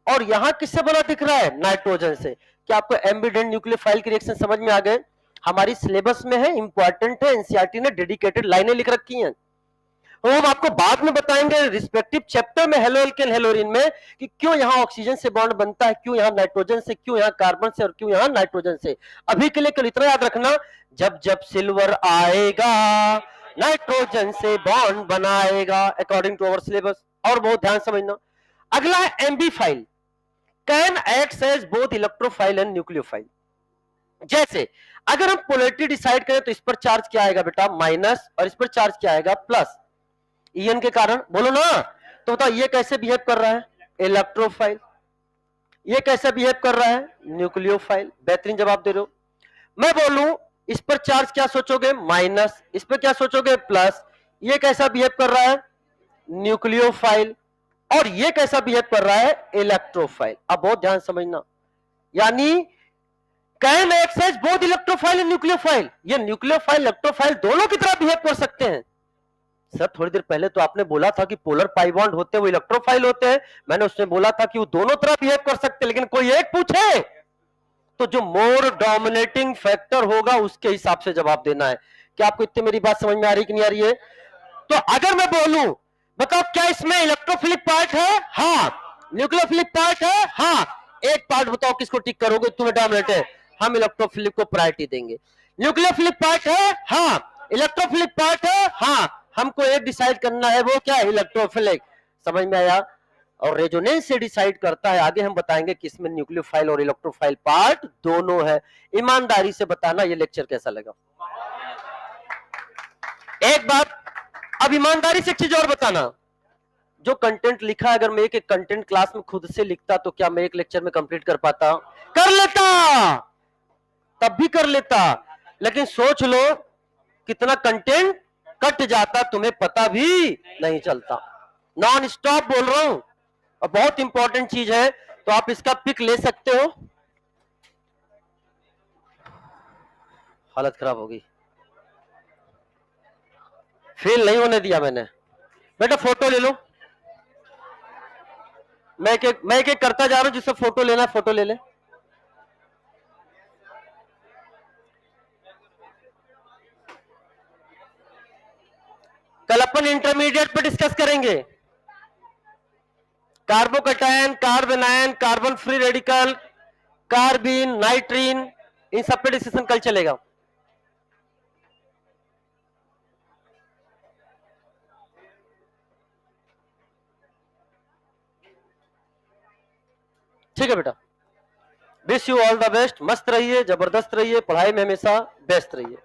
और यहां किससे बना दिख रहा है? नाइट्रोजन से। क्या आपको एम्बिडेंट न्यूक्लियोफाइल की रिएक्शन समझ में आ गए? हमारी सिलेबस में है, इंपॉर्टेंट है, एनसीईआरटी ने डेडिकेटेड लाइनें लिख रखी हैं। और हम आपको बाद में बताएंगे रिस्पेक्टिव चैप्टर में हेलो एल्केन हेलोरिन में कि क्यों यहां ऑक्सीजन से बॉन्ड बनता है, क्यों यहां नाइट्रोजन से, क्यों यहां कार्बन से और क्यों यहां नाइट्रोजन से। अभी के लिए केवल इतना याद रखना, जब जब सिल्वर आएगा नाइट्रोजन से बॉन्ड बनाएगा अकॉर्डिंग टू अवर सिलेबस। और बहुत ध्यान समझना। अगला है ambiphile, can act as both electrophile and nucleophile. जैसे अगर हम पोलैरिटी डिसाइड करें तो इस पर चार्ज क्या आएगा बेटा? माइनस, और इस पर चार्ज क्या आएगा? प्लस। ईएन के कारण, बोलो ना। तो बताओ ये कैसे बिहेव कर रहा है? इलेक्ट्रोफाइल। ये कैसे बिहेव कर रहा है? न्यूक्लियोफाइल। बेहतरीन जवाब दे रहे हो। मैं बोलूं इस पर चार्ज क्या सोचोगे? माइनस। इस पर क्या सोचोगे? प्लस। ये कैसा बिहेव कर रहा है? न्यूक्लियोफाइल। और ये कैसा बिहेव कर रहा है? इलेक्ट्रोफाइल। अब बहुत ध्यान समझना, यानी can act as both electrophile and nucleophile. ये न्यूक्लियोफाइल इलेक्ट्रोफाइल दोनों की तरह बिहेव कर सकते हैं। सर थोड़ी देर पहले तो आपने बोला था कि पोलर पाई बॉन्ड होते हैं वो इलेक्ट्रोफाइल होते हैं। मैंने उसमें बोला था कि वो दोनों तरह बिहेव कर सकते हैं, लेकिन कोई एक पूछे तो जो मोर डोमिनेटिंग फैक्टर होगा उसके हिसाब से जवाब देना है। क्या आपको इतनी मेरी बात समझ में आ रही कि नहीं आ रही है? तो अगर मैं बोलूं बताओ क्या इसमें इलेक्ट्रोफिलिक पार्ट है? हाँ। न्यूक्लियोफिलिक पार्ट है? हाँ। एक पार्ट बताओ किसको टिक करोगे? तुम्हें डोमिनेट है, हम इलेक्ट्रोफिलिक को प्रायोरिटी देंगे। न्यूक्लियोफिलिक पार्ट है? हाँ। इलेक्ट्रोफिलिक पार्ट है? हाँ। हमको एक डिसाइड करना है, वो क्या है? इलेक्ट्रोफिलिक। समझ में आया? और रेजोनेंस से डिसाइड करता है, आगे हम बताएंगे कि इसमें न्यूक्लियोफाइल और इलेक्ट्रोफाइल पार्ट दोनों है। ईमानदारी से बताना ये लेक्चर कैसा लगा। एक बात, अब ईमानदारी से एक चीज और बताना, जो कंटेंट लिखा है अगर मैं एक एक कंटेंट क्लास में खुद से लिखता तो क्या मैं एक लेक्चर में कंप्लीट कर पाता? कर लेता, तब भी कर लेता। लेकिन सोच लो कितना कंटेंट कट जाता, तुम्हें पता भी नहीं चलता। नॉन स्टॉप बोल रहा हूं, और बहुत इंपॉर्टेंट चीज है, तो आप इसका पिक ले सकते हो। हालत खराब हो गई, फेल नहीं होने दिया मैंने। बेटा फोटो ले लो, मैं एक एक करता जा रहा हूं, जिससे फोटो लेना फोटो ले ले। कल अपन इंटरमीडिएट पे डिस्कस करेंगे कार्बोकैटायन, कार्बेनायन, कार्बन फ्री रेडिकल, कार्बिन, नाइट्रीन, इन सब पे डिस्कशन कल चलेगा। ठीक है बेटा, wish you all the best. मस्त रहिए, जबरदस्त रहिए, पढ़ाई में हमेशा बेस्ट रहिए।